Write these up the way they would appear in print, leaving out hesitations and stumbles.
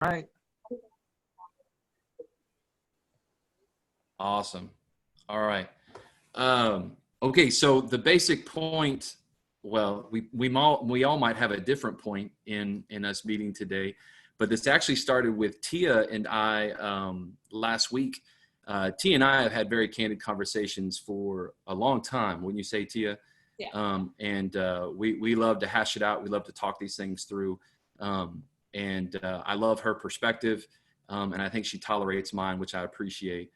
Right. Awesome. All right. Okay, so the basic point, well, we all might have a different point in us meeting today, but this actually started with Tia and I last week. Tia and I have had very candid conversations for a long time. Wouldn't you say, Tia? Yeah. We love to hash it out. We love to talk these things through. I love her perspective, and I think she tolerates mine, which I appreciate.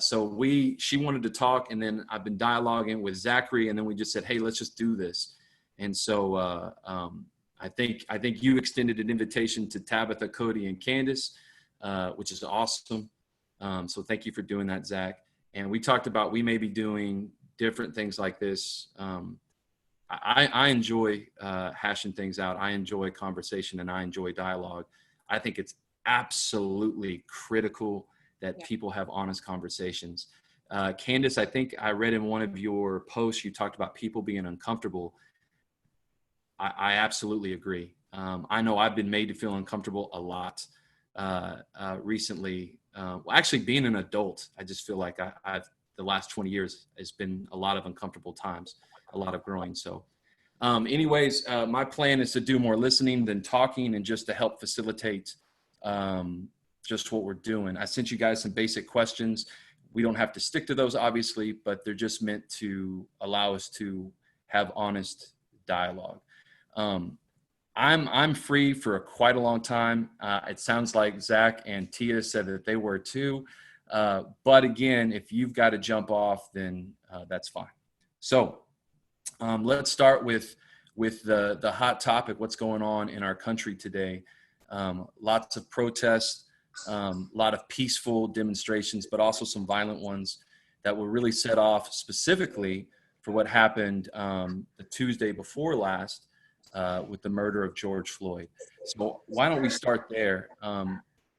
She wanted to talk, and then I've been dialoguing with Zachary, and then we just said, hey, let's just do this. And so I think you extended an invitation to Tabitha, Cody, and Candace, which is awesome. So thank you for doing that, Zach. And we talked about we may be doing different things like this. I enjoy hashing things out. I enjoy conversation, and I enjoy dialogue. I think it's absolutely critical that people have honest conversations. Candace, I think I read in one of your posts, you talked about people being uncomfortable. I absolutely agree. I know I've been made to feel uncomfortable a lot recently. Well, actually being an adult, I just feel like I've the last 20 years has been a lot of uncomfortable times, a lot of growing. So anyways, my plan is to do more listening than talking, and just to help facilitate just what we're doing. I sent you guys some basic questions. We don't have to stick to those, obviously, but they're just meant to allow us to have honest dialogue. I'm free for quite a long time. It sounds like Zach and Tia said that they were too. But again, if you've got to jump off, then that's fine. So let's start with the hot topic, what's going on in our country today. Lots of protests, a lot of peaceful demonstrations, but also some violent ones that were really set off specifically for what happened the Tuesday before last with the murder of George Floyd. So why don't we start there?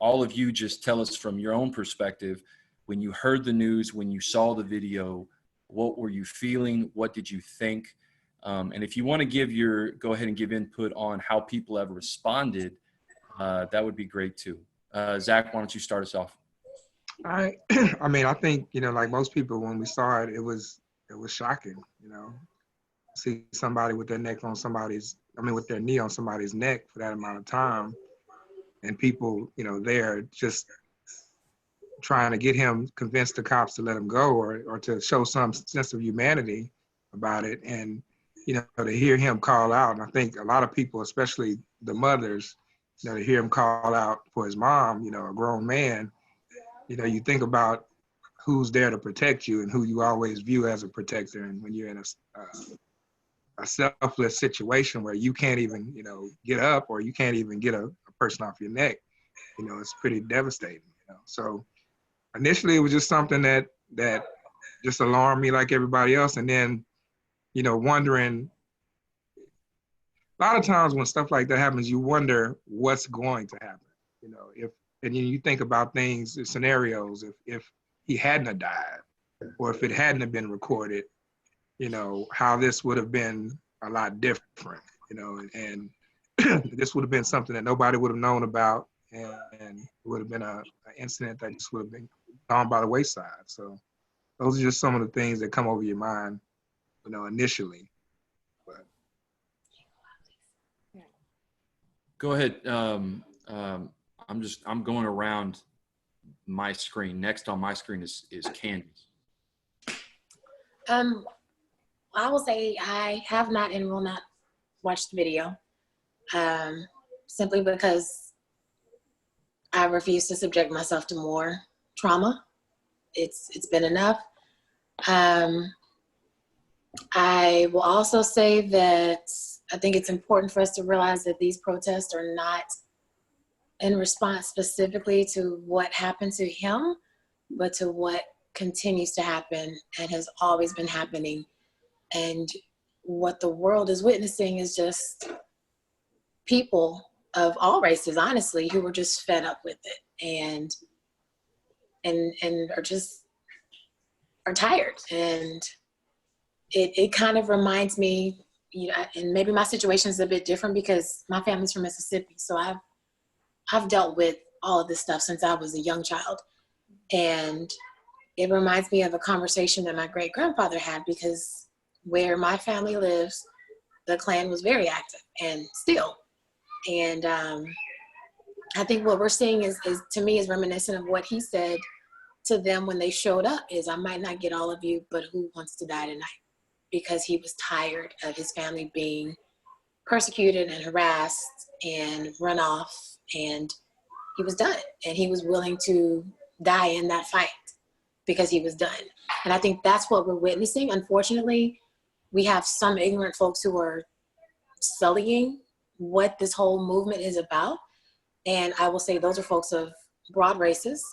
All of you just tell us from your own perspective, when you heard the news, when you saw the video, what were you feeling? What did you think? And if you want to go ahead and give input on how people have responded, that would be great too. Zach, why don't you start us off? I mean, I think, like most people, when we saw it, it was shocking, see somebody with their neck on with their knee on somebody's neck for that amount of time, and people, there just trying to get him, convince the cops to let him go, or to show some sense of humanity about it. And, to hear him call out, and I think a lot of people, especially the mothers, to hear him call out for his mom, a grown man, you think about who's there to protect you and who you always view as a protector. And when you're in a selfless situation where you can't even, get up, or you can't even get a person off your neck, it's pretty devastating. So initially it was just something that just alarmed me like everybody else. And then, wondering, a lot of times when stuff like that happens, you wonder what's going to happen. And you think about things, scenarios, if he hadn't have died, or if it hadn't have been recorded, how this would have been a lot different, and this would have been something that nobody would have known about, and it would have been an incident that just would have been gone by the wayside. So those are just some of the things that come over your mind, initially. But Go ahead. I'm going around my screen. Next on my screen is Candace. I will say I have not and will not watch the video, simply because I refuse to subject myself to more trauma. It's been enough. I will also say that I think it's important for us to realize that these protests are not in response specifically to what happened to him, but to what continues to happen and has always been happening. And what the world is witnessing is just people of all races, honestly, who were just fed up with it and are tired. And it kind of reminds me, and maybe my situation is a bit different because my family's from Mississippi. So I've dealt with all of this stuff since I was a young child. And it reminds me of a conversation that my great grandfather had, because where my family lives, the Klan was very active and still. And I think what we're seeing is to me is reminiscent of what he said to them when they showed up, is I might not get all of you, but who wants to die tonight? Because he was tired of his family being persecuted and harassed and run off, and he was done. And he was willing to die in that fight because he was done. And I think that's what we're witnessing. Unfortunately, we have some ignorant folks who are sullying what this whole movement is about. And I will say those are folks of broad races,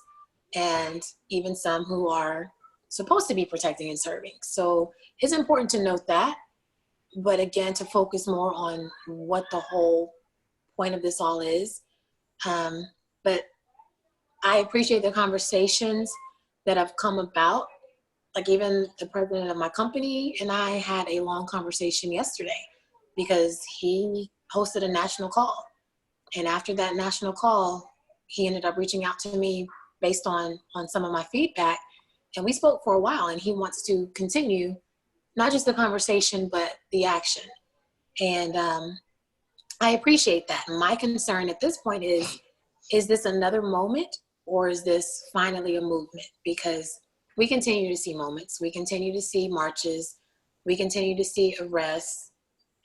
and even some who are supposed to be protecting and serving. So it's important to note that, but again, to focus more on what the whole point of this all is. But I appreciate the conversations that have come about. Like even the president of my company and I had a long conversation yesterday because he hosted a national call. And after that national call, he ended up reaching out to me based on some of my feedback. And we spoke for a while, and he wants to continue not just the conversation, but the action. And I appreciate that. My concern at this point is this another moment, or is this finally a movement? Because we continue to see moments, we continue to see marches, we continue to see arrests,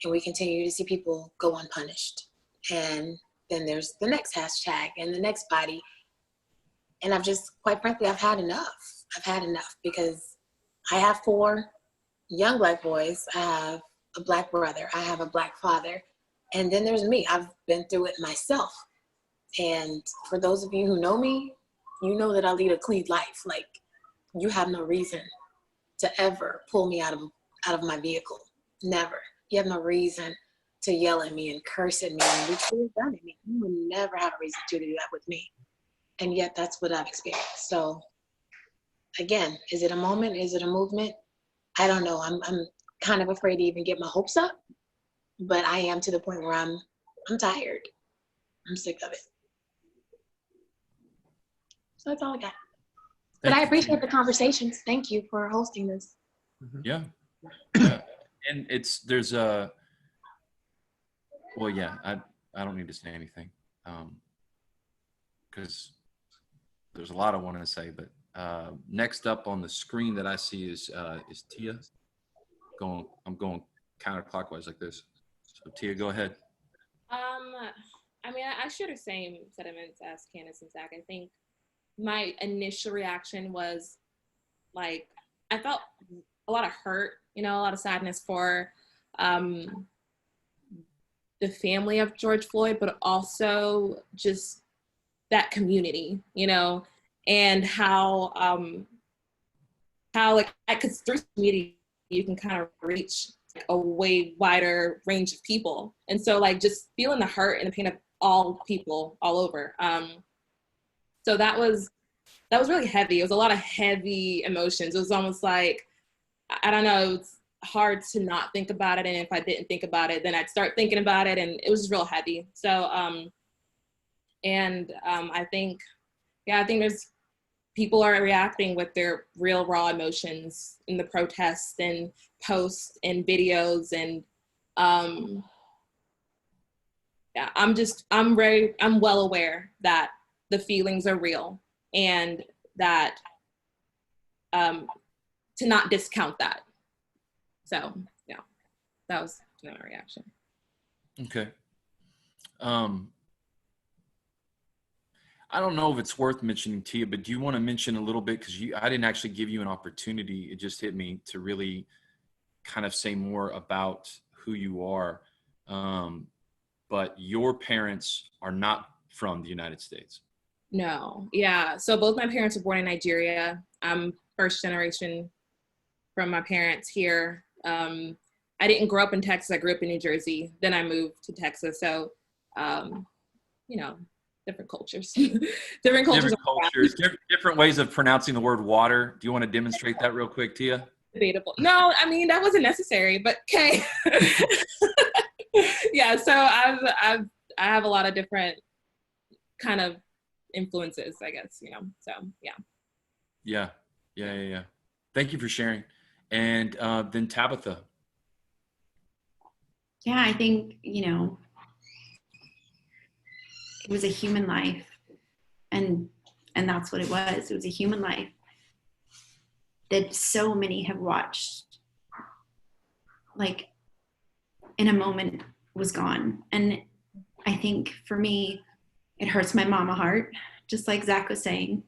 and we continue to see people go unpunished. And then there's the next hashtag and the next body. And I've just, quite frankly, I've had enough. I've had enough because I have 4 young Black boys. I have a Black brother. I have a Black father. And then there's me. I've been through it myself. And for those of you who know me, you know that I lead a clean life. Like, you have no reason to ever pull me out of my vehicle. Never. You have no reason to yell at me and curse at me and be clear done at me. You would never have a reason to do that with me. And yet that's what I've experienced. So again, is it a moment? Is it a movement? I don't know. I'm kind of afraid to even get my hopes up, but I am to the point where I'm tired. I'm sick of it. So that's all I got. But I appreciate the conversations. Thank you for hosting this. Yeah. And there's well, yeah, I don't need to say anything because there's a lot I want to say, but next up on the screen that I see is Tia. I'm going counterclockwise like this. So Tia, go ahead. I mean, I share the same sentiments as Candace and Zach. I think my initial reaction was like, I felt a lot of hurt, a lot of sadness for the family of George Floyd, but also just that community, and how like, because through media, you can kind of reach a way wider range of people. And so like just feeling the hurt and the pain of all people all over. So that was really heavy. It was a lot of heavy emotions. It was almost like, I don't know, it's hard to not think about it. And if I didn't think about it, then I'd start thinking about it, and it was just real heavy. So, I think there's people are reacting with their real raw emotions in the protests and posts and videos. And I'm well aware that the feelings are real, and that to not discount that. So yeah, that was my reaction. Okay. I don't know if it's worth mentioning, Tia, but do you want to mention a little bit, because I didn't actually give you an opportunity, it just hit me, to really kind of say more about who you are. But your parents are not from the United States. No, yeah. So both my parents were born in Nigeria. I'm first generation from my parents here. I didn't grow up in Texas. I grew up in New Jersey. Then I moved to Texas. So, different cultures. different cultures. Different ways of pronouncing the word water. Do you want to demonstrate that real quick, Tia? Debatable. No, I mean, that wasn't necessary, but okay. Yeah, so I have a lot of different kind of influences, I guess, you know, so yeah. Yeah. Thank you for sharing. And then Tabitha. Yeah, I think, you know, it was a human life, and that's what it was. It was a human life that so many have watched, like, in a moment was gone. And I think for me, it hurts my mama heart, just like Zach was saying.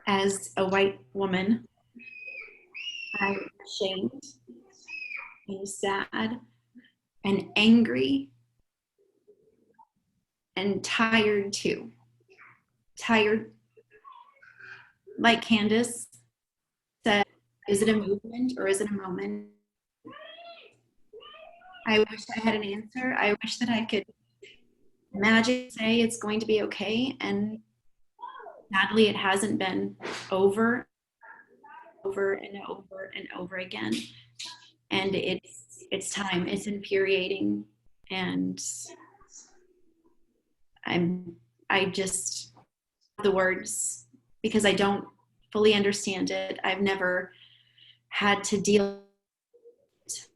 As a white woman, I'm ashamed and sad and angry and tired too. Tired, like Candace said, is it a movement or is it a moment? I wish I had an answer. I wish that I could magically say it's going to be okay. And sadly, it hasn't been over and over again. And it's time. It's infuriating. And I just, the words, because I don't fully understand it. I've never had to deal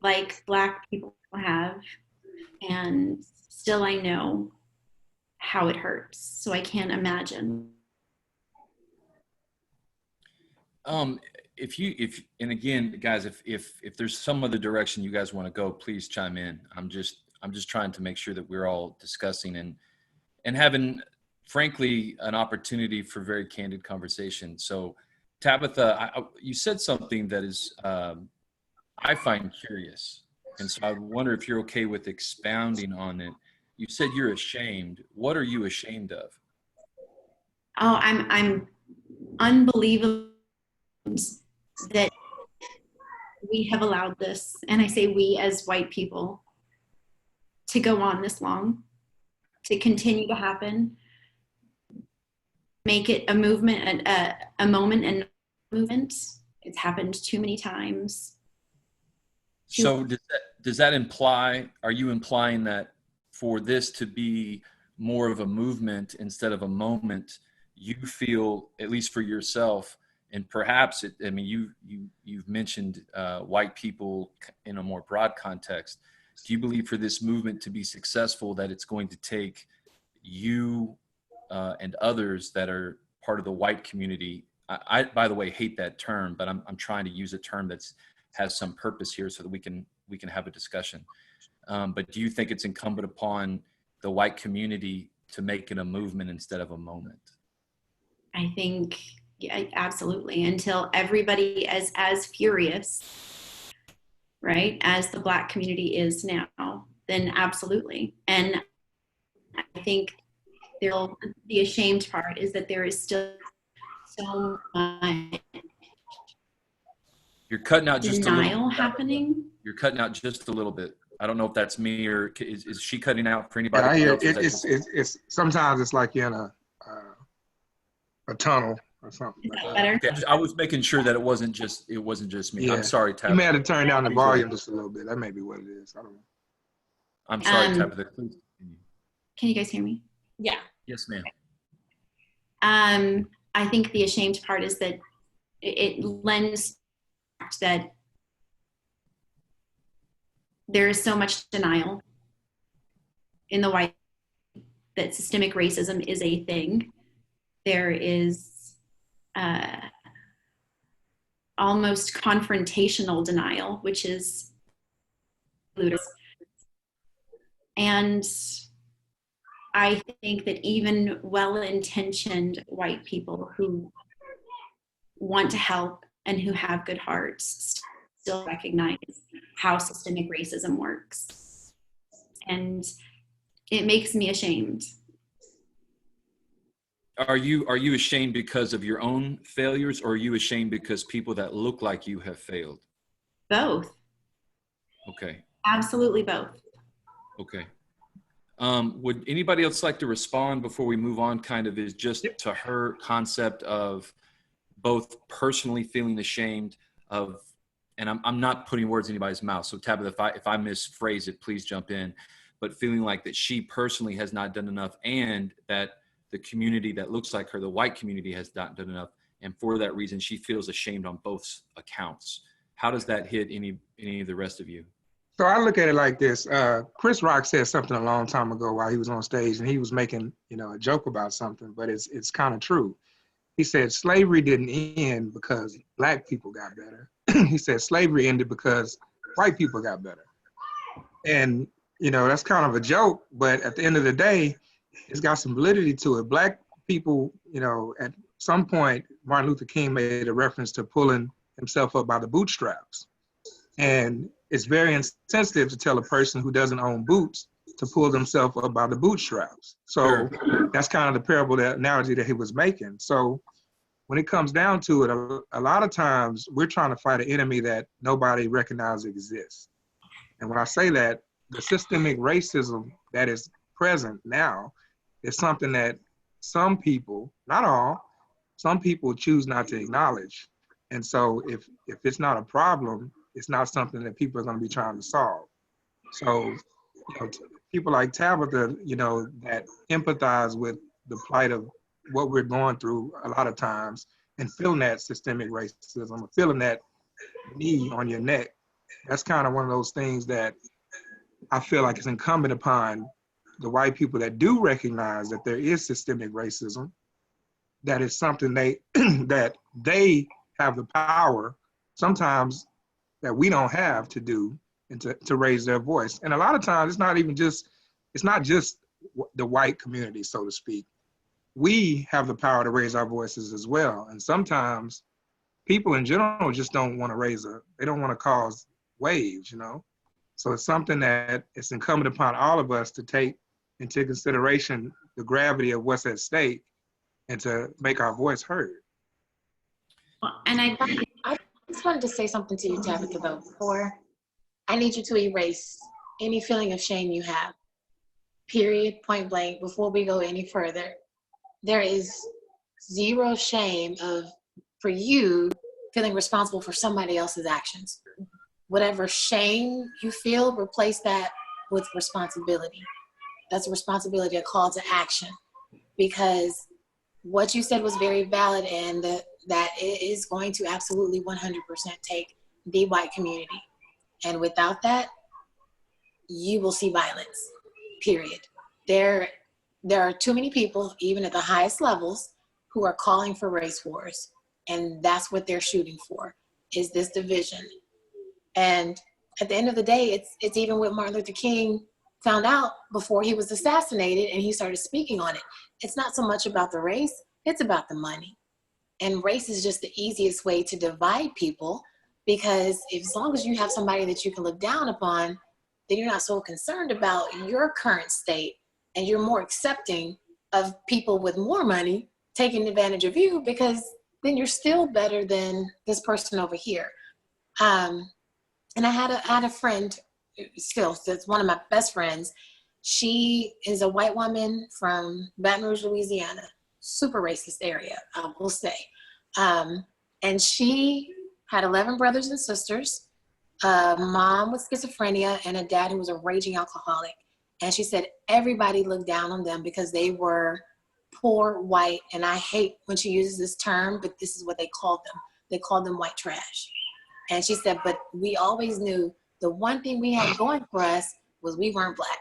like Black people have, and still I know how it hurts, so I can't imagine. And again, guys, if there's some other direction you guys want to go, please chime in. I'm just trying to make sure that we're all discussing and having, frankly, an opportunity for very candid conversation. So Tabitha, you said something that is, I find curious. And so I wonder if you're okay with expounding on it. You said you're ashamed. What are you ashamed of? Oh, I'm unbelievable that we have allowed this, and I say we as white people, to go on this long, to continue to happen, make it a movement, a moment and a movement. It's happened too many times. So does that imply, are you implying that for this to be more of a movement instead of a moment, you feel, at least for yourself, and perhaps you've mentioned white people in a more broad context. Do you believe for this movement to be successful that it's going to take you and others that are part of the white community? I by the way, hate that term, but I'm trying to use a term that's has some purpose here so that we can have a discussion. But do you think it's incumbent upon the white community to make it a movement instead of a moment? I think, yeah, absolutely. Until everybody is as furious, right, as the Black community is now, then absolutely. And I think the ashamed part is that there is still so much You're cutting out just denial happening. You're cutting out just a little bit. I don't know if that's me or is she cutting out for anybody? Yeah, I hear else? it's sometimes it's like you're in a tunnel or something. Is like that that. better? Okay, I was making sure that it wasn't just me. Yeah. I'm sorry, Tabitha. You may have to turn down the volume just a little bit. That may be what it is. I don't know. I'm sorry, Tabitha. Please continue. Can you guys hear me? Yeah. Yes, ma'am. I think the ashamed part is that it lends that there is so much denial in the white that systemic racism is a thing. There is almost confrontational denial, which is ludicrous. And I think that even well-intentioned white people who want to help and who have good hearts still recognize how systemic racism works. And it makes me ashamed. Are you ashamed because of your own failures, or are you ashamed because people that look like you have failed? Both. Okay. Absolutely both. Okay. Would anybody else like to respond before we move on? Kind of is just to her concept of both personally feeling ashamed of, and I'm not putting words in anybody's mouth. So Tabitha, if I misphrase it, please jump in. but feeling like that she personally has not done enough, and that the community that looks like her, the white community, has not done enough. And for that reason, she feels ashamed on both accounts. How does that hit any of the rest of you? So I look at it like this. Chris Rock said something a long time ago while he was on stage, and he was making, a joke about something, but it's kind of true. He said slavery didn't end because black people got better. He said slavery ended because white people got better. And, that's kind of a joke, but at the end of the day, it's got some validity to it. Black people, at some point, Martin Luther King made a reference to pulling himself up by the bootstraps. And it's very insensitive to tell a person who doesn't own boots to pull themselves up by the bootstraps. So that's kind of the parable, the analogy that he was making. So when it comes down to it, a lot of times we're trying to fight an enemy that nobody recognizes exists. And when I say that, the systemic racism that is present now is something that some people, not all, some people choose not to acknowledge. And so if it's not a problem, it's not something that people are going to be trying to solve. So, people like Tabitha, that empathize with the plight of what we're going through a lot of times and feeling that systemic racism, or feeling that knee on your neck, that's kind of one of those things that I feel like it's incumbent upon the white people that do recognize that there is systemic racism, that is something that they have the power sometimes that we don't have to do, and to raise their voice. And a lot of times it's not just the white community, so to speak. We have the power to raise our voices as well. And sometimes people in general just don't want to they don't want to cause waves, So it's something that it's incumbent upon all of us to take into consideration the gravity of what's at stake and to make our voice heard. And I just wanted to say something to you, Tabitha, though, before. I need you to erase any feeling of shame you have, period, point blank, before we go any further. There is zero shame for you feeling responsible for somebody else's actions. Whatever shame you feel, replace that with responsibility. That's a responsibility, a call to action. Because what you said was very valid, and that it is going to absolutely 100% take the white community. And without that, you will see violence, period. There are too many people, even at the highest levels, who are calling for race wars. And that's what they're shooting for, is this division. And at the end of the day, it's even what Martin Luther King found out before he was assassinated and he started speaking on it. It's not so much about the race, it's about the money. And race is just the easiest way to divide people, because as long as you have somebody that you can look down upon, then you're not so concerned about your current state, and you're more accepting of people with more money taking advantage of you, because then you're still better than this person over here. And I had a friend, still, it's one of my best friends. She is a white woman from Baton Rouge, Louisiana, super racist area, I will say. And she had 11 brothers and sisters, a mom with schizophrenia, and a dad who was a raging alcoholic. And she said everybody looked down on them because they were poor white, and I hate when she uses this term, but this is what they called them. They called them white trash. And she said, but we always knew the one thing we had going for us was we weren't black.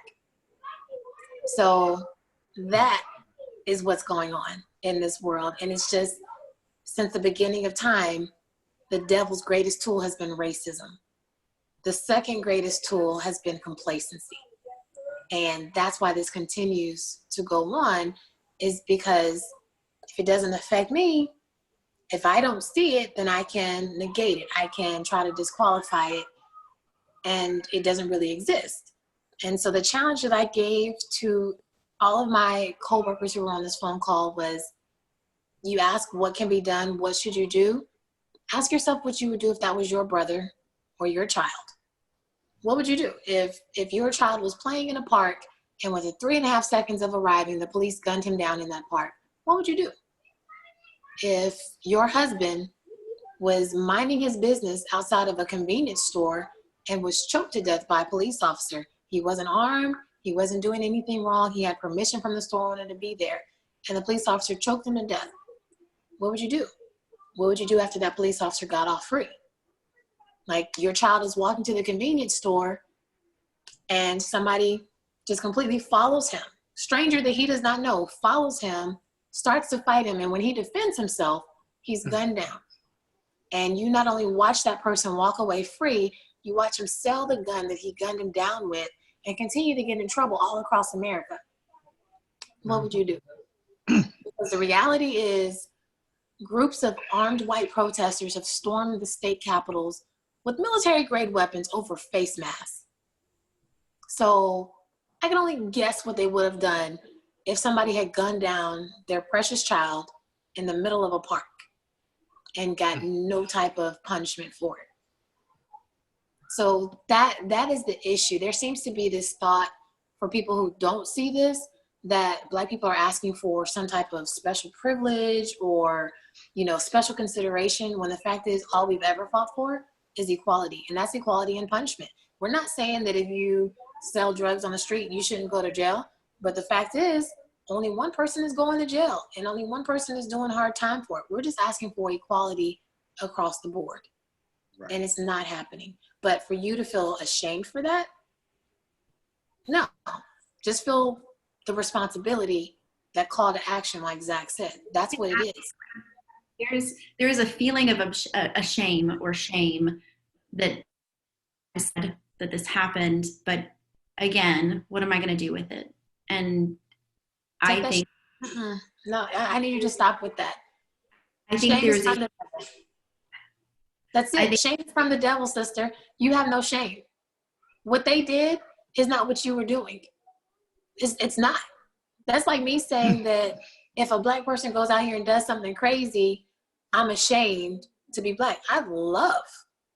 So that is what's going on in this world. And it's just, since the beginning of time, the devil's greatest tool has been racism. The second greatest tool has been complacency. And that's why this continues to go on, is because if it doesn't affect me, if I don't see it, then I can negate it. I can try to disqualify it, and it doesn't really exist. And so the challenge that I gave to all of my coworkers who were on this phone call was, you ask what can be done, what should you do? Ask yourself what you would do if that was your brother or your child. What would you do if your child was playing in a park and within 3.5 seconds of arriving, the police gunned him down in that park? What would you do? If your husband was minding his business outside of a convenience store and was choked to death by a police officer, he wasn't armed, He wasn't doing anything wrong. He had permission from the store owner to be there. And the police officer choked him to death. What would you do? What would you do after that police officer got off free? Like, your child is walking to the convenience store and somebody just completely follows him. Stranger that he does not know follows him, starts to fight him. And when he defends himself, he's gunned down. And you not only watch that person walk away free, you watch him sell the gun that he gunned him down with and continue to get in trouble all across America. What would you do? Because the reality is, groups of armed white protesters have stormed the state capitals with military-grade weapons over face masks. So I can only guess what they would have done if somebody had gunned down their precious child in the middle of a park and got no type of punishment for it. So that is the issue. There seems to be this thought for people who don't see this, that Black people are asking for some type of special privilege or, special consideration, when the fact is all we've ever fought for is equality, and that's equality in punishment. We're not saying that if you sell drugs on the street, you shouldn't go to jail, but the fact is only one person is going to jail and only one person is doing hard time for it. We're just asking for equality across the board. Right. And it's not happening. But for you to feel ashamed for that, no, just feel the responsibility, that call to action, like Zach said. That's what it is. There's a feeling of a shame that I said that this happened, but again, what am I going to do with it? And I think no, I need you to stop with that. I think that's it. Shame is from the devil, sister. You have no shame. What they did is not what you were doing. It's not. That's like me saying that if a Black person goes out here and does something crazy, I'm ashamed to be Black. I love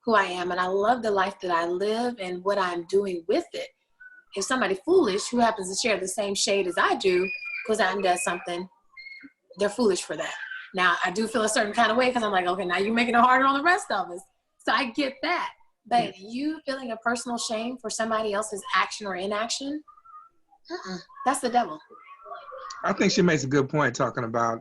who I am and I love the life that I live and what I'm doing with it. If somebody foolish who happens to share the same shade as I do goes out and does something, they're foolish for that. Now, I do feel a certain kind of way because I'm like, okay, now you're making it harder on the rest of us. So I get that. But you feeling a personal shame for somebody else's action or inaction, that's the devil. I think she makes a good point talking about,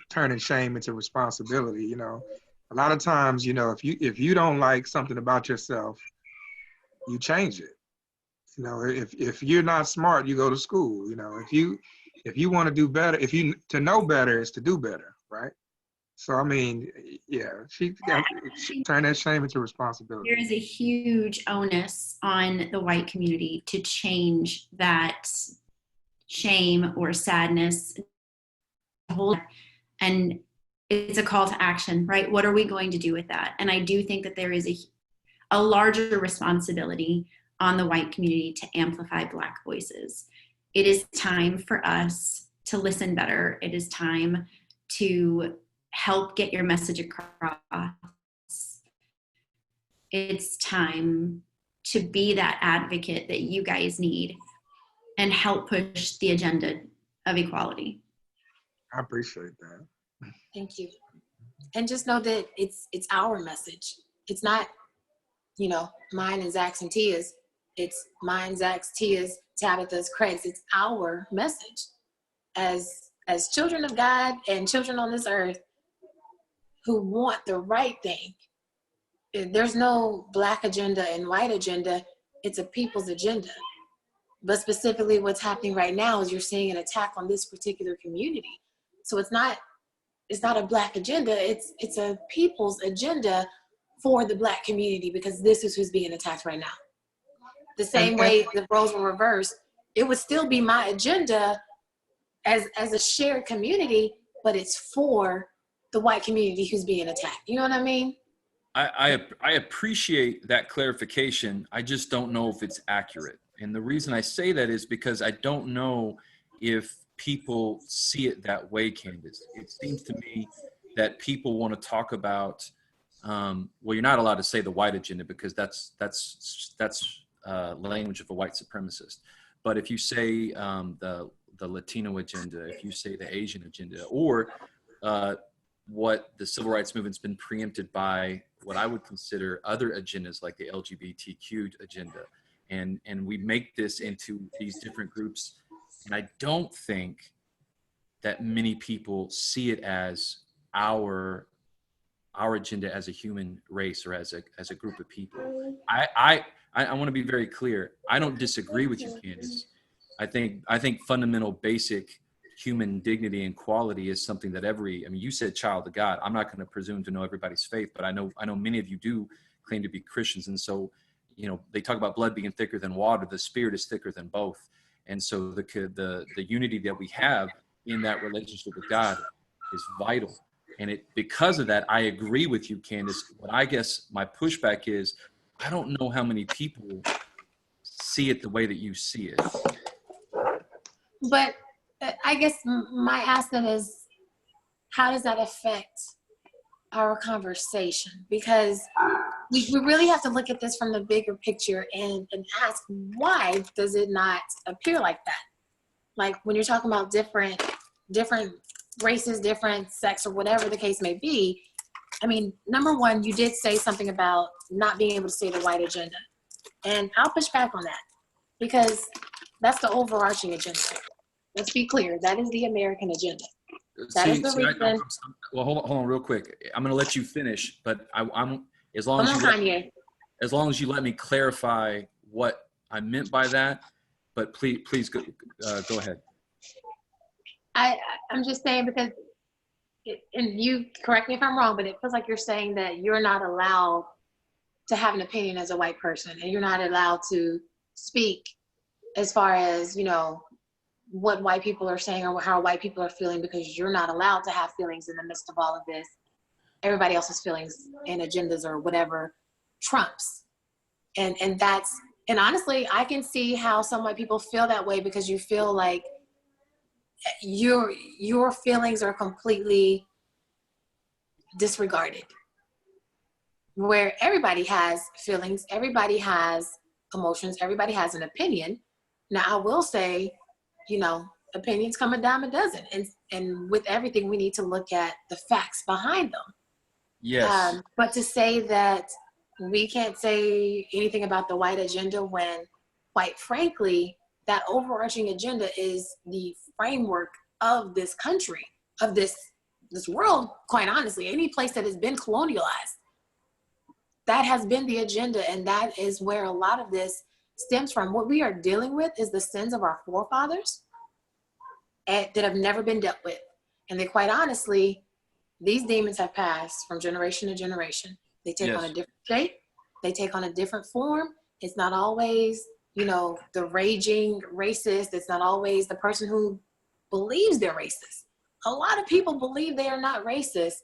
turning shame into responsibility. A lot of times, if you don't like something about yourself, you change it. If you're not smart, you go to school. If you want to do better, to know better is to do better, right? So I mean, she turned that shame into responsibility. There is a huge onus on the white community to change that shame or sadness, and it's a call to action, right? What are we going to do with that? And I do think that there is a larger responsibility on the white community to amplify Black voices. It is time for us to listen better. It is time to help get your message across. It's time to be that advocate that you guys need and help push the agenda of equality. I appreciate that. Thank you. And just know that it's our message. It's not, mine and Zach's and Tia's. It's mine, Zach's, Tia's, Tabitha's, Craig's. It's our message as children of God and children on this earth who want the right thing. There's no Black agenda and white agenda. It's a people's agenda. But specifically what's happening right now is you're seeing an attack on this particular community. So it's not a Black agenda. It's a people's agenda for the Black community, because this is who's being attacked right now. The same way the roles were reversed, it would still be my agenda as a shared community, but it's for the white community who's being attacked. You know what I mean? I appreciate that clarification. I just don't know if it's accurate. And the reason I say that is because I don't know if people see it that way, Candace. It seems to me that people want to talk about, well, you're not allowed to say the white agenda because that's language of a white supremacist. But if you say the Latino agenda, if you say the Asian agenda, or what the civil rights movement's been preempted by what I would consider other agendas like the LGBTQ agenda and we make this into these different groups. And I don't think that many people see it as our agenda as a human race or as a group of people. I want to be very clear. I don't disagree with you, Candace. I think fundamental, basic human dignity and quality is something that you said child of God. I'm not going to presume to know everybody's faith, but I know many of you do claim to be Christians. And so, they talk about blood being thicker than water. The spirit is thicker than both. And so the unity that we have in that relationship with God is vital. And because of that, I agree with you, Candace. But I guess my pushback is, I don't know how many people see it the way that you see it. But I guess my ask then is, how does that affect our conversation? Because we really have to look at this from the bigger picture and ask, why does it not appear like that? Like when you're talking about different races, different sex, or whatever the case may be. I mean, number one, you did say something about not being able to say the white agenda. And I'll push back on that, because that's the overarching agenda. Let's be clear. That is the American agenda. That is the reason. Well, hold on real quick. I'm going to let you finish, but I'm as long as you let me clarify what I meant by that. But please go ahead. I'm just saying, because, and you correct me if I'm wrong, but it feels like you're saying that you're not allowed to have an opinion as a white person, and you're not allowed to speak as far as, what white people are saying or how white people are feeling, because you're not allowed to have feelings in the midst of all of this. Everybody else's feelings and agendas or whatever trumps. And honestly, I can see how some white people feel that way, because you feel like your feelings are completely disregarded. Where everybody has feelings, everybody has emotions, everybody has an opinion. Now, I will say, opinions come a dime a dozen. And with everything, we need to look at the facts behind them. Yes. But to say that we can't say anything about the white agenda, when, quite frankly, that overarching agenda is the framework of this country, of this world, quite honestly. Any place that has been colonialized, that has been the agenda, and that is where a lot of this stems from. What we are dealing with is the sins of our forefathers that have never been dealt with. And they, quite honestly, these demons have passed from generation to generation. They take on a different shape. They take on a different form. It's not always, the raging racist. It's not always the person who believes they're racist. A lot of people believe they are not racist,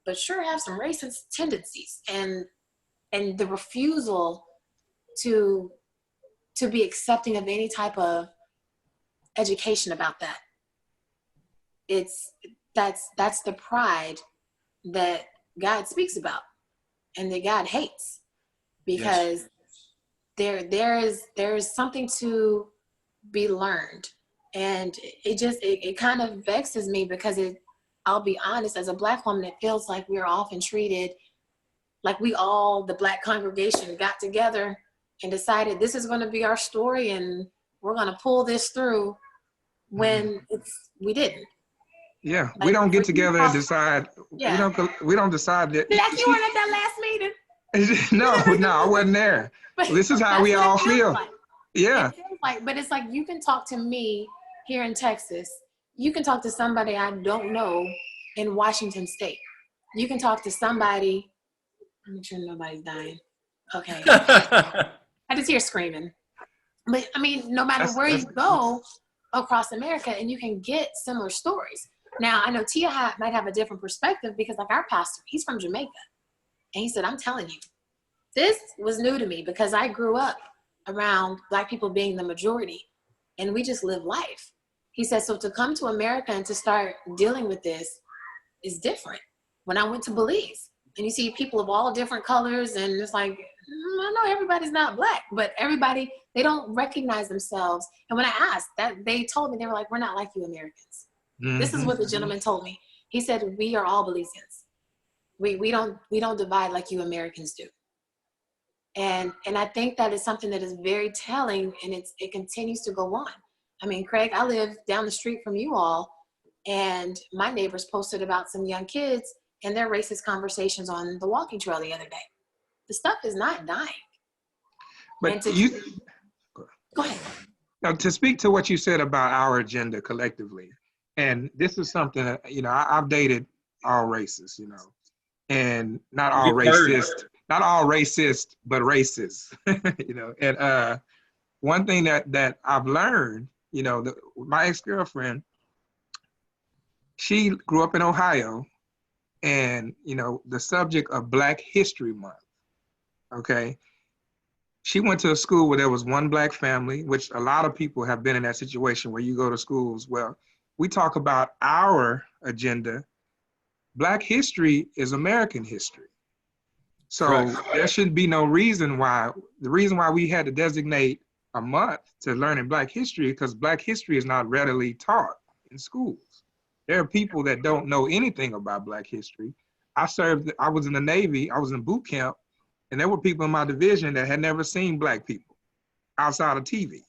but sure have some racist tendencies. And the refusal to be accepting of any type of education about that. That's the pride that God speaks about and that God hates, because there is something to be learned. And it kind of vexes me, because I'll be honest, as a Black woman, it feels like we're often treated like the Black congregation got together and decided this is going to be our story and we're going to pull this through, when we didn't. Yeah, we don't get together and decide. Yeah. We don't decide that. Black, you weren't at that last meeting. No, I wasn't there. But this is how we all feel. Like. Yeah. But it's like, you can talk to me here in Texas. You can talk to somebody I don't know in Washington State. You can talk to somebody. I'm make sure nobody's dying. Okay. I just hear screaming. But I mean, no matter where you go across America, and you can get similar stories. Now, I know Tia might have a different perspective, because like our pastor, he's from Jamaica. And he said, I'm telling you, this was new to me, because I grew up around Black people being the majority, and we just live life. He said, so to come to America and to start dealing with this is different. When I went to Belize, and you see people of all different colors, and it's like, I know everybody's not Black, but everybody, they don't recognize themselves. And when I asked that, they told me, they were like, we're not like you Americans. Mm-hmm. This is what the gentleman told me. He said, we are all Belizeans. We don't divide like you Americans do. And I think that is something that is very telling, and it continues to go on. I mean, Craig, I live down the street from you all, and my neighbors posted about some young kids and their racist conversations on the walking trail the other day. The stuff is not dying. But Go ahead. now, to speak to what you said about our agenda collectively, and this is something that, I've dated all races, and not all racist, but racist, and one thing that I've learned, my ex-girlfriend, she grew up in Ohio, and, the subject of Black History Month, okay? She went to a school where there was one Black family, which a lot of people have been in that situation where you go to schools. Well, we talk about our agenda. Black history is American history. So there should be no reason why, the reason why we had to designate a month to learning Black history, because Black history is not readily taught in schools. There are people that don't know anything about Black history. I was in the Navy, I was in boot camp, and there were people in my division that had never seen Black people outside of TV.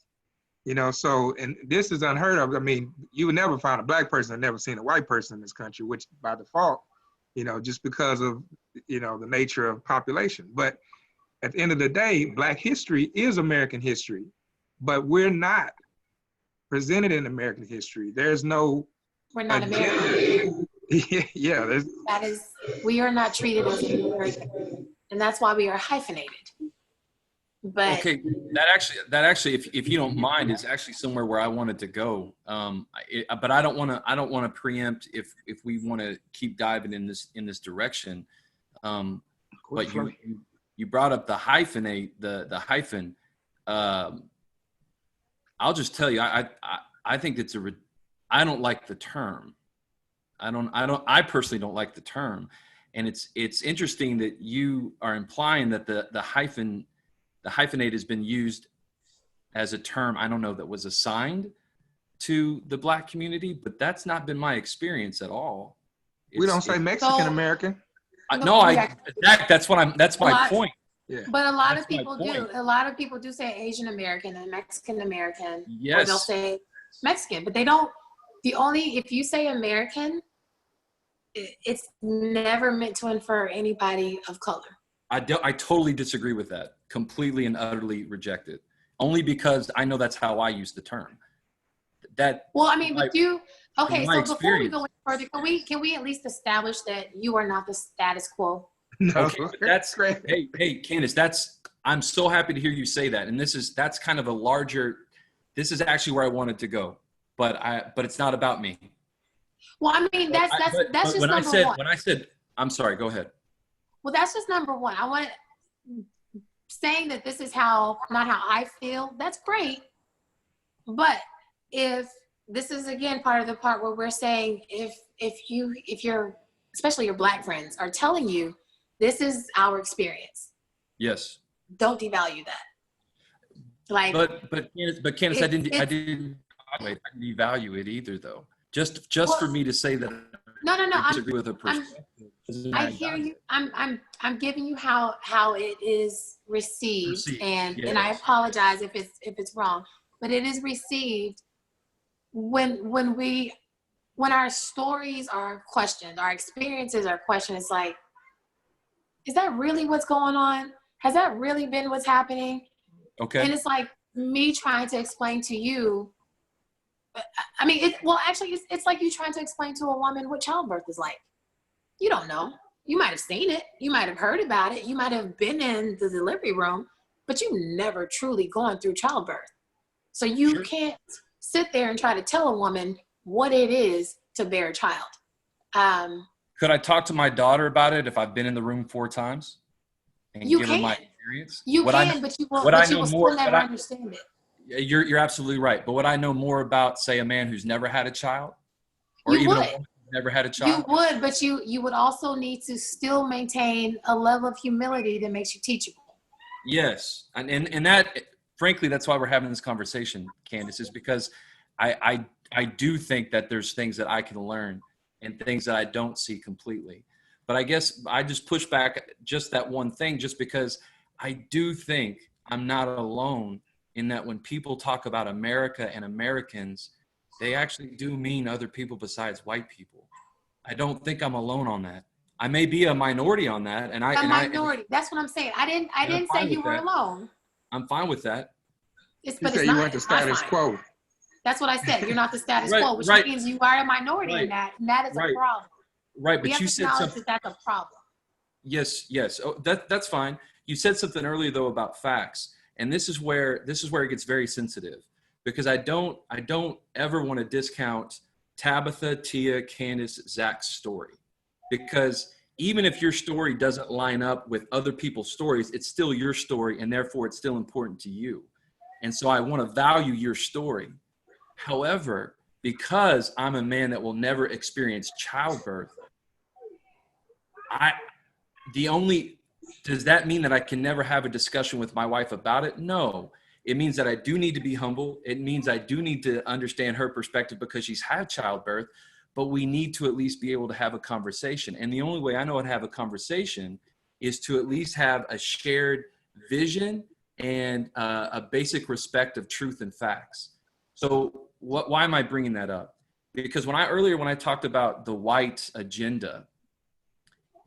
So, and this is unheard of. I mean, you would never find a Black person that never seen a white person in this country, which by default, just because of, the nature of population. But at the end of the day, Black history is American history, but we're not presented in American history. There's no We're not American. Yeah, we are not treated as American. And that's why we are hyphenated. But okay, that actually, if you don't mind, is actually somewhere where I wanted to go. But I don't want to preempt if we want to keep diving in this direction. But you brought up the hyphenate, the hyphen. I'll just tell you, I think I don't like the term. I personally don't like the term. And it's interesting that you are implying that the hyphenate has been used as a term, I don't know, that was assigned to the Black community, but that's not been my experience at all. We don't say Mexican American. That's my point. Yeah. But a lot of people do. A lot of people do say Asian American and Mexican American. Yes. Or they'll say Mexican, but they don't. If you say American, it's never meant to infer anybody of color. I totally disagree with that. Completely and utterly reject it. Only because I know that's how I use the term. So before we go any further, can we at least establish that you are not the status quo? No, okay, that's great. Hey, Candace, I'm so happy to hear you say that. And that's kind of a larger. This is actually where I wanted to go, but it's not about me. Well, I mean, that's just number one. When I said, I'm sorry, go ahead. Well, that's just number one. Saying that this is not how I feel, that's great. But if this is, again, part of the part where we're saying, if you're, especially your Black friends, are telling you, this is our experience. Yes. Don't devalue that. But Candace, I didn't devalue it either, though. Just for me to say that. No. I disagree with a perspective. I hear you. I'm giving you how it is received, and yes. And I apologize if it's wrong, but it is received when our stories are questioned, our experiences are questioned. It's like, is that really what's going on? Has that really been what's happening? Okay. And it's like me trying to explain to you. I mean, it's like you trying to explain to a woman what childbirth is like. You don't know. You might have seen it. You might have heard about it. You might have been in the delivery room, but you've never truly gone through childbirth. So you can't sit there and try to tell a woman what it is to bear a child. Could I talk to my daughter about it if I've been in the room 4 times and give her my experience? You can, but you will still never understand it. You're absolutely right. But would I know more about, say, a man who's never had a child? Or you even would. a woman who's never had a child? You would, but you would also need to still maintain a level of humility that makes you teachable. Yes. And that, frankly, that's why we're having this conversation, Candace, is because I do think that there's things that I can learn and things that I don't see completely. But I guess I just push back just that one thing, just because I do think I'm not alone in that when people talk about America and Americans, they actually do mean other people besides white people. I don't think I'm alone on that. I may be a minority on that, and minority. That's what I'm saying. I didn't say you were alone. I'm fine with that. But you weren't the status quo. That's what I said. You're not the status quo, which means you are a minority in that, and that is a problem. Right, but you said something. That's a problem. Yes. Oh, that's fine. You said something earlier though about facts, and this is where it gets very sensitive, because I don't ever want to discount Tabitha, Tia, Candace, Zach's story, because even if your story doesn't line up with other people's stories, it's still your story, and therefore it's still important to you. And so I want to value your story. However, because I'm a man that will never experience childbirth, does that mean that I can never have a discussion with my wife about it? No. It means that I do need to be humble. It means I do need to understand her perspective because she's had childbirth, but we need to at least be able to have a conversation. And the only way I know how to have a conversation is to at least have a shared vision and a basic respect of truth and facts. So why am I bringing that up? Because when I talked about the white agenda,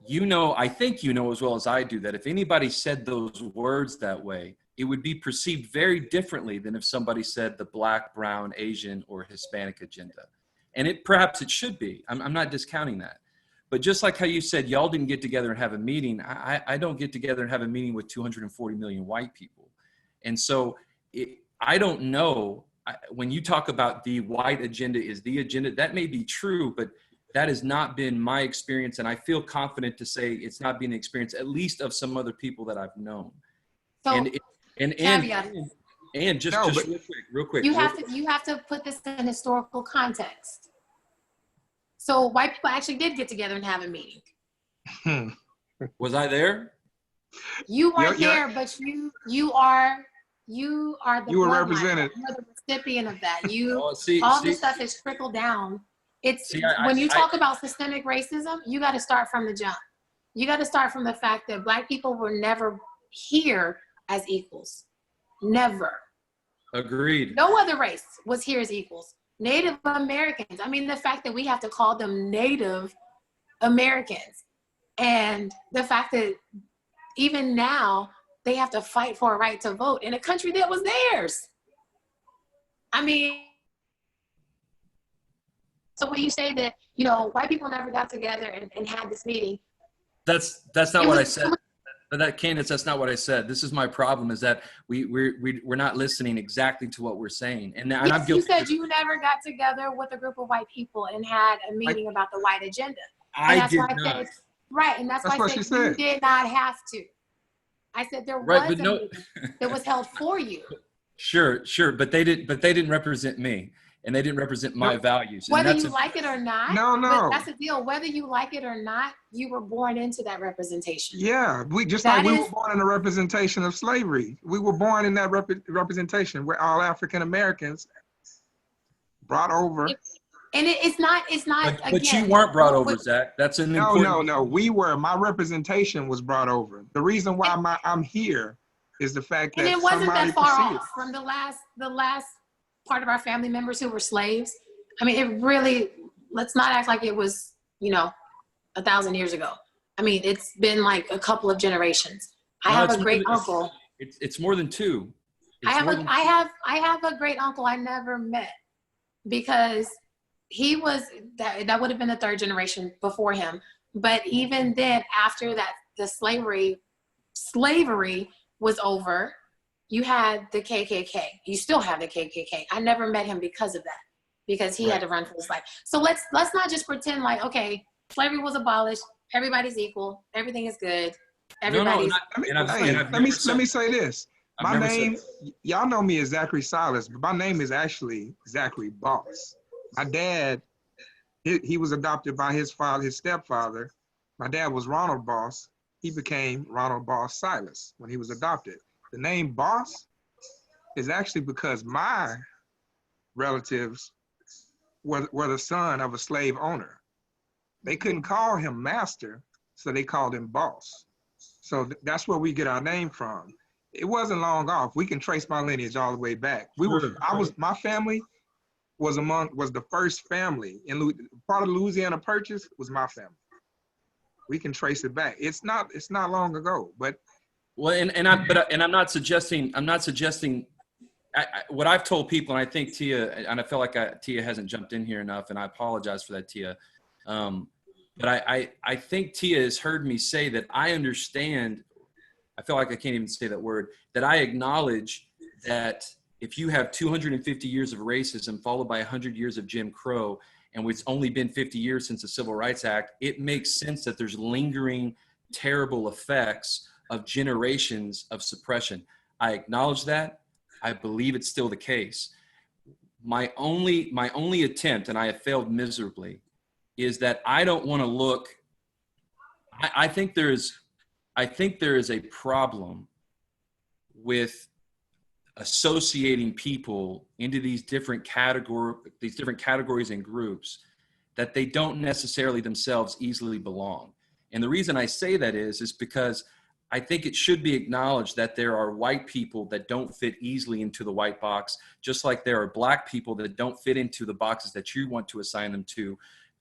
I think you know as well as I do that if anybody said those words that way, it would be perceived very differently than if somebody said the Black, brown, Asian, or Hispanic agenda. And perhaps it should be. I'm not discounting that. But just like how you said, y'all didn't get together and have a meeting, I don't get together and have a meeting with 240 million white people. And so I don't know, when you talk about the white agenda is the agenda, that may be true, but that has not been my experience. And I feel confident to say it's not been the experience, at least of some other people that I've known. So, and just real quick. You have to put this in historical context. So white people actually did get together and have a meeting. Was I there? You weren't there, but you are the you were represented. You're the recipient of that. This stuff is trickled down. When you talk about systemic racism, you got to start from the jump. You got to start from the fact that Black people were never here as equals. Never. Agreed. No other race was here as equals. Native Americans. I mean, the fact that we have to call them Native Americans, and the fact that even now they have to fight for a right to vote in a country that was theirs. I mean, so when you say that, white people never got together and had this meeting. That's not what I said. But Candace, that's not what I said. This is my problem, is that we're not listening exactly to what we're saying. And I'm guilty. You said you never got together with a group of white people and had a meeting about the white agenda. I did not. Right, and that's why I said you did not have to. I said there was a meeting that was held for you. Sure, but they didn't represent me. And they didn't represent my values. Whether you like it or not. No. But that's the deal. Whether you like it or not, you were born into that representation. Yeah, we were born in a representation of slavery. We were born in that representation. We're all African Americans brought over. And it's not. But you weren't brought over, Zach. That's an important. No. We were. My representation was brought over. The reason why I'm here is the fact that it wasn't that far off from the last part of our family members who were slaves. I mean, it really, let's not act like it was, 1,000 years ago. I mean, it's been like a couple of generations. I have a great uncle. It's more than two. I have a great uncle I never met, because he was, that would have been the third generation before him. But even then, after that, the slavery was over, you had the KKK. You still have the KKK. I never met him because of that, because he had to run for his life. So let's not just pretend like, okay, slavery was abolished, everybody's equal, everything is good, everybody's. Let me say this. My name, y'all know me as Zachary Silas, but my name is actually Zachary Boss. My dad, he was adopted by his stepfather. My dad was Ronald Boss. He became Ronald Boss Silas when he was adopted. The name Boss is actually because my relatives were the son of a slave owner. They couldn't call him master, so they called him Boss. So that's where we get our name from. It wasn't long off. We can trace my lineage all the way back. My family was the first family in part of the Louisiana Purchase was my family. We can trace it back. It's not long ago, but well, I'm not suggesting what I've told people, and I think Tia, and I feel like Tia hasn't jumped in here enough, and I apologize for that, Tia. But I think Tia has heard me say that I understand. I feel like I can't even say that word. That I acknowledge that if you have 250 years of racism followed by 100 years of Jim Crow, and it's only been 50 years since the Civil Rights Act, it makes sense that there's lingering terrible effects of generations of suppression. I acknowledge that. I believe it's still the case. My only attempt, and I have failed miserably, is that I don't want to look. I think there is a problem with associating people into these different categories and groups that they don't necessarily themselves easily belong. And the reason I say that is because I think it should be acknowledged that there are white people that don't fit easily into the white box, just like there are black people that don't fit into the boxes that you want to assign them to,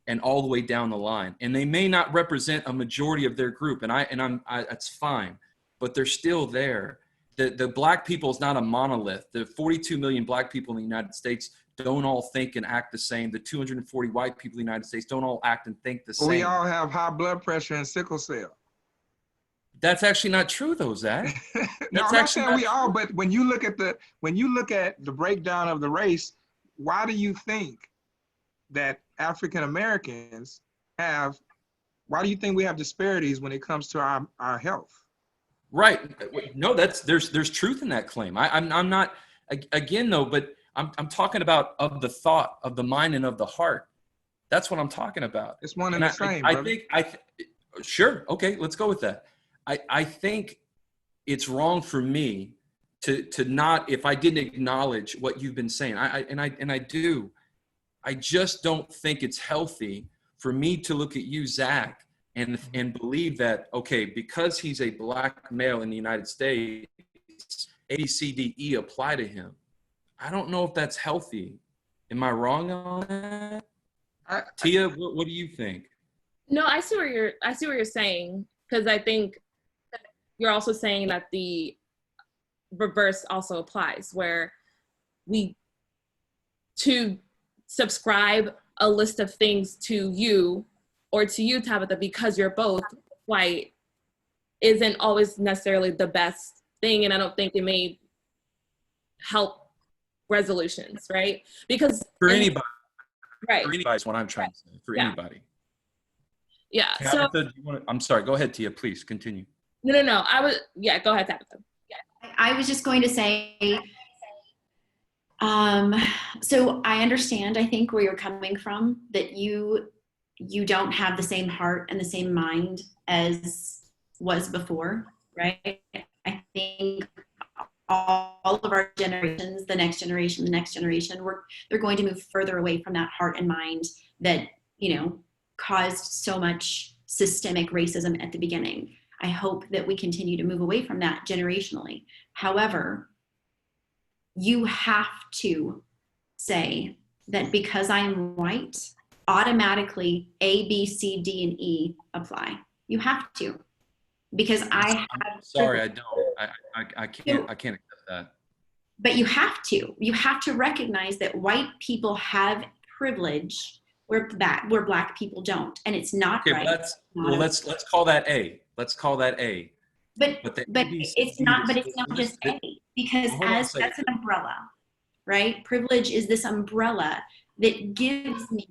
and all the way down the line. And they may not represent a majority of their group, and that's fine, but they're still there. The black people is not a monolith. The 42 million black people in the United States don't all think and act the same. The 240 white people in the United States don't all act and think the same. We all have high blood pressure and sickle cell. That's actually not true, though, Zach. No, I'm not saying we all, but when you look at the breakdown of the race, why do you think that African Americans why do you think we have disparities when it comes to our health? Right. No, there's truth in that claim. I'm not, again, though, but I'm talking about of the thought, of the mind, and of the heart. That's what I'm talking about. It's one and the same, I think sure. Okay, let's go with that. I think it's wrong for me to not, if I didn't acknowledge what you've been saying, I do. I just don't think it's healthy for me to look at you, Zach, and believe that, okay, because he's a black male in the United States, A, B, C, D, E apply to him. I don't know if that's healthy. Am I wrong on that? Tia, what do you think? No, I see what you're saying, because I think you're also saying that the reverse also applies, where to subscribe a list of things to you or to you, Tabitha, because you're both white, isn't always necessarily the best thing, and I don't think it may help resolutions, right? Because for anybody, right? For anybody is what I'm trying to say. For anybody. Yeah. Tabitha, I'm sorry. Go ahead, Tia. Please continue. No. Go ahead, Tabitha. I was just going to say, so I understand, I think, where you're coming from, that you don't have the same heart and the same mind as was before, right? I think all of our generations, the next generation, they're going to move further away from that heart and mind that, caused so much systemic racism at the beginning. I hope that we continue to move away from that generationally. However, you have to say that because I am white, automatically A, B, C, D, and E apply. You have to, because I have. Sorry, I don't. I can't accept that. But you have to. You have to recognize that white people have privilege where black people don't, and it's not right. Let's call that A. Let's call that A. But it's not just A, because that's an umbrella, right? Privilege is this umbrella that gives me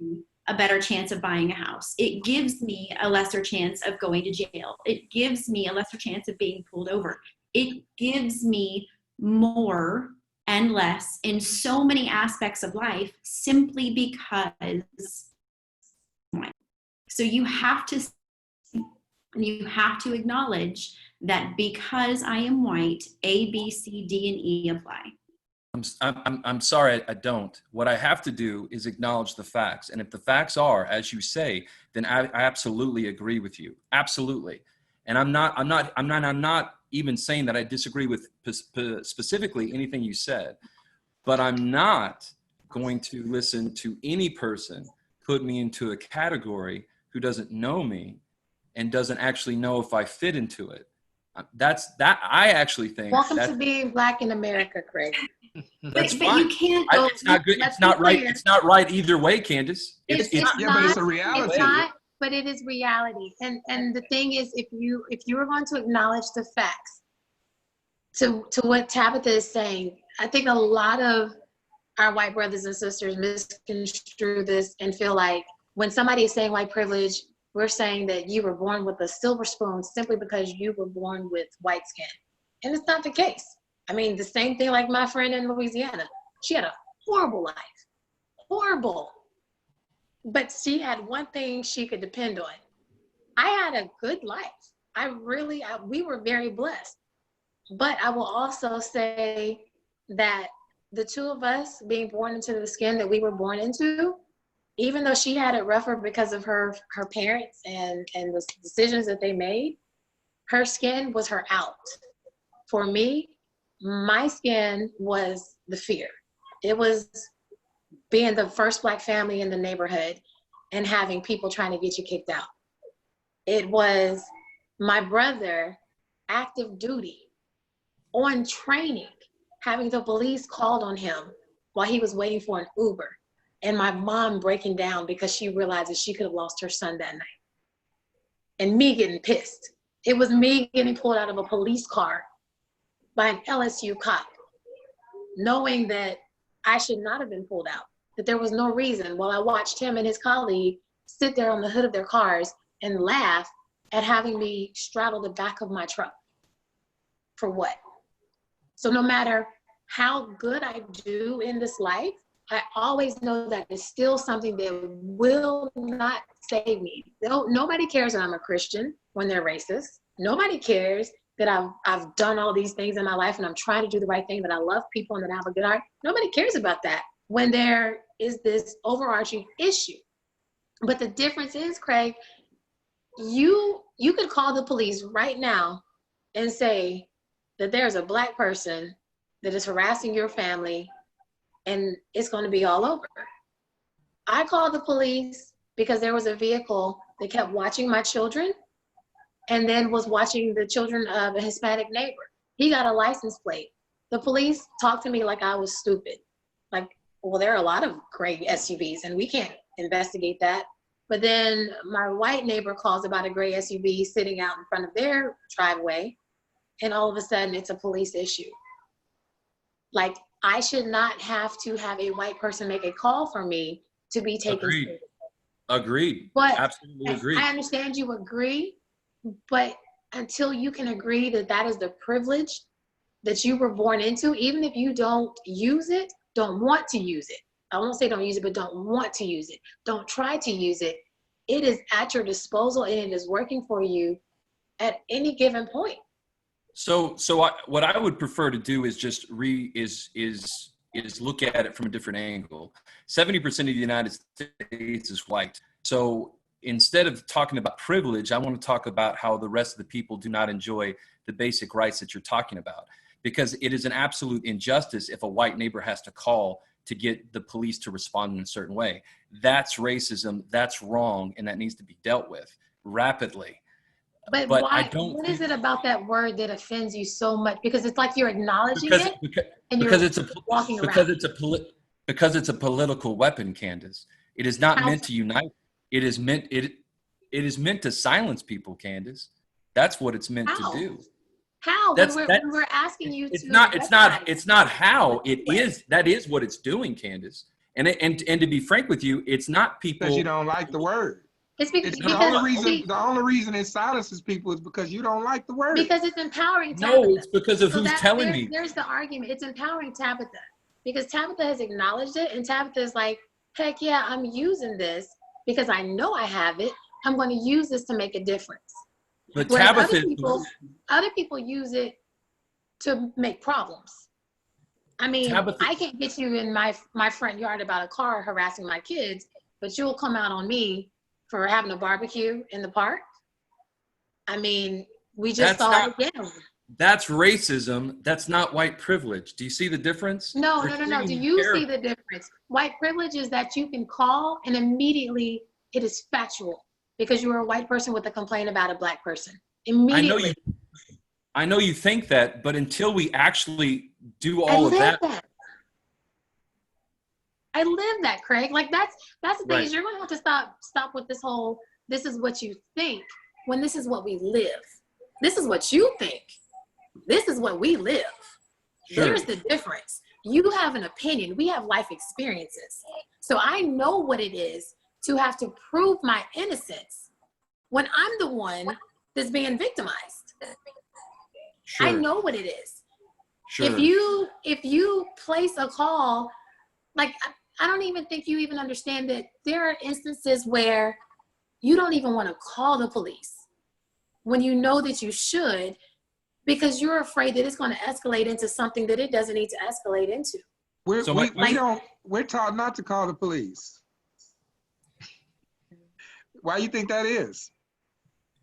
a better chance of buying a house. It gives me a lesser chance of going to jail. It gives me a lesser chance of being pulled over. It gives me more and less in so many aspects of life simply because. So you have to acknowledge that because I am white, A, B, C, D, and E apply. I'm sorry, I don't. What I have to do is acknowledge the facts. And if the facts are, as you say, then I absolutely agree with you. Absolutely. And I'm not even saying that I disagree with specifically anything you said, but I'm not going to listen to any person put me into a category who doesn't know me and doesn't actually know if I fit into it. I actually think Welcome to being Black in America, Craig. that's but fine. you can't go. It's not good. Let's It's not be right. clear. It's not right either way, Candace. It's yeah, not, but it's a reality. It's not, but it is reality. And the thing is, if you are going to acknowledge the facts to what Tabitha is saying, I think a lot of our white brothers and sisters misconstrue this and feel like when somebody is saying white privilege, we're saying that you were born with a silver spoon simply because you were born with white skin. And it's not the case. I mean, the same thing like my friend in Louisiana. She had a horrible life. Horrible. But she had one thing she could depend on. I had a good life. We were very blessed. But I will also say that the two of us being born into the skin that we were born into, even though she had it rougher because of her parents and the decisions that they made, her skin was her out. For me, my skin was the fear. It was being the first Black family in the neighborhood and having people trying to get you kicked out. It was my brother, active duty, on training, having the police called on him while he was waiting for an Uber, and my mom breaking down because she realized that she could have lost her son that night. And me getting pissed. It was me getting pulled out of a police car by an LSU cop, knowing that I should not have been pulled out, that there was no reason, while I watched him and his colleague sit there on the hood of their cars and laugh at having me straddle the back of my truck. For what? So no matter how good I do in this life, I always know that it's still something that will not save me. Nobody cares that I'm a Christian when they're racist. Nobody cares that I've done all these things in my life and I'm trying to do the right thing, that I love people and that I have a good heart. Nobody cares about that when there is this overarching issue. But the difference is, Craig, you could call the police right now and say that there's a Black person that is harassing your family and it's going to be all over. I called the police because there was a vehicle that kept watching my children and then was watching the children of a Hispanic neighbor. He got a license plate. The police talked to me like I was stupid. Like, well, there are a lot of gray SUVs and we can't investigate that. But then my white neighbor calls about a gray SUV sitting out in front of their driveway, and all of a sudden it's a police issue. Like, I should not have to have a white person make a call for me to be taken seriously. Agreed. But absolutely agreed. I understand you agree, but until you can agree that that is the privilege that you were born into, even if you don't use it, don't want to use it. I won't say don't use it, but don't want to use it. Don't try to use it. It is at your disposal and it is working for you at any given point. So what I would prefer to do is just look at it from a different angle. 70% of the United States is white. So instead of talking about privilege, I want to talk about how the rest of the people do not enjoy the basic rights that you're talking about. Because it is an absolute injustice if a white neighbor has to call to get the police to respond in a certain way. That's racism, that's wrong, and that needs to be dealt with rapidly. But why, what is it about that word that offends you so much? Because it's like you're acknowledging it and you're walking around. Because it's a political weapon, Candace. It is not meant to unite. It is meant to silence people, Candace. That's what it's meant to do. How? When we're asking you it's to. It's not how. It is. That is what it's doing, Candace. And to be frank with you, it's not people. Because you don't like the word. It's because the only reason it silences people is because you don't like the word. Because it's empowering Tabitha. No, it's because of who's telling me. There's the argument. It's empowering Tabitha. Because Tabitha has acknowledged it, and Tabitha is like, heck yeah, I'm using this because I know I have it. I'm going to use this to make a difference. But Tabitha, other people use it to make problems. I mean, Tabitha, I can't get you in my front yard about a car harassing my kids, but you'll come out on me for having a barbecue in the park. I mean, We just saw it again. That's racism. That's not white privilege. Do you see the difference? No. Do you see the difference? White privilege is that you can call and immediately it is factual because you are a white person with a complaint about a black person. Immediately. I know you think that, but until we actually do all of that. I live that, Craig. Like that's the thing Right. is you're gonna have to stop with this whole this is what you think when this is what we live. This is what you think. This is what we live. Sure. There's the difference. You have an opinion. We have life experiences. So I know what it is to have to prove my innocence when I'm the one that's being victimized. Sure. I know what it is. Sure. If you place a call, like I don't even think you even understand that there are instances where you don't even want to call the police when you know that you should, because you're afraid that it's going to escalate into something that it doesn't need to escalate into. We're taught not to call the police. Why do you think that is?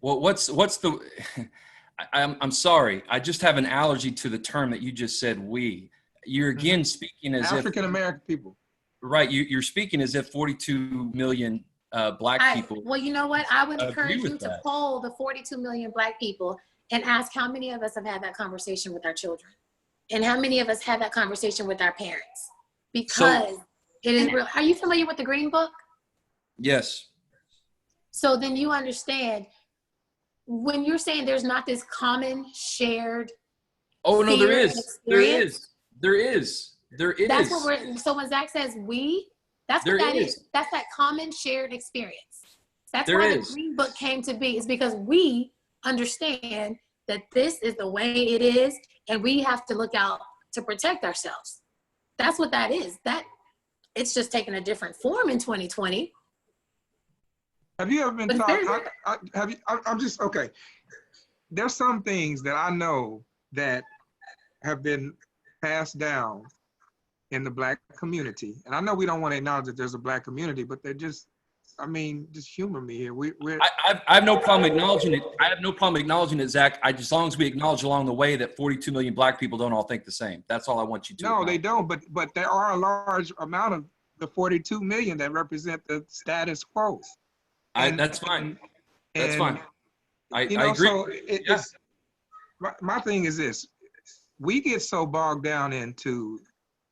Well, what's the? I'm sorry. I just have an allergy to the term that you just said. You're again speaking as African American people. Right. You're speaking as if 42 million black people. Well, you know what? I would encourage you to poll the 42 million black people and ask how many of us have had that conversation with our children, and how many of us had that conversation with our parents, because it is real. Are you familiar with the Green Book? Yes. So then you understand when you're saying there's not this common shared. Oh no, there is. There is. That's what so when Zach says that's what that is. That's that common shared experience. That's why the Green Book came to be, is because we understand that this is the way it is, and we have to look out to protect ourselves. That's what that is. That it's just taken a different form in 2020. Have you ever been taught? I'm just okay. There's some things that I know that have been passed down in the black community, and I know we don't want to acknowledge that there's a black community, but they're just. I mean, just humor me here. I have no problem acknowledging it. I have no problem acknowledging it, Zach. As long as we acknowledge along the way that 42 million black people don't all think the same. That's all I want you to. No, they don't. But there are a large amount of the 42 million that represent the status quo. That's fine. That's fine. I agree. So my thing is this: we get so bogged down into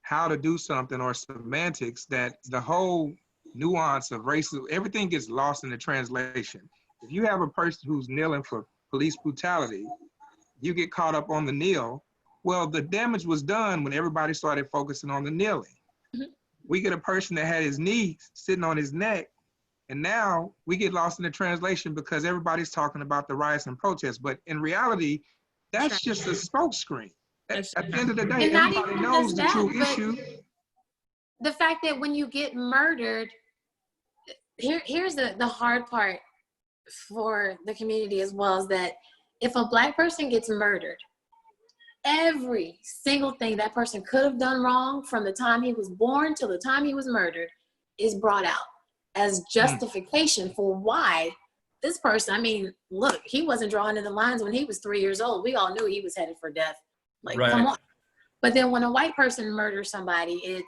how to do something or semantics that the whole nuance of racism, everything gets lost in the translation. If you have a person who's kneeling for police brutality, you get caught up on the kneel. Well, the damage was done when everybody started focusing on the kneeling. Mm-hmm. We get a person that had his knee sitting on his neck, and now we get lost in the translation because everybody's talking about the riots and protests. But in reality, that's just a smokescreen. At the end of the day, everybody knows the true issue. The fact that when you get murdered, here's the hard part for the community as well, is that if a black person gets murdered, every single thing that person could have done wrong from the time he was born till the time he was murdered is brought out as justification for why this person, I mean, look, he wasn't drawing in the lines when he was 3 years old. We all knew he was headed for death. Like, come on. But then when a white person murders somebody,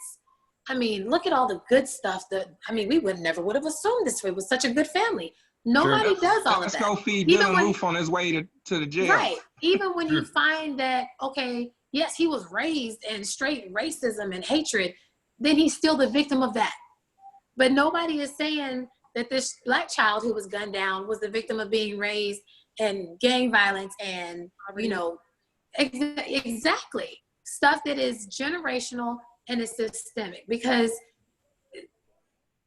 I mean, look at all the good stuff we never would have assumed this. It was such a good family. Nobody does all of that. Let's go feed Dylan Roof on his way to the jail. Right. Even when you find that, okay, yes, he was raised in straight racism and hatred, then he's still the victim of that. But nobody is saying that this black child who was gunned down was the victim of being raised in gang violence and, exactly. Stuff that is generational and it's systemic, because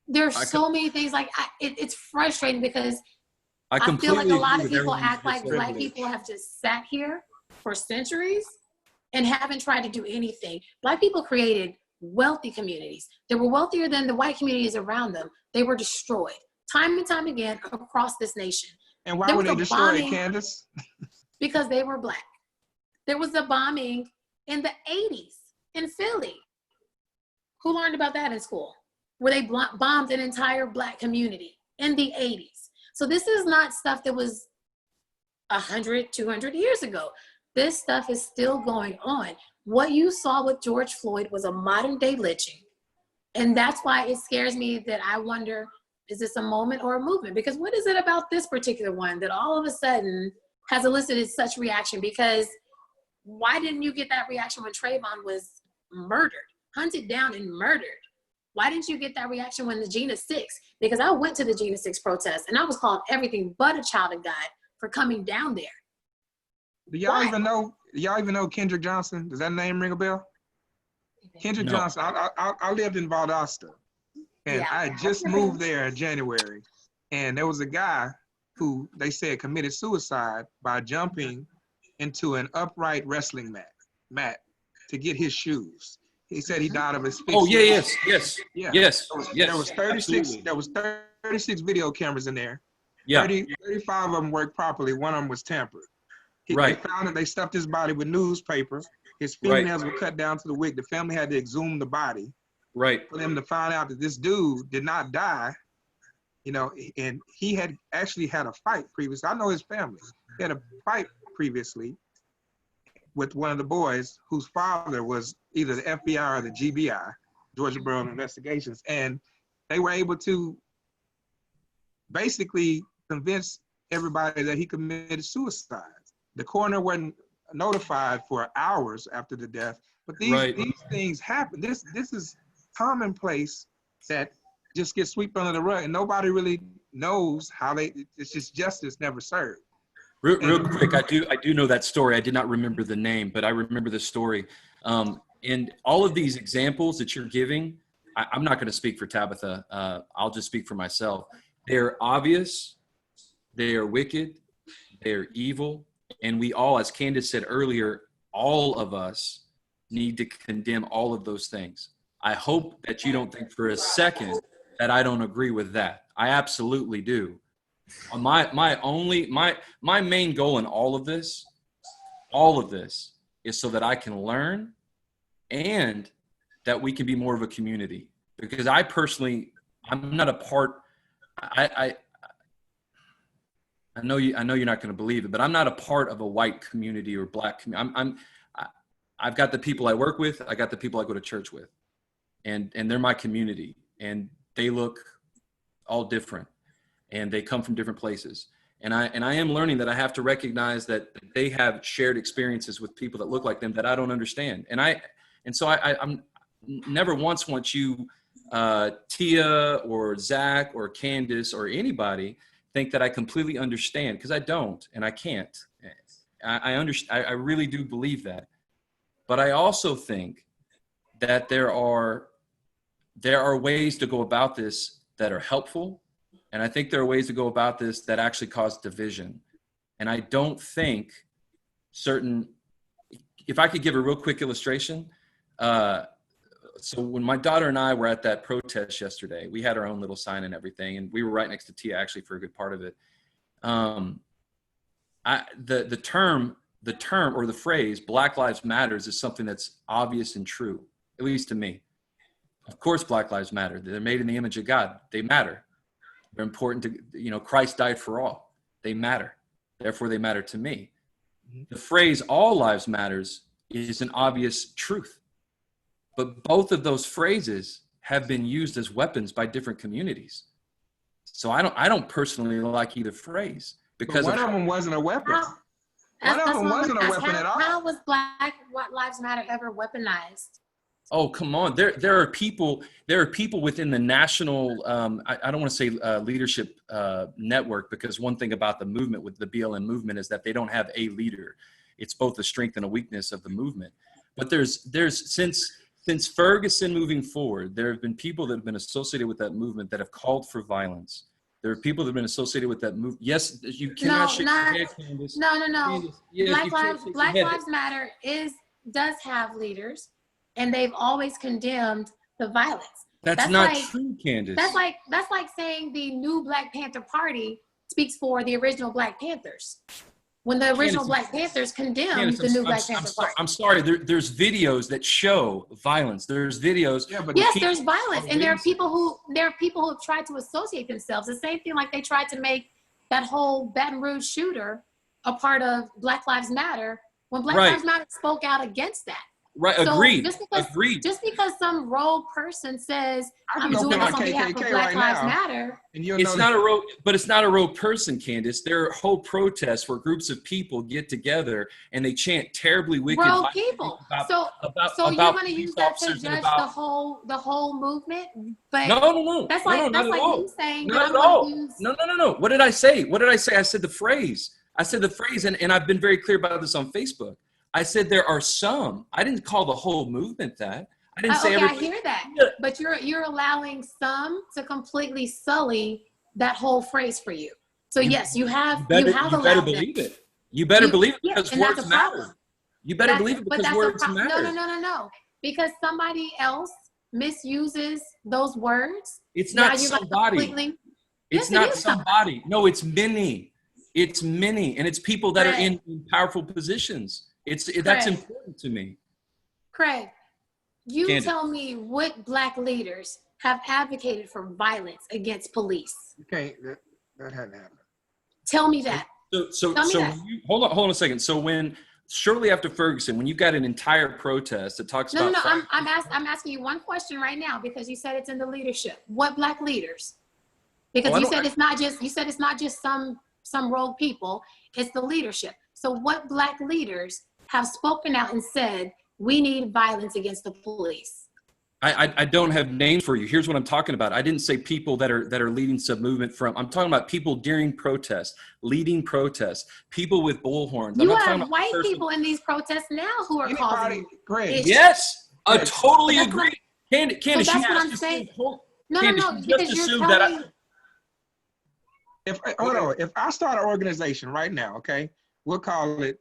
there's so many things it's frustrating because I feel like a lot of people act like black people have just sat here for centuries and haven't tried to do anything. Black people created wealthy communities. They were wealthier than the white communities around them. They were destroyed time and time again across this nation. And why were they destroyed, Candace? Because they were black. There was a bombing in the 80s in Philly. Who learned about that in school? Where they bombed an entire black community in the 80s. So this is not stuff that was 100, 200 years ago. This stuff is still going on. What you saw with George Floyd was a modern day lynching. And that's why it scares me that I wonder, is this a moment or a movement? Because what is it about this particular one that all of a sudden has elicited such reaction? Because why didn't you get that reaction when Trayvon was murdered, hunted down and murdered? Why didn't you get that reaction when the Gina 6? Because I went to the Gina 6 protest and I was called everything but a child of God for coming down there. Do y'all even know Kendrick Johnson? Does that name ring a bell? Kendrick Johnson. I lived in Valdosta, and I had just moved there in January, and there was a guy who they said committed suicide by jumping into an upright wrestling mat to get his shoes. He said he died of asphyxia. Oh yeah, yes. There was 36. Absolutely. There was 36 video cameras in there. Yeah. 35 of them worked properly. One of them was tampered. They found it. They stuffed his body with newspaper. His fingernails were cut down to the wig. The family had to exhume the body. Right. For them to find out that this dude did not die, you know, and he had actually had a fight previously. I know his family. He had a fight previously with one of the boys whose father was either the FBI or the GBI, Georgia Bureau of Investigations, and they were able to basically convince everybody that he committed suicide. The coroner wasn't notified for hours after the death, but these things happen. This is commonplace that just gets swept under the rug, and nobody really knows how it's just justice never served. Real quick, I do know that story. I did not remember the name, but I remember the story. And all of these examples that you're giving, I'm not going to speak for Tabitha. I'll just speak for myself. They're obvious. They are wicked. They're evil. And we all, as Candace said earlier, all of us need to condemn all of those things. I hope that you don't think for a second that I don't agree with that. I absolutely do. My main goal in all of this is so that I can learn and that we can be more of a community. Because I personally, I'm not a part, I know you're not going to believe it, but I'm not a part of a white community or black community. I've got the people I work with. I got the people I go to church with, and they're my community, and they look all different, and they come from different places. And I am learning that I have to recognize that they have shared experiences with people that look like them that I don't understand. And so I'm never once want you, Tia or Zach or Candace or anybody think that I completely understand, because I don't, and I can't. I understand. I really do believe that, but I also think that there are ways to go about this that are helpful, and I think there are ways to go about this that actually cause division. And I don't think if I could give a real quick illustration. So when my daughter and I were at that protest yesterday, we had our own little sign and everything, and we were right next to Tia actually for a good part of it. The term or the phrase Black Lives Matters is something that's obvious and true, at least to me. Of course, Black Lives Matter. They're made in the image of God. They matter. They're important to, Christ died for all. They matter. Therefore, they matter to me. The phrase all lives matters is an obvious truth. But both of those phrases have been used as weapons by different communities. So I don't personally like either phrase, because one of them wasn't a weapon. One of them wasn't a weapon at all. How was Black Lives Matter ever weaponized? Oh, come on. There are people within the national, I don't want to say leadership network, because one thing about the movement with the BLM movement is that they don't have a leader. It's both a strength and a weakness of the movement. But there's since Ferguson moving forward, there have been people that have been associated with that movement that have called for violence. There are people that have been associated with that movement. Yes, you cannot shake your head, Candace. No. Candace, yes, Black Lives Matter does have leaders, and they've always condemned the violence. That's not true, Candace. That's like saying the new Black Panther Party speaks for the original Black Panthers, when the original Black Panthers condemned the new Black Panther Party. I'm sorry. There's videos that show violence. There's videos. Yeah, but there's violence, and there are people who have tried to associate themselves. The same thing like they tried to make that whole Baton Rouge shooter a part of Black Lives Matter when Black Right. Lives Matter spoke out against that. Right. So Agreed. Agreed. Just because some rogue person says, I I'm can doing open this my on behalf of KKK Black right Lives now, Matter. and you'll It's know not a rogue, but it's not a rogue person, Candace. There are whole protests where groups of people get together and they chant terribly wicked Rogue violent people. about, So about, you're about going to police use that to officers and judge about, the whole movement? But no, that's no, like no, not that's at like all. me saying Not that at I'm going all. to use. No. What did I say? What did I say? I said the phrase. I said the phrase, and I've been very clear about this on Facebook. I said there are some. I didn't call the whole movement that. I didn't say Okay, I everybody. hear that, but you're allowing some to completely sully that whole phrase for you. So yes, you have You allowed better them. believe it. You better believe it because and that's words a problem. matter. You better believe it because words matter. No. Because somebody else misuses those words. It's now not you're gonna somebody. completely- It's Yes, it not is somebody. No, it's many. It's many, and it's people that are Craig. in powerful positions. That's Craig. important to me. Craig, you Candace. tell me what Black leaders have advocated for violence against police. you can't. That hadn't happened. Tell me that. So Tell me that. when you, hold on a second. So when shortly after Ferguson, when you got an entire protest that talks No. about I'm asking you one question right now because you said it's in the leadership. What Black leaders? Because Oh, you said it's not just some rogue people. It's the leadership. So what Black leaders have spoken out and said we need violence against the police? I don't have names for you. Here's what I'm talking about. I didn't say people that are leading some movement from. I'm talking about people during protests, leading protests, people with bullhorns. You have white people in these protests now who are causing Greg. issues. Yes, I Greg. totally That's agree. Candace, that's you what I'm just saying. assumed- No, Candace, no, you just because you're assumed that telling. If I start an organization right now, okay, we'll call it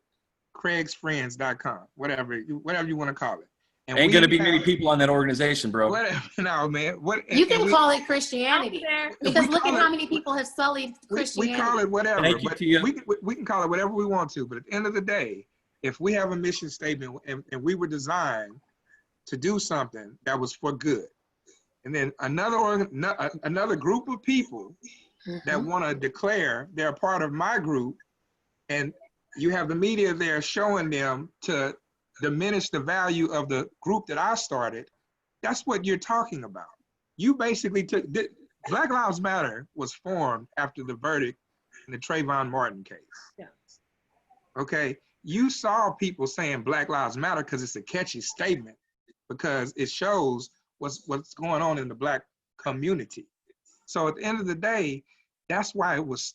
craigsfriends.com, whatever you want to call it. And ain't we gonna be have- many people on that organization, bro. Whatever, no, man. You can call it Christianity because look at how many people have sullied we Christianity. call it whatever, Thank you, but Tia. we can call it whatever we want to. But at the end of the day, if we have a mission statement and we were designed to do something that was for good, and then another group of people that want to declare they're part of my group, and you have the media there showing them to diminish the value of the group that I started, that's what you're talking about. You basically took, Black Lives Matter was formed after the verdict in the Trayvon Martin case. Yeah. Okay, you saw people saying Black Lives Matter because it's a catchy statement, because it shows what's going on in the Black community. So at the end of the day, that's why it was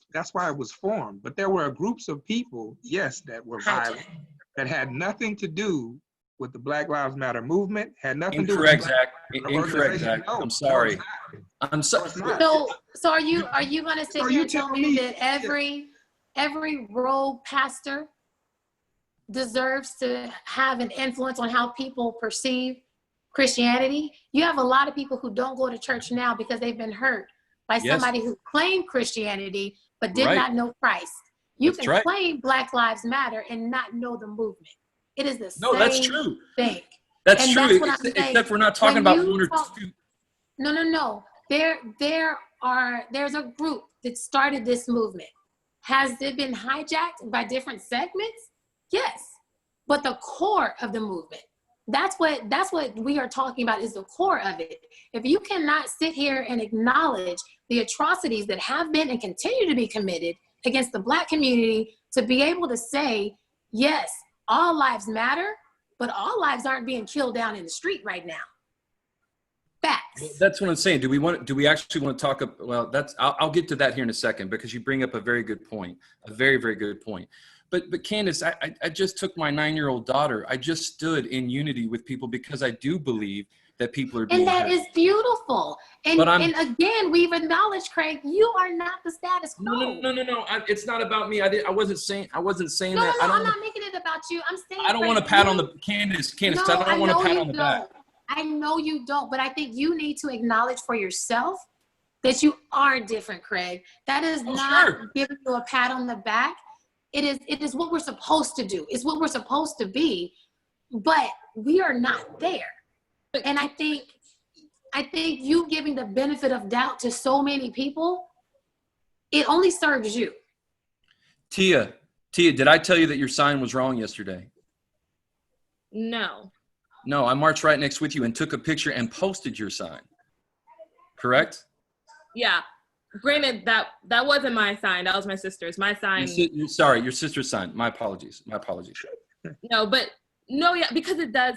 formed. But there were groups of people, yes, that were violent, that had nothing to do with the Black Lives Matter movement, had nothing to do with Incorrect, Zach. the Incorrect, Zach. organization. No, I'm sorry. No, I'm sorry. it's not. So are you going to sit So here you and tell tell me me- that every rogue pastor deserves to have an influence on how people perceive Christianity? You have a lot of people who don't go to church now because they've been hurt by Yes. somebody who claimed Christianity but did Right. not know Christ. You That's can right. claim Black Lives Matter and not know the movement. It is the No, same that's true. thing. That's And true. that's what I'm saying. Except we're not talking When about you one or talk- two. No. There's a group that started this movement. Has it been hijacked by different segments? Yes. But the core of the movement, that's what we are talking about, is the core of it. If you cannot sit here and acknowledge the atrocities that have been and continue to be committed against the Black community, to be able to say, yes, all lives matter, but all lives aren't being killed down in the street right now. Facts. That's what I'm saying. Do we actually want to talk? Well, I'll get to that here in a second, because you bring up a very good point, a very, very good point. But Candace, I just took my 9-year-old daughter. I just stood in unity with people because I do believe that people are being And that hurt. is beautiful. And again, we've acknowledged, Craig, you are not the status quo. No. It's not about me. I wasn't saying No, that. I'm not making it about you. I'm saying I don't Craig, want to pat on the Candace. No, I don't want to pat on the back. I know you don't, but I think you need to acknowledge for yourself that you are different, Craig. That is not giving you a pat on the back. It is what we're supposed to do. It's what we're supposed to be, but we are not there. And I think you giving the benefit of doubt to so many people, it only serves you. Tia, Tia, did I tell you that your sign was wrong yesterday? No. No, I marched right next with you and took a picture and posted your sign. Correct? Yeah. Granted, that wasn't my sign. That was my sister's. My sign. Sorry, your sister's sign. My apologies. My apologies. No, but no, yeah, because it does.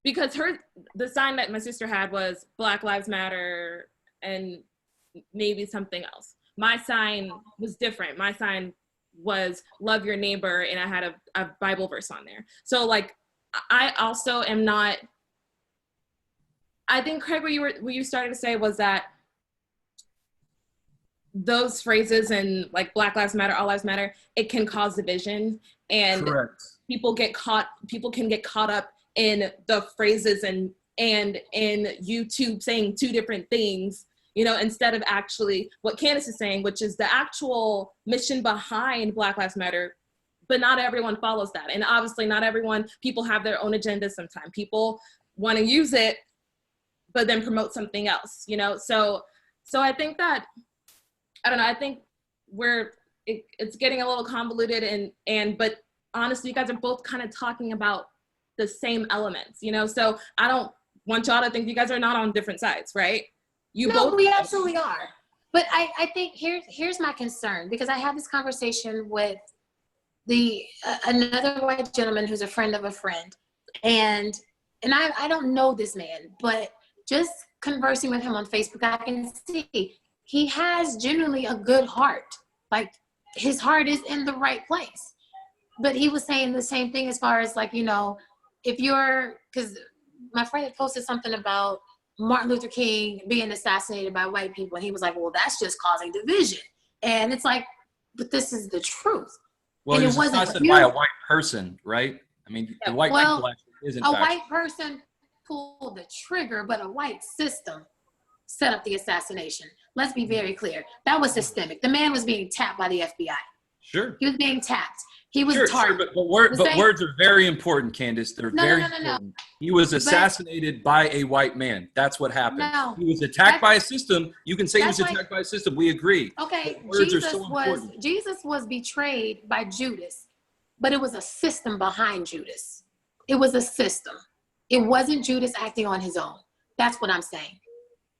Because the sign that my sister had was Black Lives Matter and maybe something else. My sign was different. My sign was love your neighbor, and I had a Bible verse on there. So like, I also am not. I think, Craig, what you started to say was that those phrases and like Black Lives Matter, All Lives Matter, it can cause division, and Correct. people can get caught up in the phrases and in YouTube saying two different things, you know, instead of actually what Candace is saying, which is the actual mission behind Black Lives Matter. But not everyone follows that. And obviously people have their own agendas sometimes. People want to use it, but then promote something else, you know? So I think that, I don't know, I think it's getting a little convoluted but honestly, you guys are both kind of talking about the same elements, you know? So I don't want y'all to think you guys are not on different sides, right? We absolutely are. But I think here's my concern, because I had this conversation with another white gentleman who's a friend of a friend. And I don't know this man, but just conversing with him on Facebook, I can see he has genuinely a good heart. Like, his heart is in the right place. But he was saying the same thing as far as like, you know, because my friend had posted something about Martin Luther King being assassinated by white people. And he was like, well, that's just causing division. And it's like, but this is the truth. Well, and he was assassinated by a white person, right? I mean, the white people actually is in fact. White person pulled the trigger, but a white system set up the assassination. Let's be very clear. That was systemic. The man was being tapped by the FBI. Sure. He was being tapped. He was targeted. Sure, but words are very important, Candace. They're very important. No. He was assassinated by a white man. That's what happened. No, he was attacked by a system. You can say he was attacked by a system. We agree. Okay, Jesus was betrayed by Judas, but it was a system behind Judas. It was a system. It wasn't Judas acting on his own. That's what I'm saying.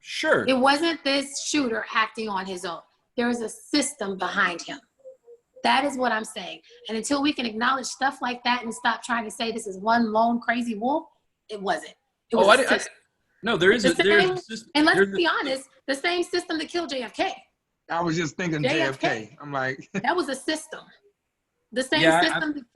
Sure. It wasn't this shooter acting on his own. There is a system behind him. That is what I'm saying. And until we can acknowledge stuff like that and stop trying to say this is one lone crazy wolf, it wasn't. It was no, there is a system. And let's be honest, the same system that killed JFK. I was just thinking JFK. I'm like, that was a system. The same system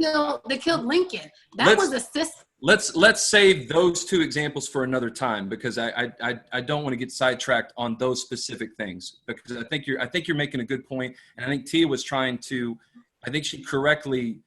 that killed Lincoln. That was a system. Let's save those two examples for another time, because I don't want to get sidetracked on those specific things, because I think you're making a good point, and I think Tia she correctly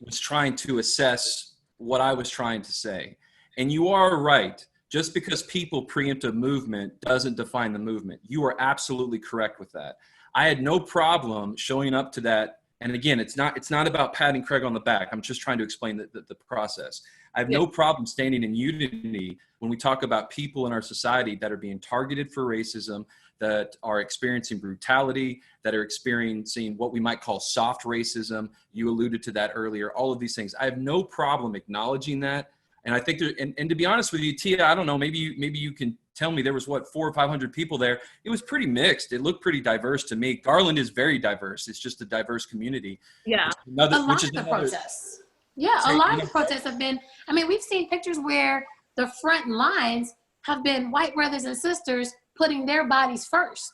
was trying to assess what I was trying to say. And you are right. Just because people preempt a movement doesn't define the movement. You are absolutely correct with that. I had no problem showing up to that. And again, it's not about patting Craig on the back. I'm just trying to explain the process. I have no problem standing in unity when we talk about people in our society that are being targeted for racism, that are experiencing brutality, that are experiencing what we might call soft racism. You alluded to that earlier, all of these things. I have no problem acknowledging that. And I think and to be honest with you, Tia, I don't know, maybe you can tell me, there was 400 or 500 people there. It was pretty mixed. It looked pretty diverse to me. Garland is very diverse. It's just a diverse community. Yeah. A lot of the protests. Yeah, a lot of the protests have been, I mean, we've seen pictures where the front lines have been white brothers and sisters putting their bodies first.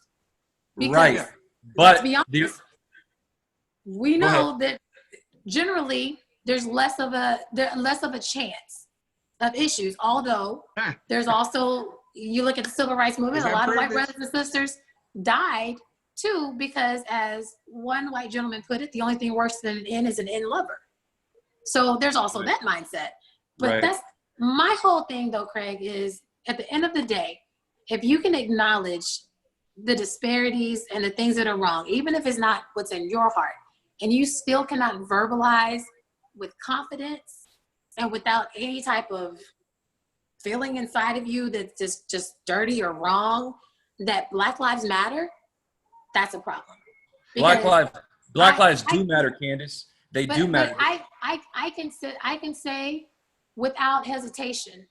Because, right. But to be honest, we know that generally there's less of a chance of issues, although there's also, you look at the civil rights movement, a lot of white brothers and sisters died too, because as one white gentleman put it, the only thing worse than an in is an in lover. So there's also that mindset. But that's my whole thing though, Craig, is at the end of the day, if you can acknowledge the disparities and the things that are wrong, even if it's not what's in your heart, and you still cannot verbalize with confidence and without any type of feeling inside of you that's just dirty or wrong, that Black Lives Matter, that's a problem. Black Because lives I do matter, Candace. They do but matter. I can say without hesitation,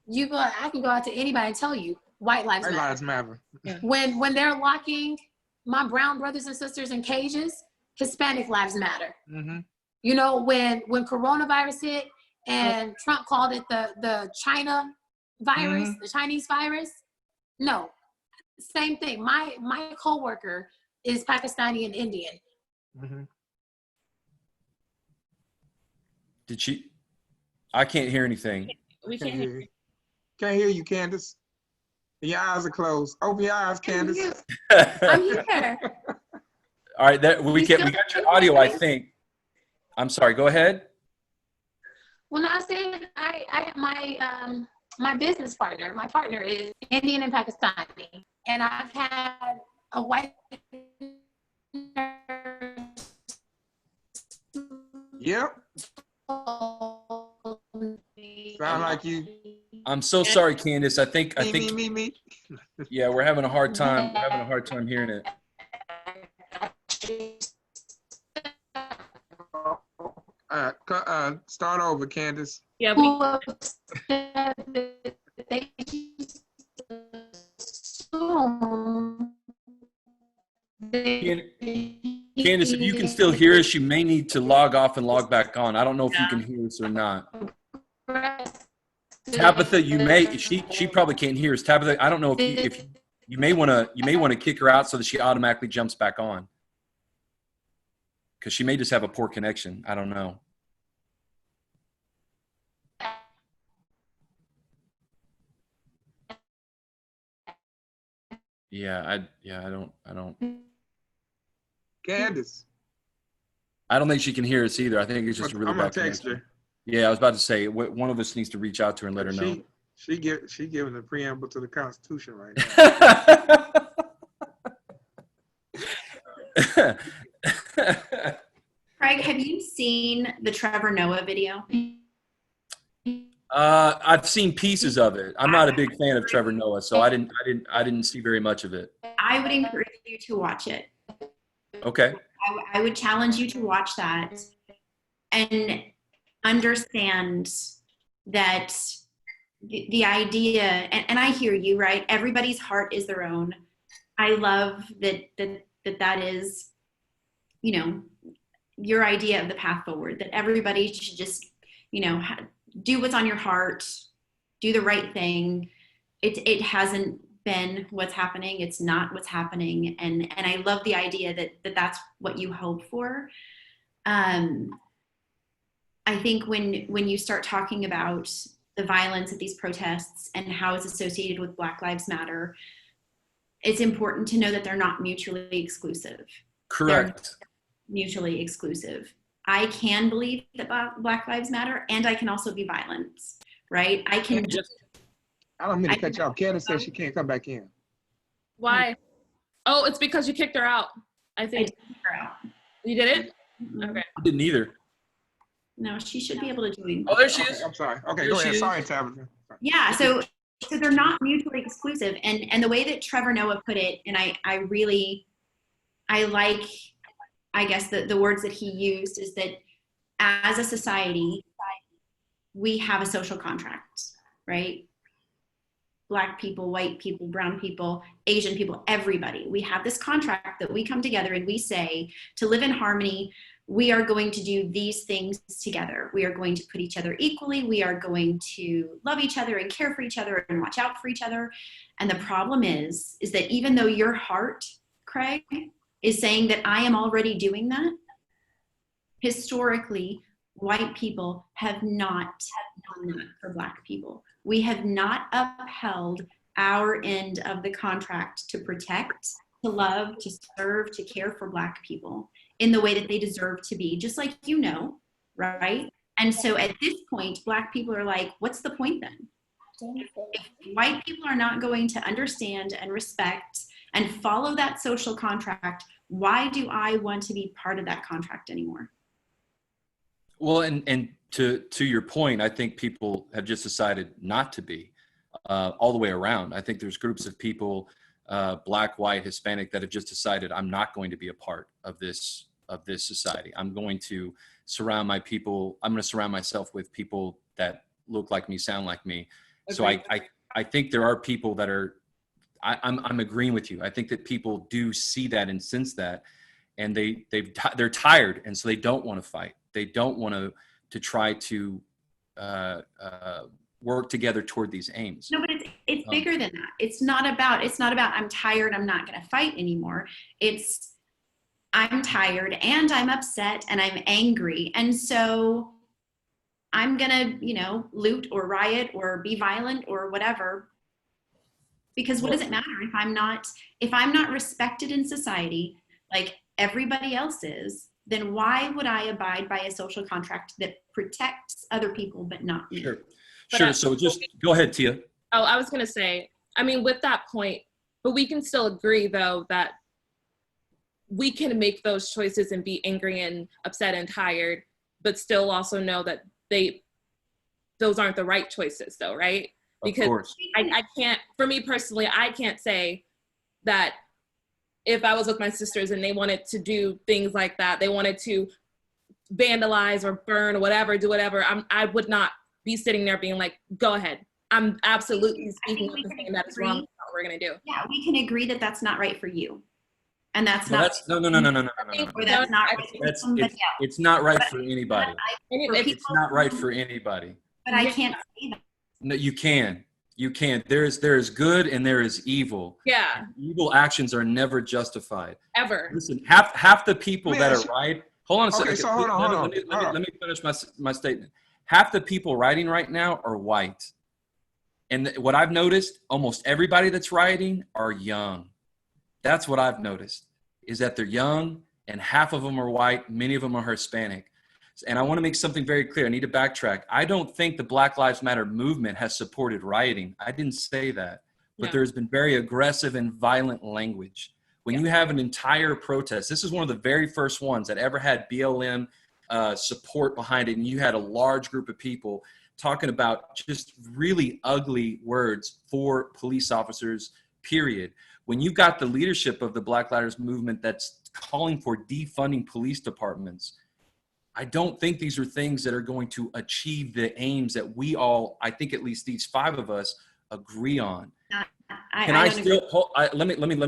I can go out to anybody and tell you white lives White matter. lives matter. When they're locking my brown brothers and sisters in cages, Hispanic lives matter. Mm-hmm. You know, when coronavirus hit and Trump called it the China virus, the Chinese virus, no, same thing. My coworker is Pakistani and Indian. Mm-hmm. Did she? I can't hear anything. We Can't can't hear you. Can't hear you, Candace. Your eyes are closed. Open your eyes, Candace. I'm here. All right, we You got still your audio, I hear me? think. I'm sorry. Go ahead. Well, no, I said my business partner. My partner is Indian and Pakistani, and I've had a white Yep. Sound like you. I'm so sorry, Candace. I think. Me. Yeah, we're having a hard time. We're having a hard time hearing it. Start over, Candace. Yeah, who have said that they assume Candace, if you can still hear us, you may need to log off and log back on. I don't know if you can hear us or not. Tabitha, you may. She probably can't hear us. Tabitha, I don't know if you may want to kick her out so that she automatically jumps back on, because she may just have a poor connection. I don't know. Yeah, I don't Candace. think she can hear us either. I think it's just a really I'm gonna bad text connection. her. Yeah, I was about to say one of us needs to reach out to her and let her know. She giving the preamble to the Constitution right now. Craig, have you seen the Trevor Noah video? I've seen pieces of it. I'm not a big fan of Trevor Noah, so I didn't see very much of it. I would encourage you to watch it. Okay. I would challenge you to watch that and understand that the idea, and I hear you, right? Everybody's heart is their own. I love that is, you know, your idea of the path forward, that everybody should just, you know, do what's on your heart, do the right thing. It hasn't been what's happening. It's not what's happening. And I love the idea that that's what you hope for. I think when you start talking about the violence at these protests and how it's associated with Black Lives Matter, it's important to know that they're not mutually exclusive. Correct. They're mutually exclusive. I can believe that Black Lives Matter, and I can also be violent, right? I don't mean to cut you off. Candace said she can't come back in. Why? Oh, it's because you kicked her out. I think. You did it? Okay. I didn't either. No, she should be able to join. Oh, there she is. I'm sorry. Okay, There go she ahead. is. Sorry, Tabitha. Yeah, so they're not mutually exclusive. And the way that Trevor Noah put it, and I like, I guess the words that he used, is that as a society, we have a social contract, right? Black people, white people, brown people, Asian people, everybody. We have this contract that we come together and we say, to live in harmony, we are going to do these things together. We are going to put each other equally. We are going to love each other and care for each other and watch out for each other. And the problem is that even though your heart, Craig, is saying that I am already doing that, historically, white people have not done that for Black people. We have not upheld our end of the contract to protect, to love, to serve, to care for Black people in the way that they deserve to be, just like you know, right? And so at this point, Black people are like, what's the point then? If white people are not going to understand and respect and follow that social contract, why do I want to be part of that contract anymore? Well, and to your point, I think people have just decided not to be all the way around. I think there's groups of people Black, white, Hispanic, that have just decided I'm not going to be a part of this society. I'm going to surround myself with people that look like me, sound like me. So I think there are people that are, I'm agreeing with you. I think that people do see that and sense that, and they're tired, and so they don't want to fight. They don't want to try to work together toward these aims. No, but it's bigger than that. It's not about I'm tired, I'm not going to fight anymore. It's I'm tired and I'm upset and I'm angry, and so I'm gonna, loot or riot or be violent or whatever. Because what does it matter if I'm not respected in society like everybody else is? Then why would I abide by a social contract that protects other people but not me? Sure. So just go ahead, Tia. Oh, I was gonna say, I mean, with that point, but we can still agree though that we can make those choices and be angry and upset and tired, but still also know that those aren't the right choices though, right? Because I can't, for me personally, I can't say that if I was with my sisters and they wanted to do things like that, they wanted to vandalize or burn or whatever, do whatever, I would not be sitting there being like, go ahead. I'm absolutely speaking up and saying that is wrong. That's what we're going to do. Yeah, we can agree that that's not right for you. And that's no, not. No. Or that's not right for somebody else. It's not right for anybody. It's not right for anybody. But I can't say that. No, you can. There is good and there is evil. Yeah. Evil actions are never justified. Ever. Listen, half the people that are right. Hold on a second. So hold on. Let me finish my statement. Half the people rioting right now are white. And what I've noticed, almost everybody that's rioting are young. That's what I've noticed, is that they're young and half of them are white. Many of them are Hispanic. And I want to make something very clear. I need to backtrack. I don't think the Black Lives Matter movement has supported rioting. I didn't say that. But there's been very aggressive and violent language. When you have an entire protest, this is one of the very first ones that ever had BLM support behind it. And you had a large group of people talking about just really ugly words for police officers, period. When you've got the leadership of the Black Lives movement that's calling for defunding police departments, I don't think these are things that are going to achieve the aims that we all, I think at least these five of us, agree on. Let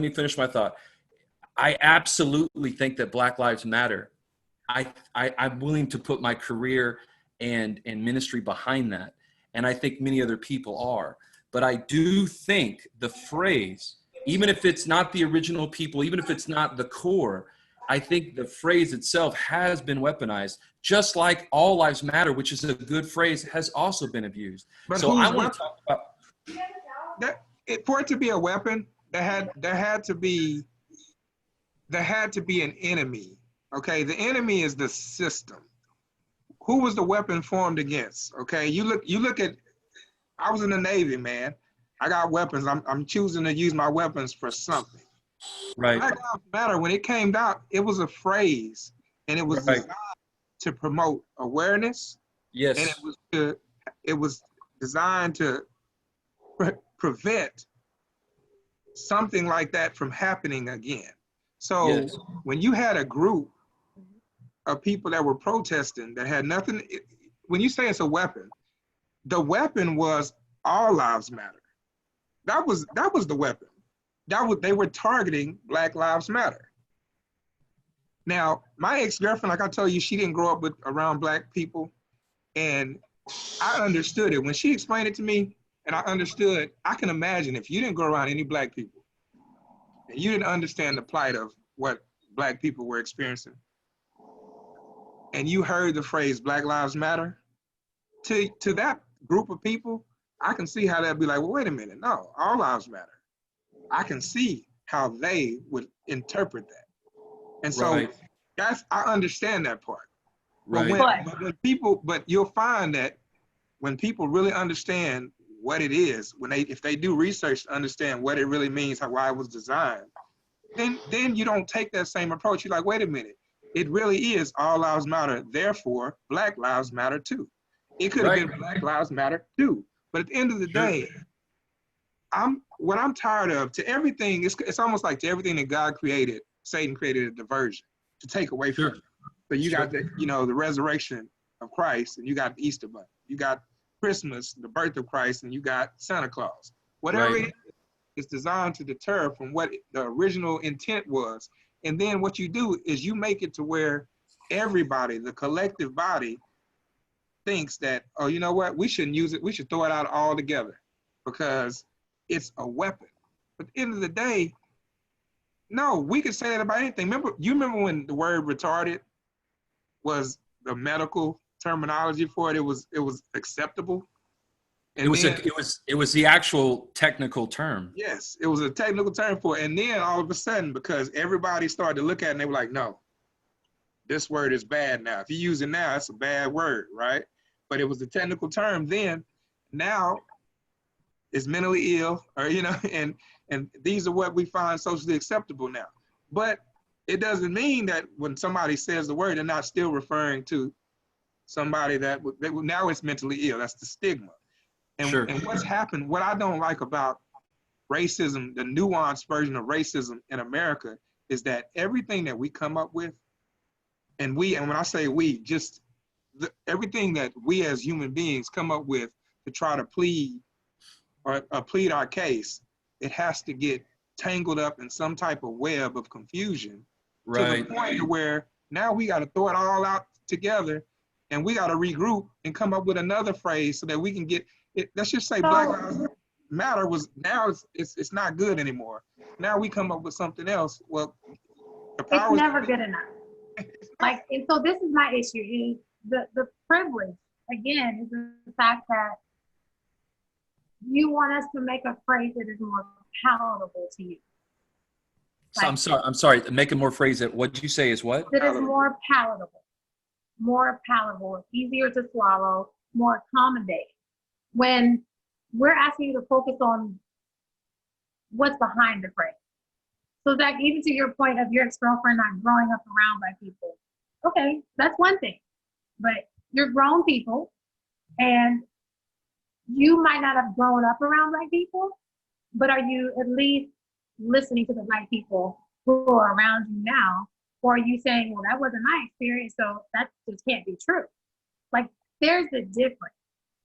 me finish my thought. I absolutely think that Black Lives Matter. I'm willing to put my career and ministry behind that. And I think many other people are. But I do think the phrase, even if it's not the original people, even if it's not the core, I think the phrase itself has been weaponized, just like all lives matter, which is a good phrase, has also been abused. But so I want to talk about that. For it to be a weapon, there had to be an enemy. Okay, the enemy is the system. Who was the weapon formed against? Okay, you look at. I was in the Navy, man. I got weapons. I'm choosing to use my weapons for something. Right. Black Lives Matter, when it came out, it was a phrase, and it was designed to promote awareness. Yes. And it was designed to prevent something like that from happening again. So when you had a group of people that were protesting that had nothing, when you say it's a weapon, the weapon was all lives matter. That was the weapon. They were targeting Black Lives Matter. Now, my ex-girlfriend, like I told you, she didn't grow up around Black people, and I understood it. When she explained it to me, and I understood, I can imagine if you didn't grow around any Black people, and you didn't understand the plight of what Black people were experiencing, and you heard the phrase Black Lives Matter, to that group of people, I can see how that'd be like, well, wait a minute, no, all lives matter. I can see how they would interpret that. And so I understand that part. Right. But you'll find that when people really understand what it is, if they do research to understand what it really means, why it was designed, then you don't take that same approach. You're like, wait a minute, it really is all lives matter, therefore Black Lives Matter too. It could have been Black Lives Matter too. But at the end of the day, what I'm tired of, to everything, it's almost like to everything that God created, Satan created a diversion to take away from it. So you got the, the resurrection of Christ, and you got the Easter bunny. You got Christmas, the birth of Christ, and you got Santa Claus. Whatever it is designed to deter from what the original intent was. And then what you do is you make it to where everybody, the collective body, thinks that, oh, you know what, we shouldn't use it. We should throw it out altogether because it's a weapon. But at the end of the day, no, we could say that about anything. You remember when the word retarded was the medical terminology for it? It was acceptable. And it was the actual technical term. Yes, it was a technical term for it. And then all of a sudden, because everybody started to look at it and they were like, no, this word is bad now. If you use it now, it's a bad word, right? But it was a technical term then. Now it's mentally ill, or and these are what we find socially acceptable now. But it doesn't mean that when somebody says the word, they're not still referring to somebody that now it's mentally ill. That's the stigma. And, and what's happened, what I don't like about racism, the nuanced version of racism in America, is that everything that we come up with, and when I say we, just everything that we as human beings come up with to try to plead or plead our case, it has to get tangled up in some type of web of confusion to the point where now we got to throw it all out together and we got to regroup and come up with another phrase so that we can get it. Let's just say Black Lives Matter was, now it's not good anymore. Now we come up with something else. Well, it's never good enough. Like, and so this is my issue, is the privilege, again, is the fact that you want us to make a phrase that is more palatable to you. Like, so I'm sorry, make a more phrase that, what did you say is what? That is more palatable, easier to swallow, more accommodating. When we're asking you to focus on what's behind the phrase. So that even to your point of your ex-girlfriend not growing up around Black people, okay, that's one thing. But you're grown people, and you might not have grown up around Black people, but are you at least listening to the Black people who are around you now? Or are you saying, well, that wasn't my experience, so that just can't be true? Like, there's a difference.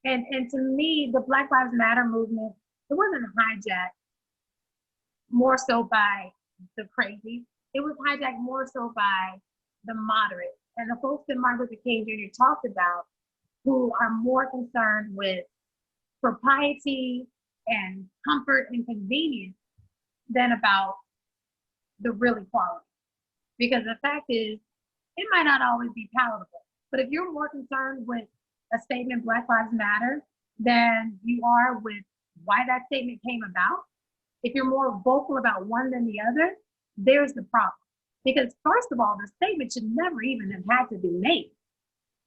And to me, the Black Lives Matter movement, it wasn't hijacked more so by the crazy. It was hijacked more so by the moderate and the folks that Martin Luther King Jr. talked about, who are more concerned with propriety and comfort and convenience than about the real equality. Because the fact is, it might not always be palatable, but if you're more concerned with a statement, Black Lives Matter, than you are with why that statement came about, if you're more vocal about one than the other, there's the problem. Because first of all, the statement should never even have had to be made.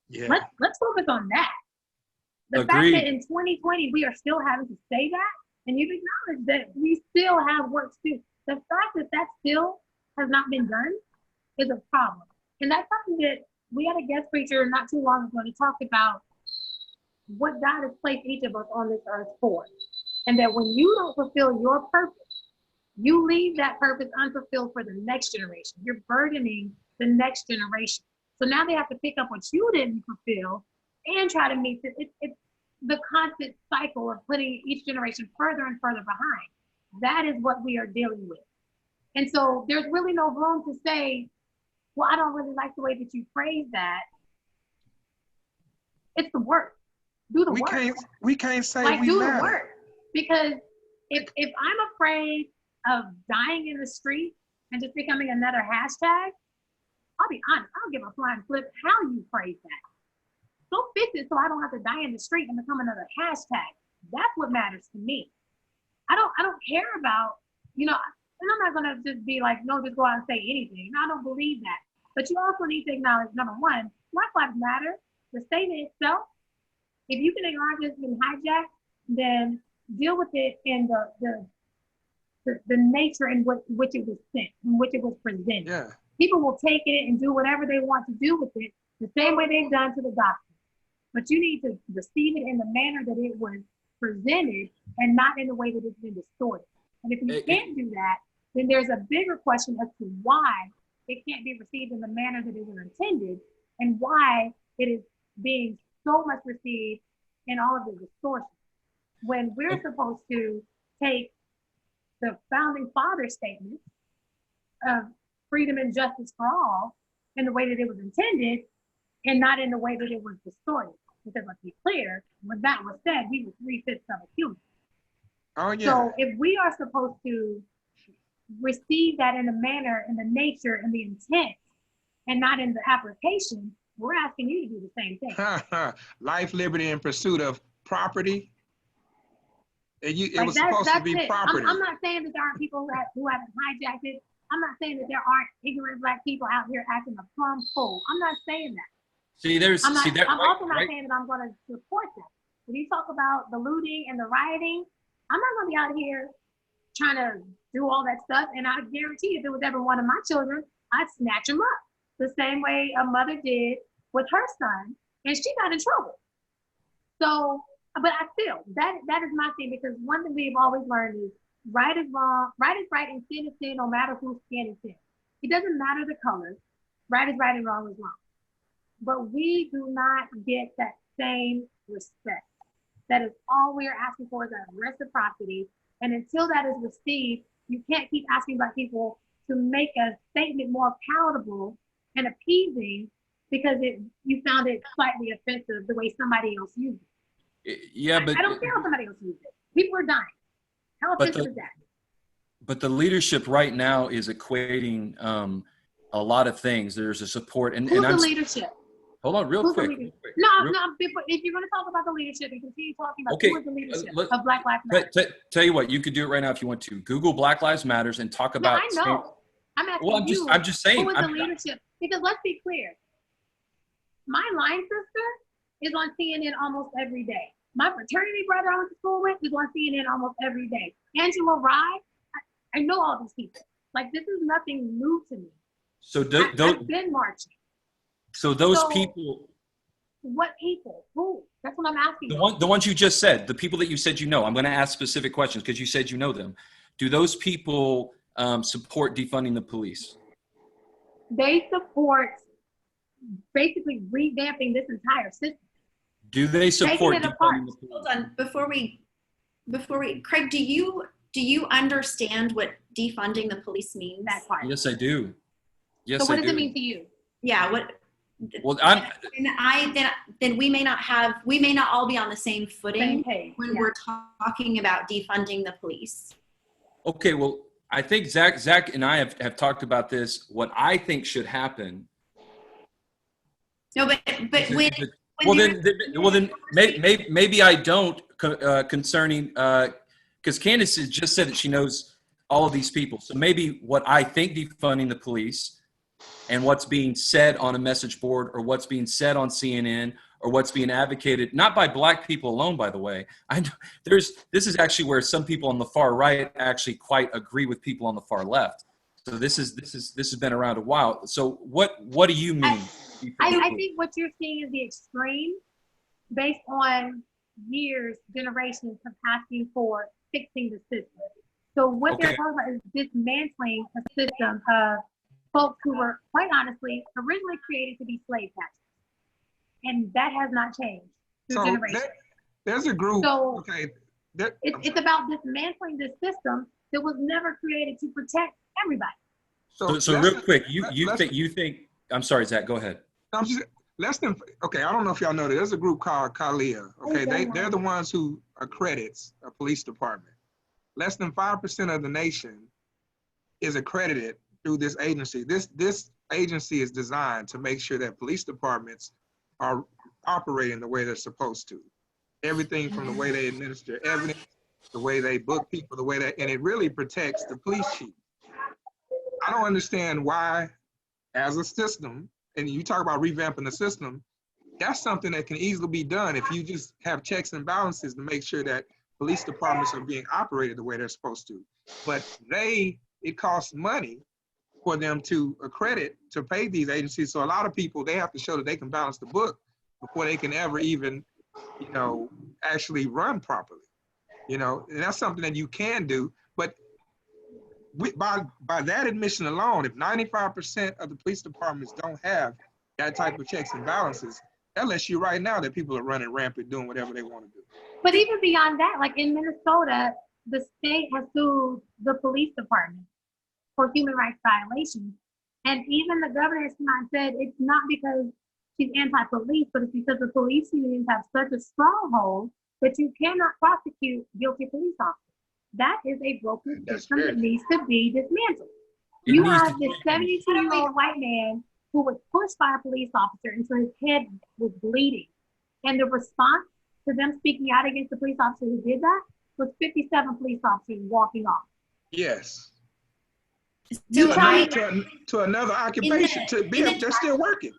Yeah. Let's focus on that. The fact that in 2020, we are still having to say that, and you've acknowledged that we still have work to do. The fact that that still has not been done is a problem. And that's something that we had a guest preacher not too long ago that talked about what God has placed each of us on this earth for. And that when you don't fulfill your purpose, you leave that purpose unfulfilled for the next generation. You're burdening the next generation. So now they have to pick up what you didn't fulfill and try to meet it. It's the constant cycle of putting each generation further and further behind. That is what we are dealing with. And so there's really no room to say, well, I don't really like the way that you phrase that. It's the work. Do the work. We can't say like we do matter. The work. Because if I'm afraid of dying in the street and just becoming another hashtag, I'll be honest, I don't give a flying flip how you phrase that. Go fix it so I don't have to die in the street and become another hashtag. That's what matters to me. I don't care about, and I'm not gonna just be like, no, just go out and say anything. No, I don't believe that. But you also need to acknowledge, number one, Black Lives Matter, the statement itself. If you can acknowledge it's been hijacked, then deal with it in the nature in which it was sent, in which it was presented. Yeah. People will take it and do whatever they want to do with it, the same way they've done to the gospel. But you need to receive it in the manner that it was presented and not in the way that it's been distorted. And if you can't do that, then there's a bigger question as to why it can't be received in the manner that it was intended, and why it is being so much received in all of the distortion. When we're supposed to take the founding father statement of freedom and justice for all in the way that it was intended, and not in the way that it was distorted. Because let's be clear, when that was said, we were 3/5 of a human. Oh yeah. So if we are supposed to receive that in the manner and the nature and the intent, and not in the application, we're asking you to do the same thing. Life, liberty, and pursuit of property. It Like was supposed to be property. I'm not saying that there aren't people who haven't hijacked it. I'm not saying that there aren't ignorant Black people out here acting a plum fool. I'm not saying that. See, I'm also not saying that I'm going to support that. When you talk about the looting and the rioting, I'm not going to be out here trying to do all that stuff. And I guarantee if it was ever one of my children, I'd snatch him up the same way a mother did with her son, and she got in trouble. So, but I feel that is my thing, because one thing we've always learned is right is wrong, right is right, and sin is sin, no matter whose skin is sin. It doesn't matter the color. Right is right and wrong is wrong. But we do not get that same respect. That is all we are asking for, is that reciprocity. And until that is received, you can't keep asking Black people to make a statement more palatable and appeasing because you found it slightly offensive the way somebody else used it. Yeah, but I don't care how somebody else used it. People are dying. How offensive is that? But the leadership right now is equating a lot of things. There's a support, and Who's and the leadership? Hold on, real quick. No. If you're going to talk about the leadership and continue talking about who is the leadership of Black Lives Matter. Tell you what, you could do it right now if you want to. Google Black Lives Matters and talk about. I know. I'm asking you. I'm just saying. Who is the leadership? Because let's be clear. My line sister is on CNN almost every day. My fraternity brother I went to school with is on CNN almost every day. Angela Rye, I know all these people. Like, this is nothing new to me. So I've been marching. So those people. What people? Who? That's what I'm asking. The ones you just said, the people that you said you know. I'm going to ask specific questions because you said you know them. Do those people support defunding the police? They support basically revamping this entire system. Do they support defunding the police? Hold on, before we, Craig, do you understand what defunding the police means? That part. Yes, I do. Yes, so what does it mean to you? Yeah. What? Well, then we may not all be on the same footing when we're talking about defunding the police. Okay, well, I think Zach and I have talked about this. What I think should happen. No, but when then maybe I don't concerning because Candace has just said that she knows all of these people. So maybe what I think defunding the police and what's being said on a message board or what's being said on CNN or what's being advocated, not by Black people alone, by the way. This is actually where some people on the far right actually quite agree with people on the far left. So this has been around a while. So what do you mean? I think what you're seeing is the extreme based on years, generations of asking for fixing the system. So what they're talking about is dismantling a system of folks who were, quite honestly, originally created to be slave catchers. And that has not changed through generations. There's a group, so it's about dismantling this system that was never created to protect everybody. So real quick, you think, I'm sorry, Zach, go ahead. I don't know if y'all know that there's a group called CALIA. Okay, they're the ones who accredits a police department. Less than 5% of the nation is accredited through this agency. This agency is designed to make sure that police departments are operating the way they're supposed to. Everything from the way they administer evidence, the way they book people, and it really protects the police chief. I don't understand why, as a system, and you talk about revamping the system, that's something that can easily be done if you just have checks and balances to make sure that police departments are being operated the way they're supposed to. But it costs money for them to accredit, to pay these agencies. So a lot of people, they have to show that they can balance the book before they can ever even, actually run properly. And that's something that you can do. But by that admission alone, if 95% of the police departments don't have that type of checks and balances, that lets you right now that people are running rampant doing whatever they want to do. But even beyond that, like in Minnesota, the state has sued the police department for human rights violations. And even the governor has come out and said it's not because she's anti-police, but it's because the police unions have such a stronghold that you cannot prosecute guilty police officers. That is a broken system that needs to be dismantled. You have this 72-year-old white man who was pushed by a police officer until his head was bleeding. And the response to them speaking out against the police officer who did that was 57 police officers walking off. Yes. To another occupation, they're still working.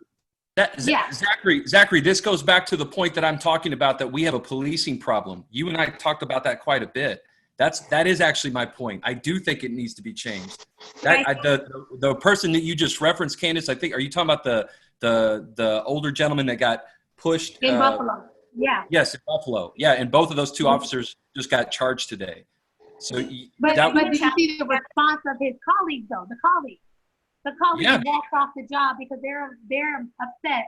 Zachary, this goes back to the point that I'm talking about, that we have a policing problem. You and I talked about that quite a bit. That is actually my point. I do think it needs to be changed. The person that you just referenced, Candace, I think, are you talking about the older gentleman that got pushed in Buffalo? Yeah. Yes, in Buffalo. Yeah, and both of those two officers just got charged today. So, but did you see the response of his colleagues though? The colleagues walked off the job because they're upset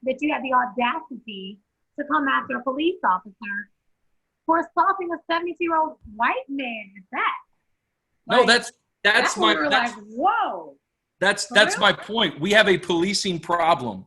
that you had the audacity to come after a police officer for assaulting a 72-year-old white man. Is that? No, that's my. Like, whoa. That's my point. We have a policing problem.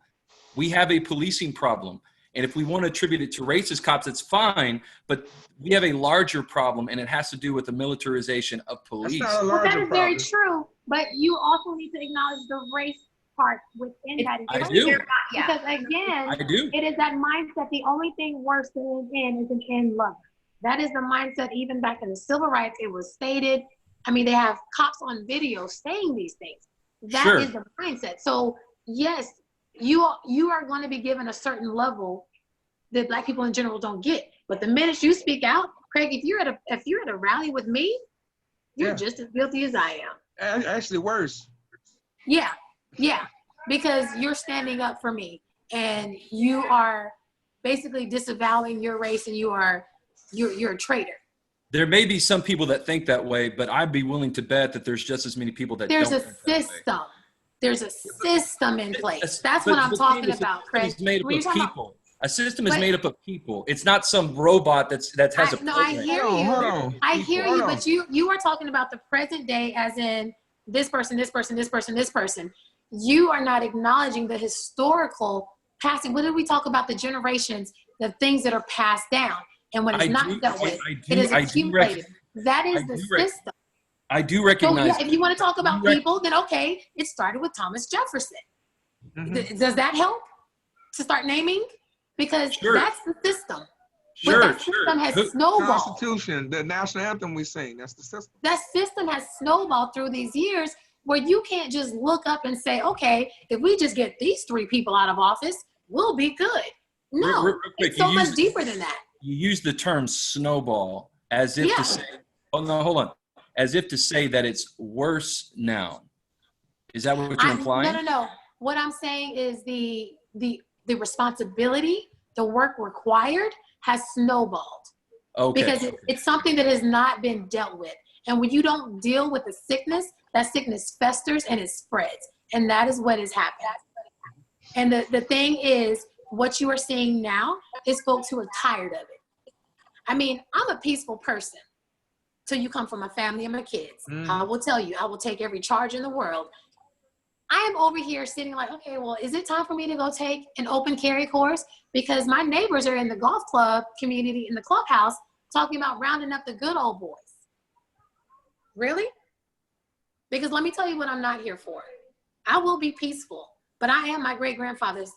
And if we want to attribute it to racist cops, it's fine. But we have a larger problem, and it has to do with the militarization of police. That is very true. But you also need to acknowledge the race part within that. I do. Because again, it is that mindset. The only thing worse than an end is an end lover. That is the mindset. Even back in the civil rights, it was stated. I mean, they have cops on video saying these things. That is the mindset. So yes, you are going to be given a certain level that Black people in general don't get. But the minute you speak out, Craig, if you're at a rally with me, you're just as guilty as I am. Actually, worse. Yeah, because you're standing up for me, and you are basically disavowing your race, and you're a traitor. There may be some people that think that way, but I'd be willing to bet that there's just as many people that don't think that way. There's a system in place. That's what I'm talking about, Craig. It's made up of people. A system is made up of people. It's not some robot that has a program. No, I hear you. I hear you, but you are talking about the present day as in this person, this person, this person, this person. You are not acknowledging the historical passing. What did we talk about? The generations, the things that are passed down. And when it's not dealt with, it is accumulated. That is the system. I do recognize. So, if you want to talk about people, then okay, it started with Thomas Jefferson. Mm-hmm. Does that help to start naming? Because that's the system. But that system has snowballed. Constitution, the national anthem we sing, that's the system. That system has snowballed through these years where you can't just look up and say, okay, if we just get these 3 people out of office, we'll be good. No, it's so much deeper than that. You use the term snowball as if to say, oh no, hold on. As if to say that it's worse now. Is that what you're implying? No. What I'm saying is the responsibility, the work required has snowballed. Okay. Because it's something that has not been dealt with. And when you don't deal with the sickness, that sickness festers and it spreads. And that is what has happened. And the thing is, what you are seeing now is folks who are tired of it. I mean, I'm a peaceful person till you come from my family and my kids. I will tell you, I will take every charge in the world. I am over here sitting like, okay, well, is it time for me to go take an open carry course? Because my neighbors are in the golf club community in the clubhouse talking about rounding up the good old boys. Really? Because let me tell you what I'm not here for. I will be peaceful, but I am my great-grandfather's.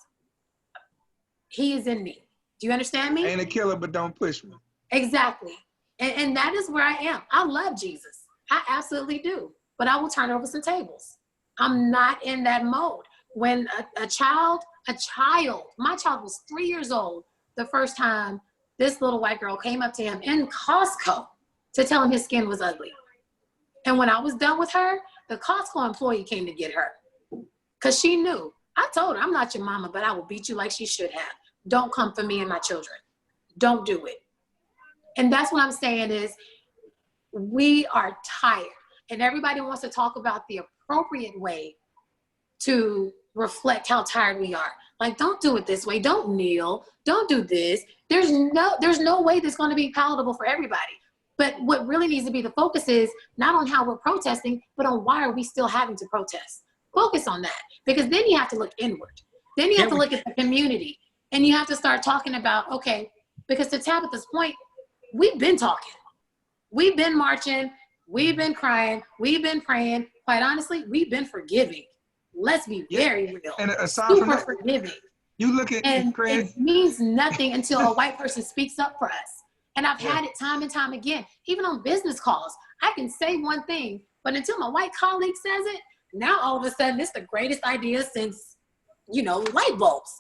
He is in me. Do you understand me? Ain't a killer, but don't push me. Exactly. And that is where I am. I love Jesus. I absolutely do. But I will turn over some tables. I'm not in that mode. When my child was 3 years old the first time this little white girl came up to him in Costco to tell him his skin was ugly. And when I was done with her, the Costco employee came to get her because she knew. I told her, I'm not your mama, but I will beat you like she should have. Don't come for me and my children. Don't do it. And that's what I'm saying is we are tired. and everybody wants to talk about the appropriate way to reflect how tired we are. Like, don't do it this way. Don't kneel. Don't do this. There's no way that's going to be palatable for everybody. But what really needs to be the focus is not on how we're protesting, but on why are we still having to protest. Focus on that, because then you have to look inward. Then you have to look at the community, and you have to start talking about, okay, because to Tabitha's point, we've been talking. We've been marching. We've been crying. We've been praying. Quite honestly, we've been forgiving. Let's be very real. And aside Super from that, forgiving. you look at And Craig. it means nothing until a white person speaks up for us. And I've had it time and time again, even on business calls. I can say one thing, but until my white colleague says it, now all of a sudden it's the greatest idea since, light bulbs.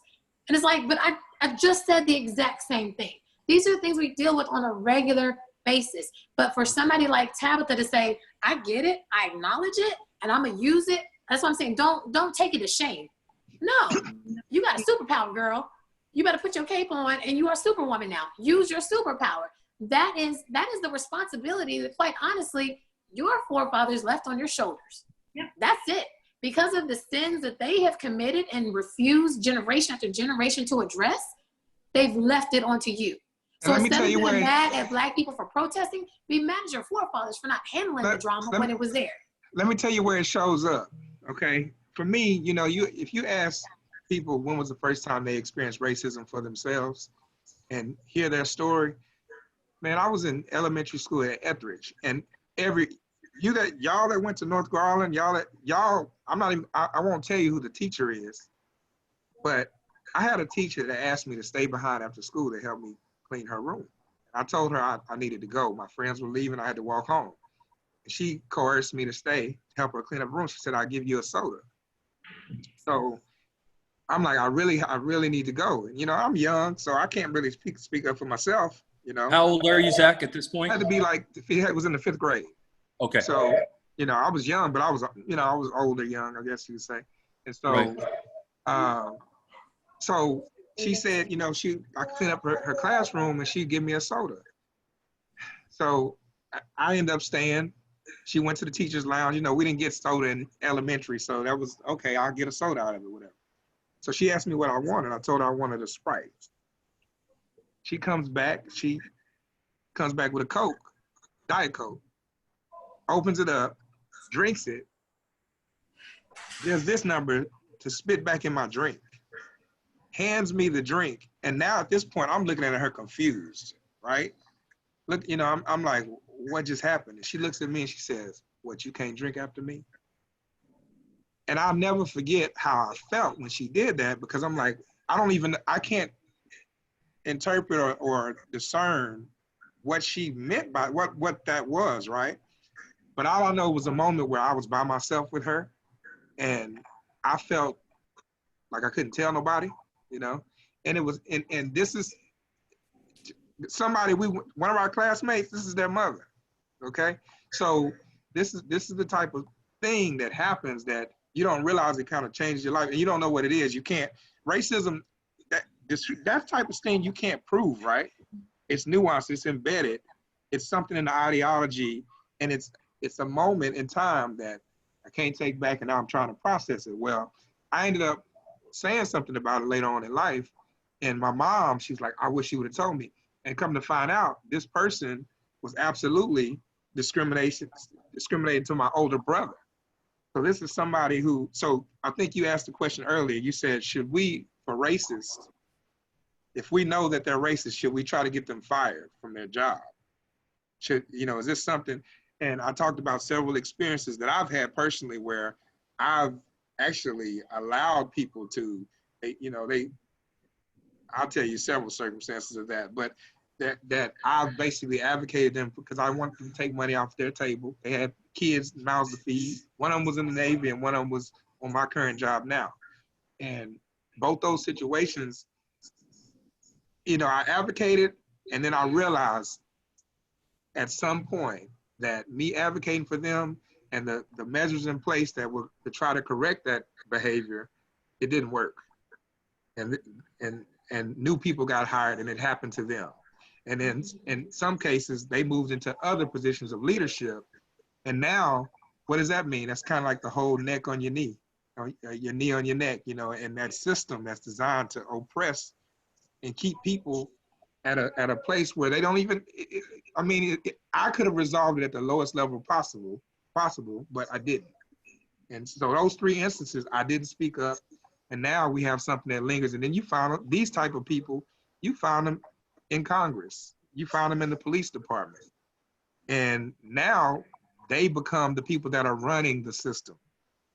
And it's like, but I just said the exact same thing. These are the things we deal with on a regular basis. But for somebody like Tabitha to say, I get it, I acknowledge it, and I'm gonna use it. That's what I'm saying. Don't take it as shame. No, you got a superpower, girl. You better put your cape on, and you are Superwoman now. Use your superpower. That is the responsibility that, quite honestly, your forefathers left on your shoulders. Yep. That's it. Because of the sins that they have committed and refused generation after generation to address, they've left it onto you. So instead of being mad at Black people for protesting, be mad at your forefathers for not handling the drama when it was there. Let me tell you where it shows up. Okay, for me, if you ask people when was the first time they experienced racism for themselves and hear their story, man, I was in elementary school at Etheridge, and y'all that went to North Garland, I won't tell you who the teacher is, but I had a teacher that asked me to stay behind after school to help me clean her room. I told her I needed to go. My friends were leaving. I had to walk home. She coerced me to stay, to help her clean up the room. She said, I'll give you a soda. So I'm like, I really need to go. And, I'm young, so I can't really speak up for myself, How old are you, Zach, at this point? I had to be it was in the 5th grade. Okay. So, I was young, but I was older young, I guess you would say. And so, Right. So she said, I could clean up her classroom and she'd give me a soda. So I ended up staying. She went to the teacher's lounge. We didn't get soda in elementary, so that was, okay, I'll get a soda out of it, whatever. So she asked me what I wanted. I told her I wanted a Sprite. She comes back with a Coke, Diet Coke, opens it up, drinks it. There's this number to spit back in my drink. Hands me the drink. And now at this point, I'm looking at her confused, right? Look, I'm like, what just happened? And she looks at me and she says, what, you can't drink after me? And I'll never forget how I felt when she did that, because I'm like, I can't interpret or discern what she meant by what that was, right? But all I know was a moment where I was by myself with her and I felt like I couldn't tell nobody, and it was, and this is somebody, one of our classmates, this is their mother, okay? So this is the type of thing that happens that you don't realize it kind of changes your life, and you don't know what it is. You can't, racism, that type of thing you can't prove, right? It's nuanced, it's embedded, it's something in the ideology, and it's a moment in time that I can't take back, and now I'm trying to process it. Well, I ended up saying something about it later on in life, and my mom, she's like, I wish you would have told me. And come to find out, this person was absolutely discriminating to my older brother. So this is somebody who, so I think you asked the question earlier, you said, should we, for racists, if we know that they're racist, should we try to get them fired from their job? Is this something, and I talked about several experiences that I've had personally where I've actually allowed people to, I'll tell you several circumstances of that, but that I've basically advocated them because I want them to take money off their table. They had kids, mouths to feed. One of them was in the Navy and one of them was on my current job now. And both those situations, I advocated, and then I realized at some point that me advocating for them and the measures in place that were to try to correct that behavior, it didn't work. And new people got hired and it happened to them. And then in some cases, they moved into other positions of leadership. And now What does that mean? That's kind of like the whole neck on your knee, your knee on your neck, and that system that's designed to oppress and keep people at a place where they don't even, I could have resolved it at the lowest level possible, but I didn't. And so those 3 instances, I didn't speak up. And now we have something that lingers. And then you found these type of people, you found them in Congress. You found them in the police department. And now they become the people that are running the system.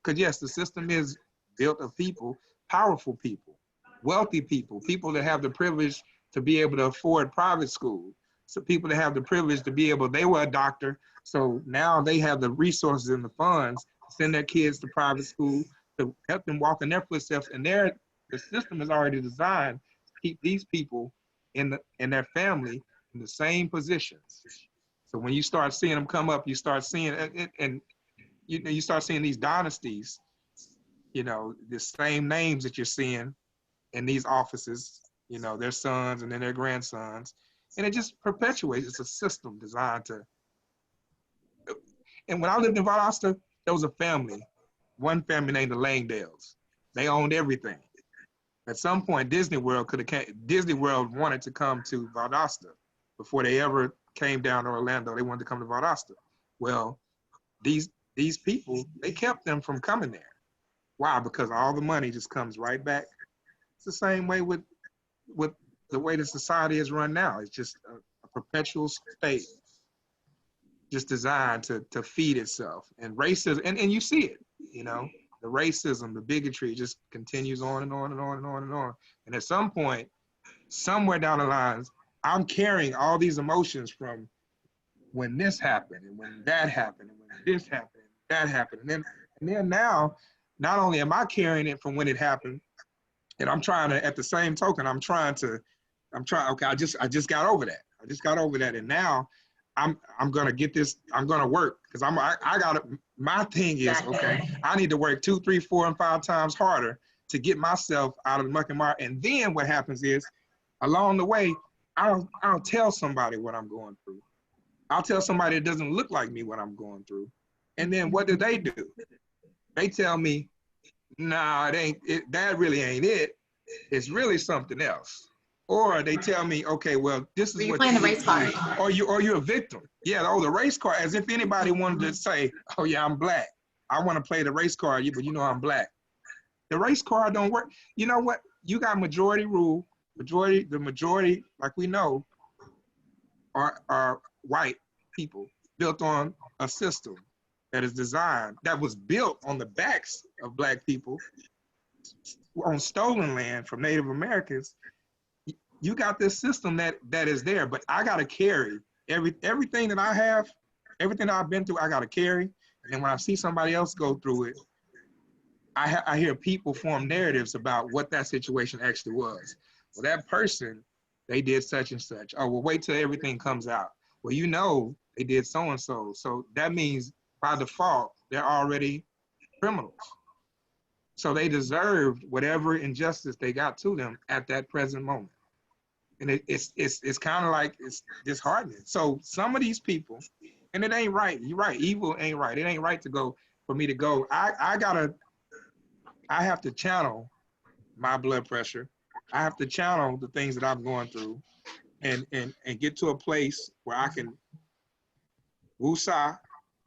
Because yes, the system is built of people, powerful people, wealthy people, people that have the privilege to be able to afford private school. So people that have the privilege to be able, they were a doctor. So now they have the resources and the funds to send their kids to private school, to help them walk in their footsteps. And the system is already designed to keep these people in their family in the same positions. So when you start seeing them come up, you start seeing you start seeing these dynasties, the same names that you're seeing in these offices, their sons and then their grandsons, and it just perpetuates. It's a system designed to. And when I lived in Valdosta, there was a family, one family named the Langdales. They owned everything. At some point, Disney World wanted to come to Valdosta before they ever came down to Orlando. They wanted to come to Valdosta. Well, these people, they kept them from coming there. Why? Because all the money just comes right back. It's the same way with the way the society is run now. It's just a perpetual state, just designed to feed itself. And racism, and you see it, the racism, the bigotry just continues on and on and on and on and on. And at some point, somewhere down the lines, I'm carrying all these emotions from when this happened and when that happened and when this happened and that happened. And then now, not only am I carrying it from when it happened, and I'm trying to, at the same token, okay, I just got over that. I just got over that. And now I'm going to get this, I'm going to work, because I got to, my thing is, okay, I need to work 2, 3, 4, and 5 times harder to get myself out of the muck and mire. And then what happens is, along the way, I'll tell somebody what I'm going through. I'll tell somebody that doesn't look like me what I'm going through. And then what do? They tell me, nah, that really ain't it. It's really something else. Or they tell me, okay, well, this is You're what playing the race card. Or you're a victim. Yeah, the race card, as if anybody wanted to say, oh yeah, I'm black. I want to play the race card, but I'm black. The race card don't work. You know what? You got majority rule. The majority, like we know, are white people built on a system that is designed, that was built on the backs of black people on stolen land from Native Americans. You got this system that is there, but I got to carry everything that I have, everything that I've been through, I got to carry. And then when I see somebody else go through it, I hear people form narratives about what that situation actually was. Well, that person, they did such and such. Oh, well, wait till everything comes out. Well, they did so-and-so. So that means by default, they're already criminals. So they deserved whatever injustice they got to them at that present moment. And it's kind of like, it's disheartening. So some of these people, and it ain't right. You're right. Evil ain't right. It ain't right for me to go. I have to channel my blood pressure. I have to channel the things that I'm going through and get to a place where I can woosah,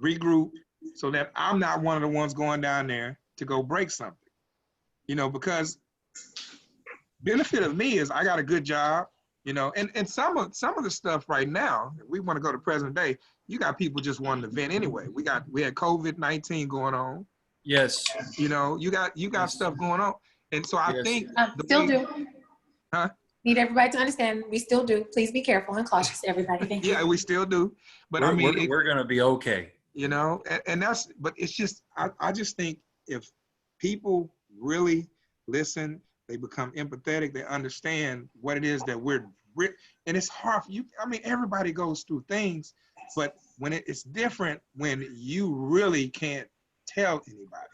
regroup, so that I'm not one of the ones going down there to go break something. Because benefit of me is I got a good job, and some of the stuff right now, we want to go to present day, you got people just wanting to vent anyway. We had COVID-19 going on. Yes. You got stuff going on. And so I think do. Huh? Need everybody to understand, we still do. Please be careful and cautious, everybody. Thank you. Yeah, we still do. But we're going to be okay. And but it's just, I just think if people really listen, they become empathetic, they understand what it is that and it's hard for you. Everybody goes through things, but when it's different when you really can't tell anybody.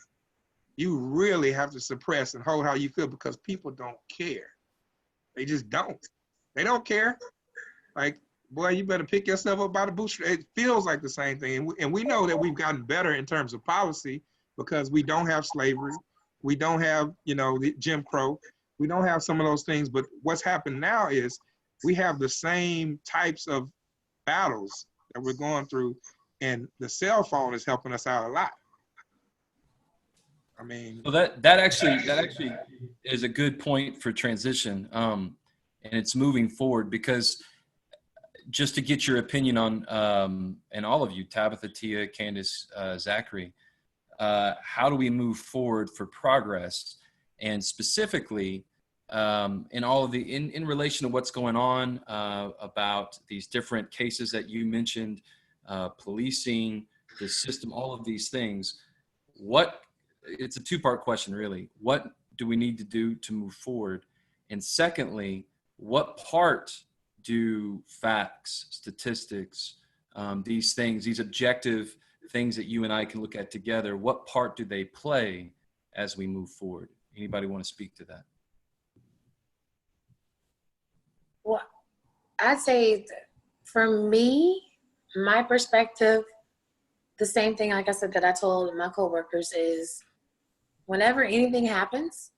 You really have to suppress and hold how you feel, because people don't care. They just don't. They don't care. Like, boy, you better pick yourself up by the bootstrap. It feels like the same thing. And we know that we've gotten better in terms of policy because we don't have slavery. We don't have, you know, the Jim Crow. We don't have some of those things. But what's happened now is we have the same types of battles that we're going through. And the cell phone is helping us out a lot. I mean, so that actually is a good point for transition, and it's moving forward, because just to get your opinion on, and all of you, Tabitha, Tia, Candace, Zachary, how do we move forward for progress, and specifically in all of the in relation to what's going on about these different cases that you mentioned, policing, the system, all of these things. It's a two-part question, really. What do we need to do to move forward? And secondly, what part do facts, statistics, these things, these objective things that you and I can look at together, what part do they play as we move forward? Anybody want to speak to that? Well, I'd say for me, my perspective, the same thing, like I said, that I told my coworkers is, whenever anything happens,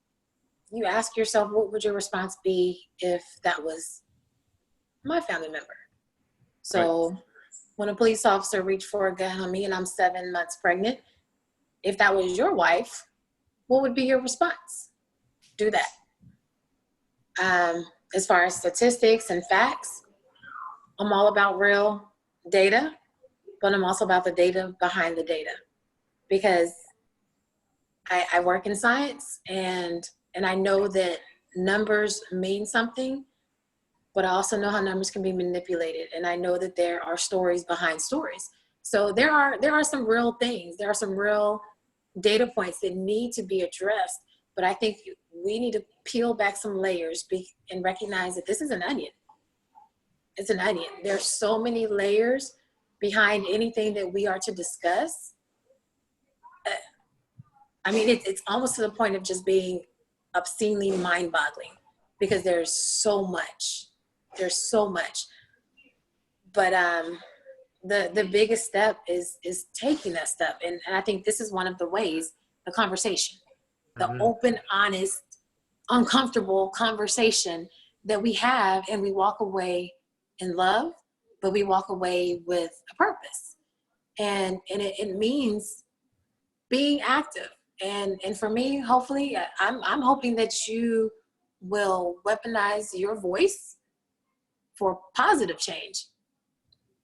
you ask yourself, what would your response be if that was my family member? So right. When a police officer reached for a gun on me and I'm 7 months pregnant, if that was your wife, what would be your response? Do that. As far as statistics and facts, I'm all about real data, but I'm also about the data behind the data, because I work in science and I know that numbers mean something, but I also know how numbers can be manipulated. And I know that there are stories behind stories. So there are some real things. There are some real data points that need to be addressed. But I think we need to peel back some layers and recognize that this is an onion. It's an onion. There's so many layers behind anything that we are to discuss. I mean, it's almost to the point of just being obscenely mind-boggling, because there's so much. There's so much. But the biggest step is taking that step. And I think this is one of the ways, the conversation, the open, honest, uncomfortable conversation that we have, and we walk away in love, but we walk away with a purpose. And it means being active. And for me, hopefully, I'm hoping that you will weaponize your voice for positive change.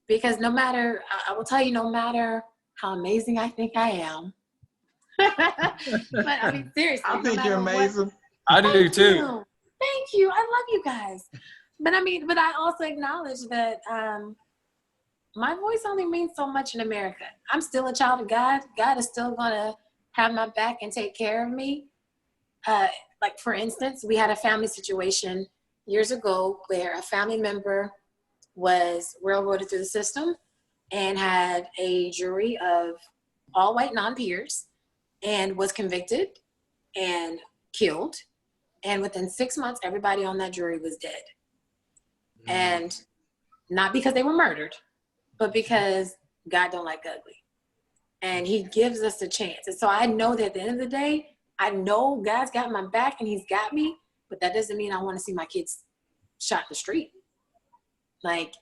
Because I will tell you, no matter how amazing I think I am, but I mean, seriously. I think you're amazing. I do too. Thank you. I love you guys. But I also acknowledge that my voice only means so much in America. I'm still a child of God. God is still going to have my back and take care of me. Like, for instance, we had a family situation years ago where a family member was railroaded through the system and had a jury of all white non-peers and was convicted and killed. And within 6 months, everybody on that jury was dead. And not because they were murdered, but because God don't like ugly. And he gives us a chance. And so I know that at the end of the day, I know God's got my back and he's got me, but that doesn't mean I want to see my kids shot in the street. Like,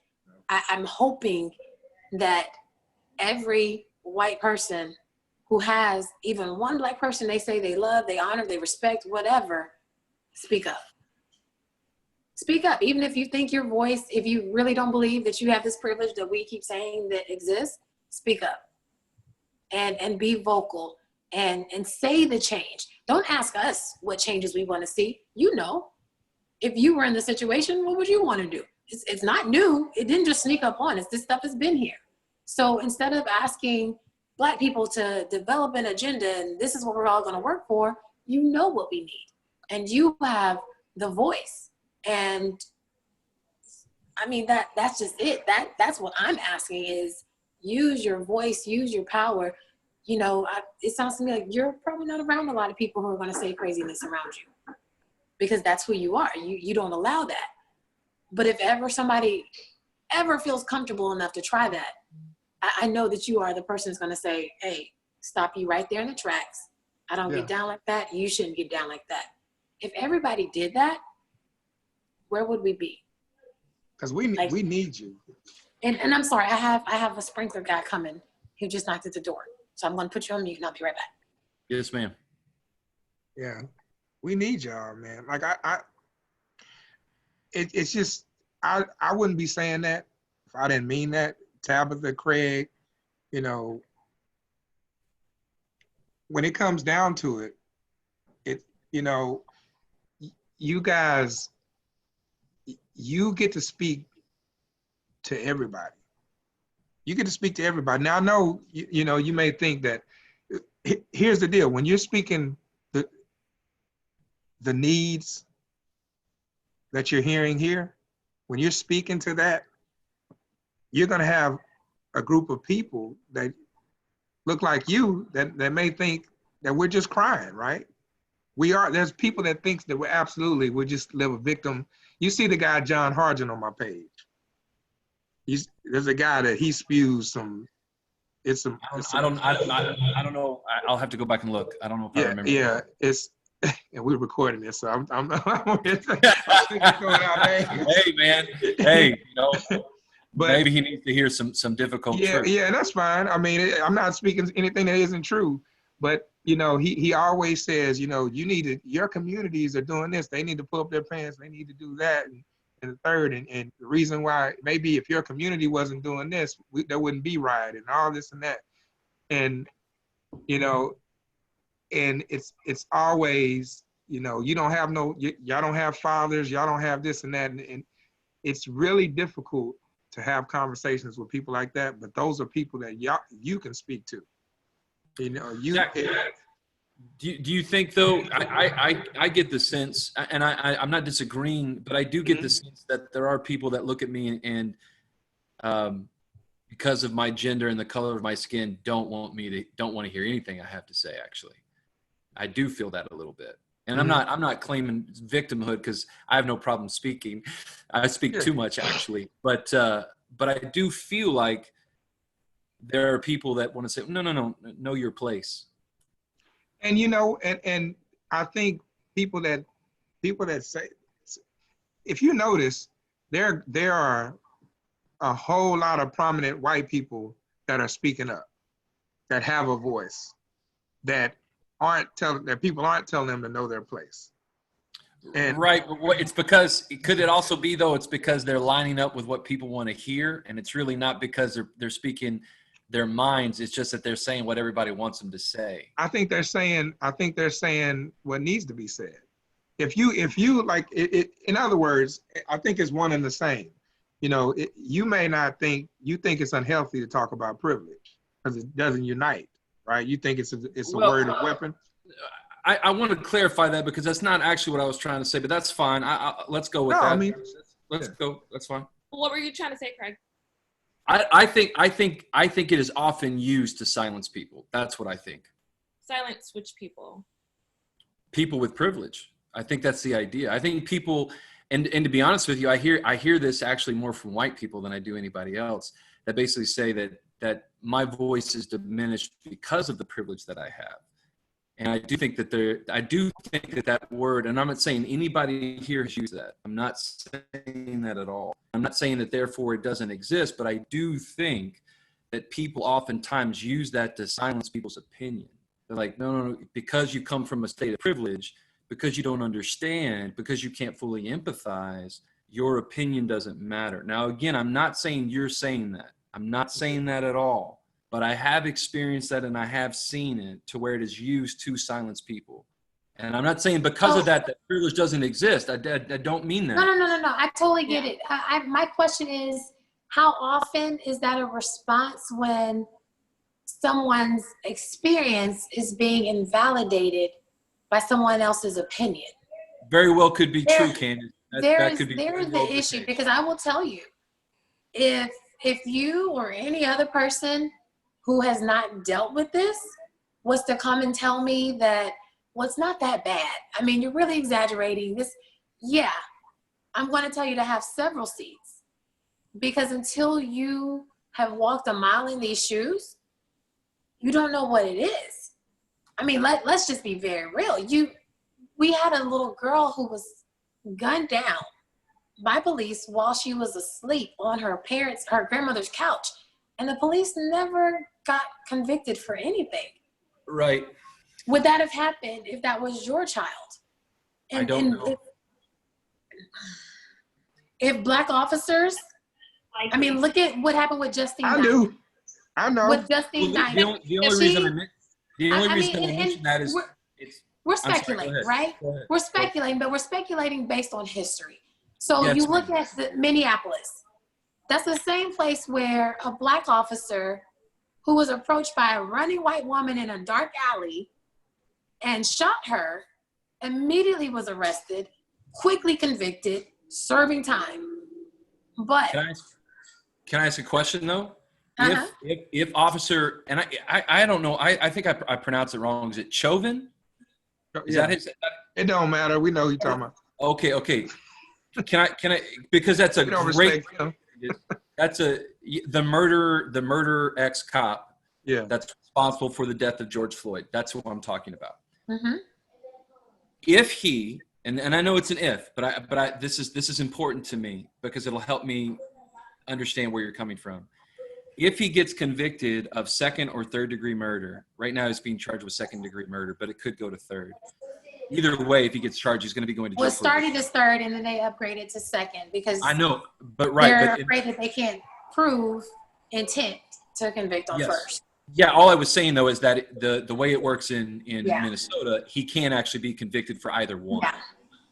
I'm hoping that every white person who has even one black person they say they love, they honor, they respect, whatever, speak up. Speak up. Even if you think your voice, if you really don't believe that you have this privilege that we keep saying that exists, speak up and be vocal and say the change. Don't ask us what changes we want to see. You know, if you were in the situation, what would you want to do? It's not new. It didn't just sneak up on us. This stuff has been here. So instead of asking Black people to develop an agenda and this is what we're all going to work for, you know what we need. And you have the voice. And I mean, that's just it. That's what I'm asking is use your voice, use your power. You know, it sounds to me like you're probably not around a lot of people who are going to say craziness around you because that's who you are. You don't allow that. But if ever somebody ever feels comfortable enough to try that, I know that you are the person who's going to say, hey, stop you right there in the tracks. I don't get down like that. You shouldn't get down like that. If everybody did that, where would we be? Because we need you. And I'm sorry, I have a sprinkler guy coming who just knocked at the door. So I'm going to put you on mute and I'll be right back. Yes, ma'am. Yeah, we need y'all, man. Like it's just, I wouldn't be saying that if I didn't mean that. Tabitha, Craig, you know, when it comes down to it, you know, you guys, you get to speak to everybody. You get to speak to everybody. Now, I know, you know, you may think that, here's the deal. When you're speaking the needs that you're hearing here, when you're speaking to that, you're going to have a group of people that look like you that may think that we're just crying, right? There's people that thinks that we're just live a victim. You see the guy, John Hargen, on my page. There's a guy that he spews some, I don't know. I'll have to go back and look. I don't know if I remember. Yeah, and we're recording this, so I'm going out there. Hey, man. Hey, you know, but maybe he needs to hear some difficult truth. Yeah, that's fine. I mean, I'm not speaking anything that isn't true, but you know, he always says, you know, your communities are doing this. They need to pull up their pants. They need to do that. And the third, and the reason why, maybe if your community wasn't doing this, there wouldn't be riot and all this and that. And, you know, and it's always, you know, y'all don't have fathers, y'all don't have this and that. And it's really difficult to have conversations with people like that, but those are people that you can speak to. You know, do you think though, I get the sense, and I'm not disagreeing, but I do get the sense that there are people that look at me and because of my gender and the color of my skin, don't want to hear anything I have to say. Actually, I do feel that a little bit. And I'm not claiming victimhood, because I have no problem speaking. I speak too much, actually. But I do feel like there are people that want to say, no, know your place. And you know, and I think people that say, if you notice, there are a whole lot of prominent white people that are speaking up, that have a voice, that people aren't telling them to know their place. And right. It's because, could it also be though, it's because they're lining up with what people want to hear, and it's really not because they're speaking their minds. It's just that they're saying what everybody wants them to say. I think they're saying what needs to be said. If you like it, in other words, I think it's one and the same. You know, you may not think it's unhealthy to talk about privilege because it doesn't unite, right? You think it's a word of weapon. I want to clarify that, because that's not actually what I was trying to say, but that's fine. Let's go with that. I mean, let's go. That's fine. What were you trying to say, Craig? I think it is often used to silence people. That's what I think. Silence which people? People with privilege. I think that's the idea. I think people, and to be honest with you, I hear this actually more from white people than I do anybody else, that basically say that my voice is diminished because of the privilege that I have. And I do think that word, and I'm not saying anybody here has used that. I'm not saying that at all. I'm not saying that therefore it doesn't exist, but I do think that people oftentimes use that to silence people's opinion. They're like, no, because you come from a state of privilege, because you don't understand, because you can't fully empathize, your opinion doesn't matter. Now, again, I'm not saying you're saying that. I'm not saying that at all. But I have experienced that, and I have seen it to where it is used to silence people. And I'm not saying because of that privilege doesn't exist. I don't mean that. No. I totally get it. My question is, how often is that a response when someone's experience is being invalidated by someone else's opinion? Very well could be true, Candace. There is the issue, because I will tell you, if you or any other person who has not dealt with this was to come and tell me that, well, it's not that bad. I mean, you're really exaggerating this. Yeah, I'm going to tell you to have several seats. because until you have walked a mile in these shoes, you don't know what it is. I mean, let's just be very real. We had a little girl who was gunned down by police while she was asleep on her grandmother's couch, and the police never got convicted for anything. Right. Would that have happened if that was your child? I don't know. If black officers, I mean, look at what happened with Justine. I know. With Justine Diamond. The only reason I mention that is we're speculating, right? We're speculating, but we're speculating based on history. So you look at Minneapolis. That's the same place where a black officer who was approached by a running white woman in a dark alley and shot her, immediately was arrested, quickly convicted, serving time. But can I ask a question though? Uh-huh. If officer, and I don't know, I think I pronounced it wrong. Is it Chauvin? Is that his? It don't matter. We know who you're talking about. Okay. Can I? Because that's a great. That's the murder ex-cop. Yeah. That's responsible for the death of George Floyd. That's what I'm talking about. Mm-hmm. If he, and I know it's an if, but this is important to me because it'll help me understand where you're coming from. If he gets convicted of second or third degree murder, right now he's being charged with second degree murder, but it could go to third. Either way, if he gets charged, he's going to be going to jail. Well, it started as third, and then they upgraded to second because I know, but they're afraid that they can't prove intent to convict on first. Yeah, all I was saying though is that the way it works in Minnesota, he can't actually be convicted for either one. Yeah.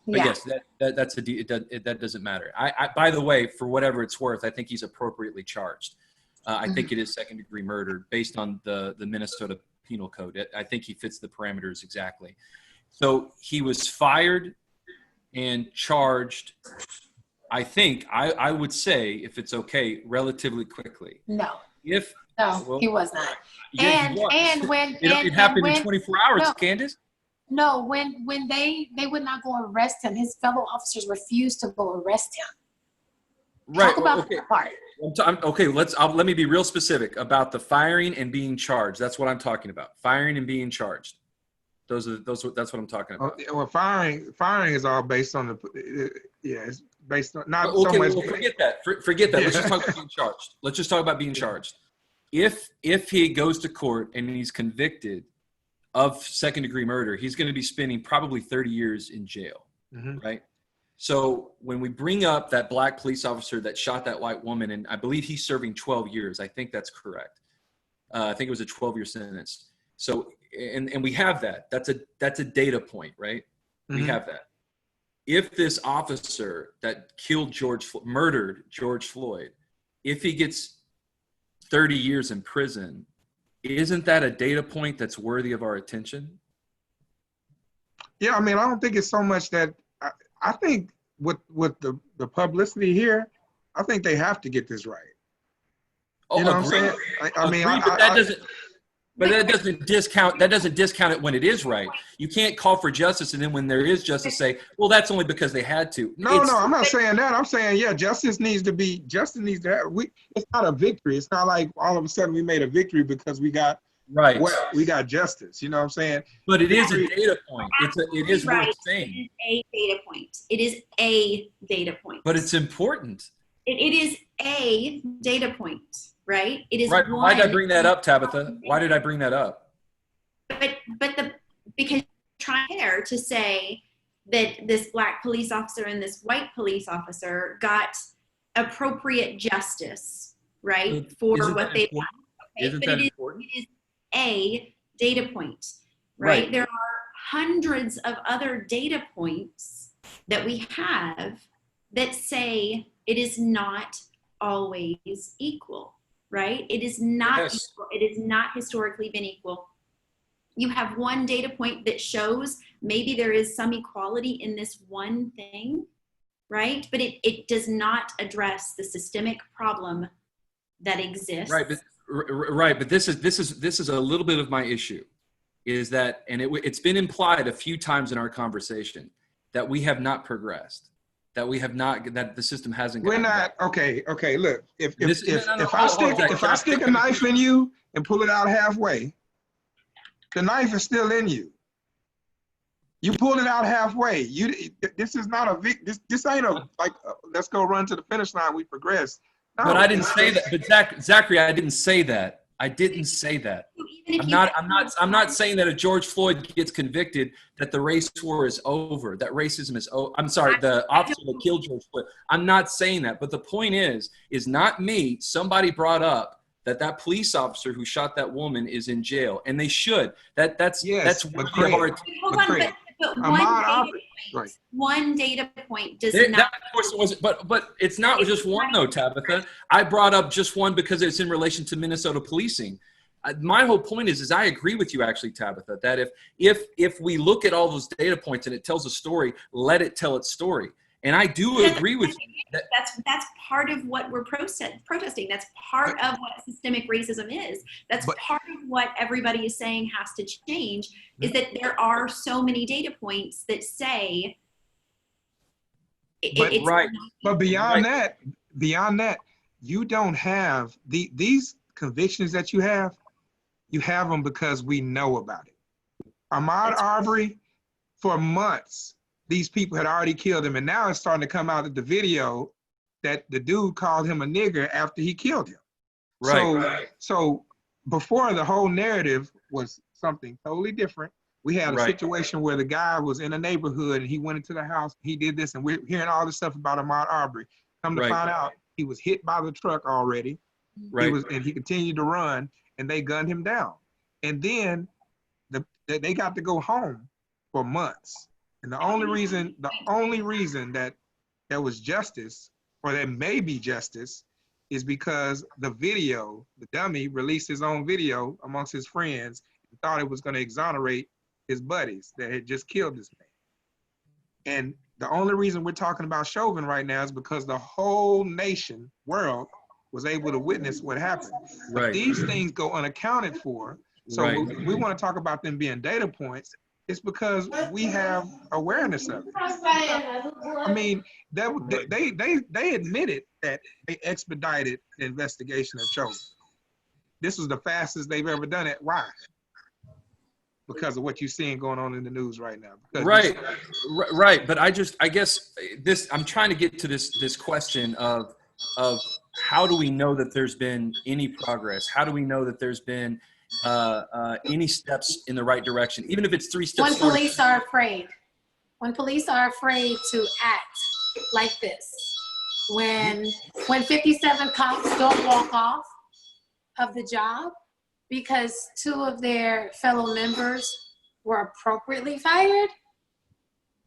But yes, that doesn't matter. I by the way, for whatever it's worth, I think he's appropriately charged. I think it is second degree murder based on the Minnesota Penal Code. I think he fits the parameters exactly. So he was fired and charged, I think, I would say, if it's okay, relatively quickly. No. He was not. Yeah, it happened in 24 hours, no, Candace. No, when they would not go arrest him, his fellow officers refused to go arrest him. Right. Talk about that part. Okay, let me be real specific about the firing and being charged. That's what I'm talking about. Firing and being charged. That's what I'm talking about. Well, firing is all based on it's based on not so much. Well, forget that. Forget that. Let's just talk about being charged. Let's just talk about being charged. If he goes to court and he's convicted of second degree murder, he's going to be spending probably 30 years in jail, right? So when we bring up that black police officer that shot that white woman, and I believe he's serving 12 years. I think that's correct. I think it was a 12-year sentence. So, and we have that. That's a data point, right? We have that. If this officer that murdered George Floyd, if he gets 30 years in prison, isn't that a data point that's worthy of our attention? Yeah, I mean, I don't think it's so much that I think with the publicity here, I think they have to get this right. Oh, you know what I'm saying? I mean, that doesn't discount it when it is right. You can't call for justice and then when there is justice say, well, that's only because they had to. No, I'm not saying that. I'm saying, justice needs to have, it's not a victory. It's not like all of a sudden we made a victory because we got we got justice. You know what I'm saying? But it is a data point. It is worth saying. It is a data point. It is a data point. But it's important. It is a data point, right? It is right. Why did I bring that up, Tabitha? Why did I bring that up? Because trying to say that this black police officer and this white police officer got appropriate justice, right, for what they've done. Okay? Isn't that important? It is a data point, right? There are hundreds of other data points that we have that say it is not always equal, right? It is not equal. It has not historically been equal. You have one data point that shows maybe there is some equality in this one thing, right? But it does not address the systemic problem that exists. But this is a little bit of my issue, is that, and it's been implied a few times in our conversation that we have not progressed, that we have not, that the system hasn't. We're not okay. Look, if I stick a knife in you and pull it out halfway, the knife is still in you. You pulled it out halfway. This is not a this ain't a let's go run to the finish line. We progress. No, but I didn't say that. But Zachary, I didn't say that. I didn't say that. I'm not saying that if George Floyd gets convicted, that the race war is over, that racism is over. I'm sorry, the officer that killed George Floyd. I'm not saying that. But the point is not me. Somebody brought up that police officer who shot that woman is in jail, and they should. That's worthy of our. But one data point does not. That, of course, it wasn't. But it's not just one though, Tabitha. I brought up just one because it's in relation to Minnesota policing. My whole point is I agree with you actually, Tabitha, that if we look at all those data points and it tells a story, let it tell its story. And I do agree with you. That's part of what we're protesting. That's part of what systemic racism is. That's part of what everybody is saying has to change, is that there are so many data points that say it's right. But beyond that, you don't have these convictions that you have them because we know about it. Ahmaud Arbery, for months, these people had already killed him, and now it's starting to come out of the video that the dude called him a nigger after he killed him. Right. So before, the whole narrative was something totally different. We had a situation where the guy was in a neighborhood and he went into the house, he did this, and we're hearing all this stuff about Ahmaud Arbery. Come to find out, he was hit by the truck already. Right. And he continued to run, and they gunned him down. And then they got to go home for months. And the only reason that there was justice, or there may be justice, is because the dummy released his own video amongst his friends and thought it was going to exonerate his buddies that had just killed this man. And the only reason we're talking about Chauvin right now is because the whole world was able to witness what happened. Right. But these things go unaccounted for. So we want to talk about them being data points. It's because we have awareness of it. I mean, they admitted that they expedited the investigation of Chauvin. This was the fastest they've ever done it. Why? Because of what you're seeing going on in the news right now. Right. But I guess I'm trying to get to this question of how do we know that there's been any progress? How do we know that there's been any steps in the right direction, even if it's 3 steps? When police are afraid to act like this, when 57 cops don't walk off of the job because 2 of their fellow members were appropriately fired,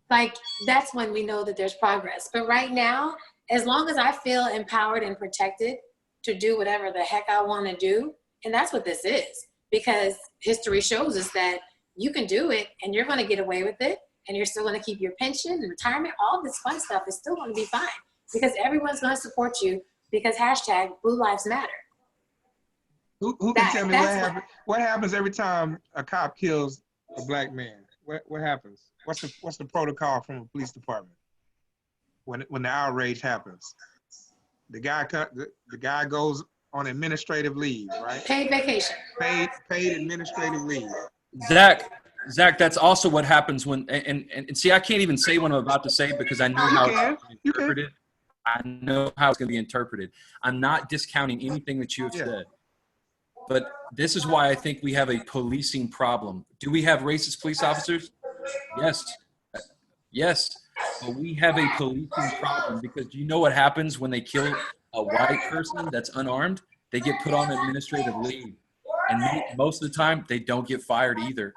like, that's when we know that there's progress. But right now, as long as I feel empowered and protected to do whatever the heck I want to do, and that's what this is, because history shows us that you can do it and you're going to get away with it, and you're still going to keep your pension and retirement. All this fun stuff is still going to be fine because everyone's going to support you because #Blue Lives Matter. Who can tell me what happens every time a cop kills a black man? What happens? What's the protocol from a police department when the outrage happens? The guy goes on administrative leave, right? Paid vacation. Paid administrative leave. Zach, that's also what happens when, and see, I can't even say what I'm about to say because I know how it's going to be interpreted. I know how it's going to be interpreted. I'm not discounting anything that you have said. But this is why I think we have a policing problem. Do we have racist police officers? Yes. But we have a policing problem because do you know what happens when they kill a white person that's unarmed? They get put on administrative leave. And most of the time, they don't get fired either.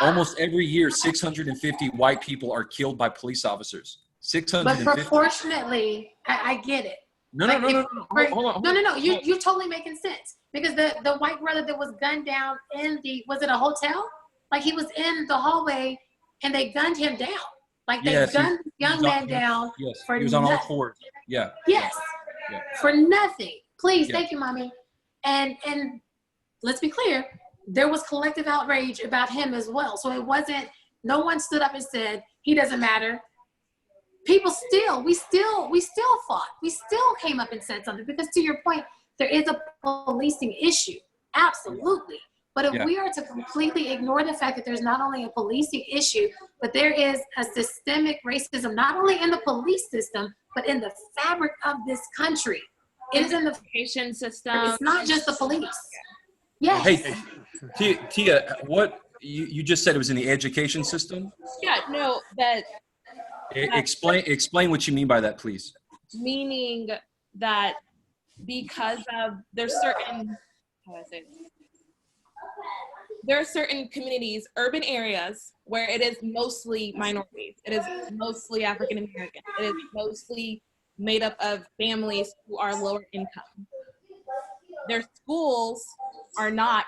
Almost every year, 650 white people are killed by police officers. 650. But proportionately, I get it. No. Hold on. No. You're totally making sense. Because the white brother that was gunned down was it a hotel? Like, he was in the hallway and they gunned him down. Like, they gunned the young man down for nothing. He was on all fours. Yeah. Yes. Yeah. For nothing. Please, thank you, mommy. And let's be clear, there was collective outrage about him as well. So it wasn't, no one stood up and said, he doesn't matter. we still fought. We still came up and said something, because to your point, there is a policing issue. Absolutely. But if we are to completely ignore the fact that there's not only a policing issue, but there is a systemic racism, not only in the police system, but in the fabric of this country. It is in the education system. It's not just the police. Yes. Hey, Tia, what you just said it was in the education system? Yeah, no, that Explain what you mean by that, please. meaning that because of there are certain communities, urban areas, where it is mostly minorities. It is mostly African American. It is mostly made up of families who are lower income. Their schools are not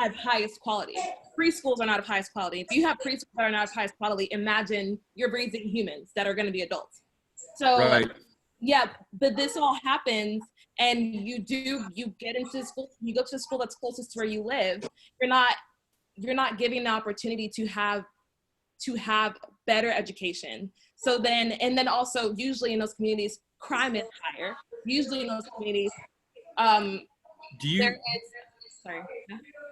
of highest quality. Preschools are not of highest quality. If you have preschools that are not of highest quality, imagine you're raising humans that are going to be adults. So, Right. yeah, but this all happens, and you get into school, you go to a school that's closest to where you live. You're not giving the opportunity to have better education. So then, and then also usually in those communities, crime is higher. Usually in those communities, sorry.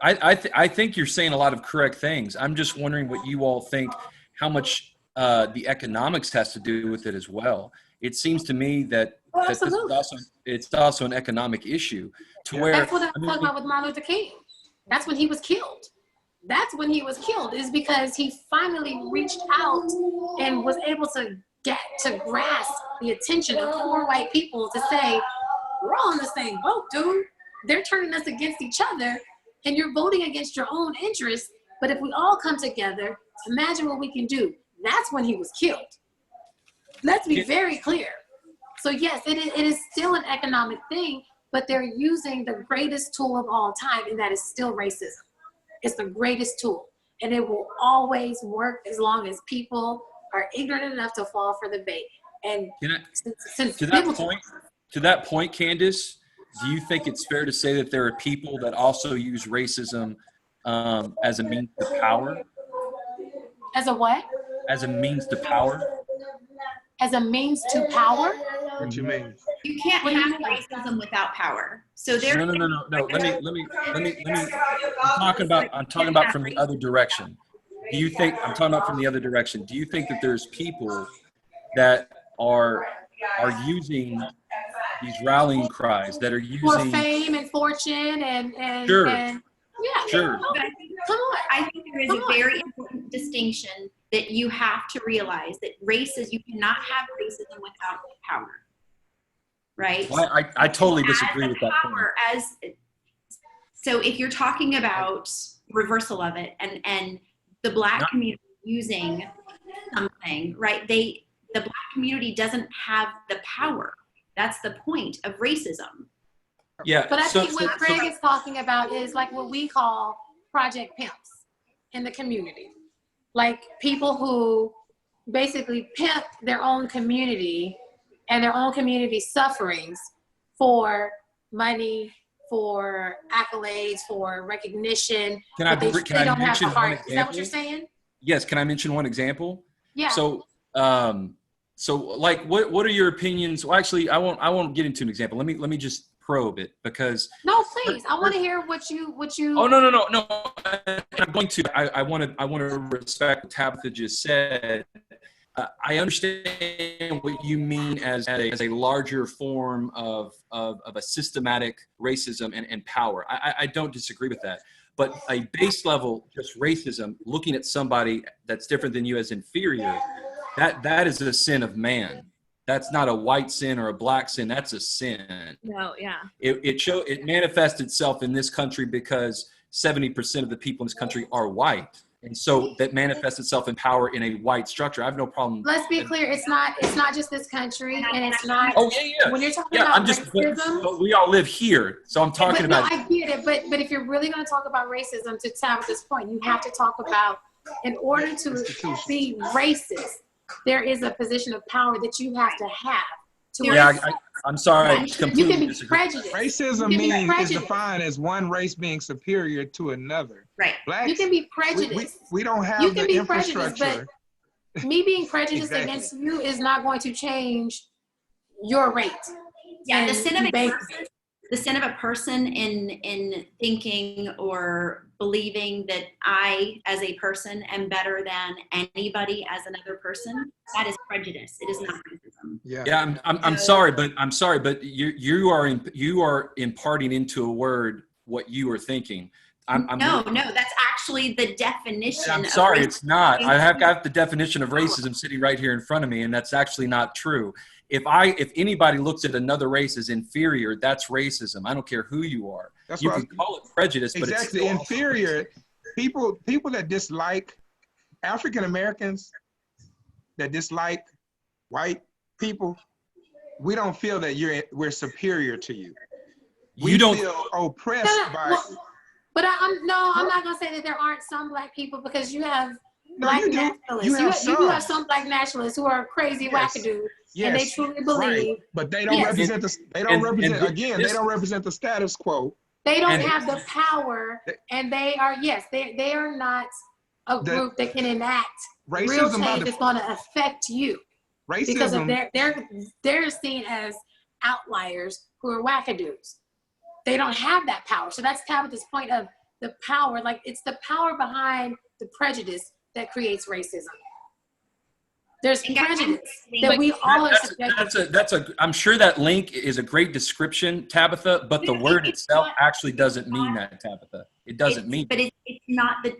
I think you're saying a lot of correct things. I'm just wondering what you all think, how much the economics has to do with it as well. It seems to me that, it's also an economic issue to where. That's what I'm talking about with Martin Luther King. That's when he was killed. Is because he finally reached out and was able to get to grasp the attention of poor white people to say, we're all in the same boat, dude. They're turning us against each other, and you're voting against your own interests. But if we all come together, imagine what we can do. That's when he was killed. Let's be very clear. So yes, it is still an economic thing, but they're using the greatest tool of all time, and that is still racism. It's the greatest tool, and it will always work as long as people are ignorant enough to fall for the bait. And to that point, Candace, do you think it's fair to say that there are people that also use racism as a means to power? As a what? As a means to power. As a means to power? What you mean? You can't have racism without power. So there. No. Let me. I'm talking about from the other direction. Do you think I'm talking about from the other direction? Do you think that there's people that are using these rallying cries, that are using for fame and fortune and sure. And yeah. Sure. But I think there is a very important distinction that you have to realize, that you cannot have racism without power. Right? Well, I totally disagree with that point. So if you're talking about reversal of it and the Black community using something, right? The Black community doesn't have the power. That's the point of racism. Yeah. But I think what Craig is talking about is like what we call project pimps in the community. Like people who basically pimp their own community and their own community sufferings for money, for accolades, for recognition. Can I mention one example? Is that what you're saying? Yes. Can I mention one example? Yeah. So like, what are your opinions? Well, actually, I won't get into an example. Let me just probe it, because. No, please. I want to hear what you. Oh, no. I'm going to. I want to respect what Tabitha just said. I understand what you mean as a larger form of a systematic racism and power. I don't disagree with that. But a base level, just racism, looking at somebody that's different than you as inferior, that is a sin of man. That's not a white sin or a black sin. That's a sin. No, yeah. It manifests itself in this country because 70% of the people in this country are white. And so that manifests itself in power in a white structure. I have no problem. Let's be clear. It's not just this country, and it's not. Oh yeah. When you're talking about racism, but we all live here, so I'm talking about. I get it, but if you're really going to talk about racism, to Tabitha's point, you have to talk about, in order to be racist, there is a position of power that you have to have. I'm sorry. I completely you can be disagree. prejudiced. Racism is defined as one race being superior to another. Right. Blacks, you can be prejudiced. We don't have the infrastructure. me being prejudiced Exactly. against you is not going to change your rate. Yeah, the And sin of a base- person, the sin of a person in thinking or believing that I, as a person, am better than anybody as another person, that is prejudice. It is not racism. Yeah. Yeah, I'm sorry, but you are imparting into a word what you are thinking. No, that's actually the definition. I'm of sorry, racism. it's not. I have got the definition of racism sitting right here in front of me, and that's actually not true. If anybody looks at another race as inferior, that's racism. I don't care who you are. That's You what can call it prejudice, but it's exactly still inferior. People that dislike African Americans, that dislike white people, we don't feel that we're superior to you. We feel oppressed by. But I'm not gonna say that there aren't some black people, because you have black you do. nationalists. You do have some black nationalists who are crazy wackadoos, and they truly believe. Right. But they don't represent the. They don't represent again. They don't represent the status quo. They don't have the power, and they are they are not a group that can enact real change that's going to affect you. Racism, because of they're seen as outliers who are wackadoos. They don't have that power. So that's Tabitha's point of the power. Like, it's the power behind the prejudice that creates racism. There's prejudice that we all are subjected to. I'm sure that link is a great description, Tabitha, but the word itself actually doesn't mean that, Tabitha. It doesn't mean. But it's not the.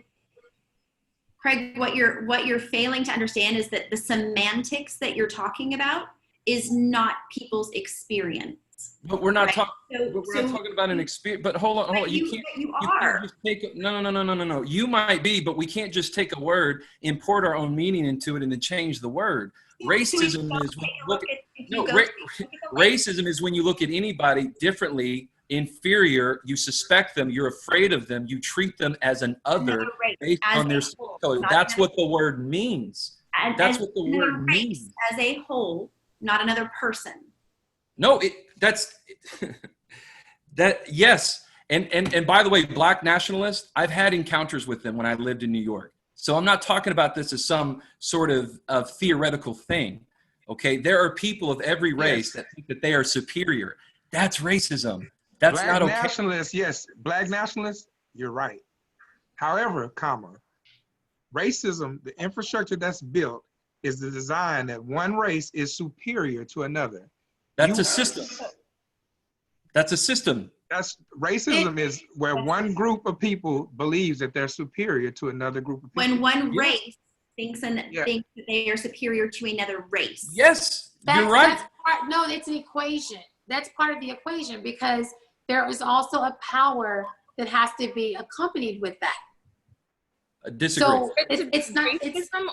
Craig, what you're failing to understand is that the semantics that you're talking about is not people's experience. But we're not right? talking. We're not talking about an experience. But hold on. You can't. You are. Can't just take no. You might be, but we can't just take a word, import our own meaning into it, and then change the word. Racism is when you look at racism is when you look at anybody differently, inferior. You suspect them. You're afraid of them. You treat them as an other based on their skin color. That's what the word means. That's what the word means. As a whole, not another person. No, yes. And by the way, black nationalists, I've had encounters with them when I lived in New York. So I'm not talking about this as some sort of theoretical thing. Okay. There are people of every race that think that they are superior. That's racism. That's not okay. Nationalists, yes. Black nationalists, you're right. However, racism, the infrastructure that's built is the design that one race is superior to another. That's a system. That's a system. That's racism is where one group of people believes that they're superior to another group of people. When one race thinks that they are superior to another race. Yes, you're right. It's an equation. That's part of the equation, because there is also a power that has to be accompanied with that. Disagree. So it's not.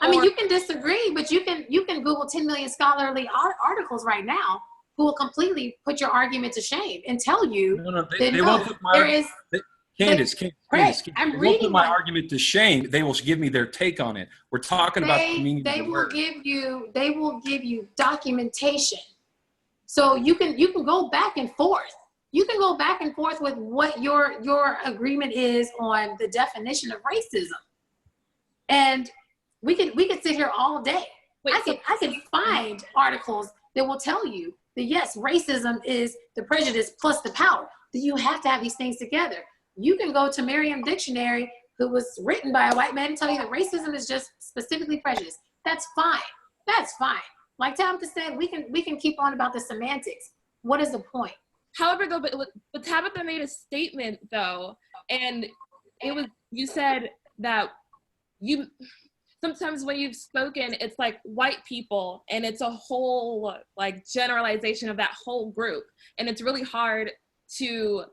I mean, you can disagree, but you can Google 10 million scholarly articles right now who will completely put your argument to shame and tell you they won't put my Candace, I'm won't put my argument to shame. They will give me their take on it. We're talking about the meaning they of the will word. They will give you documentation, so you can go back and forth. You can go back and forth with what your agreement is on the definition of racism, and we could sit here all day. I could find articles that will tell you that yes, racism is the prejudice plus the power. That you have to have these things together. You can go to Merriam Dictionary, that was written by a white man, and tell you that racism is just specifically prejudice. That's fine. That's fine. Like Tabitha said, we can keep on about the semantics. What is the point? However, though, but Tabitha made a statement though, and you said that sometimes when you've spoken, it's like white people, and it's a whole like generalization of that whole group, and it's really hard to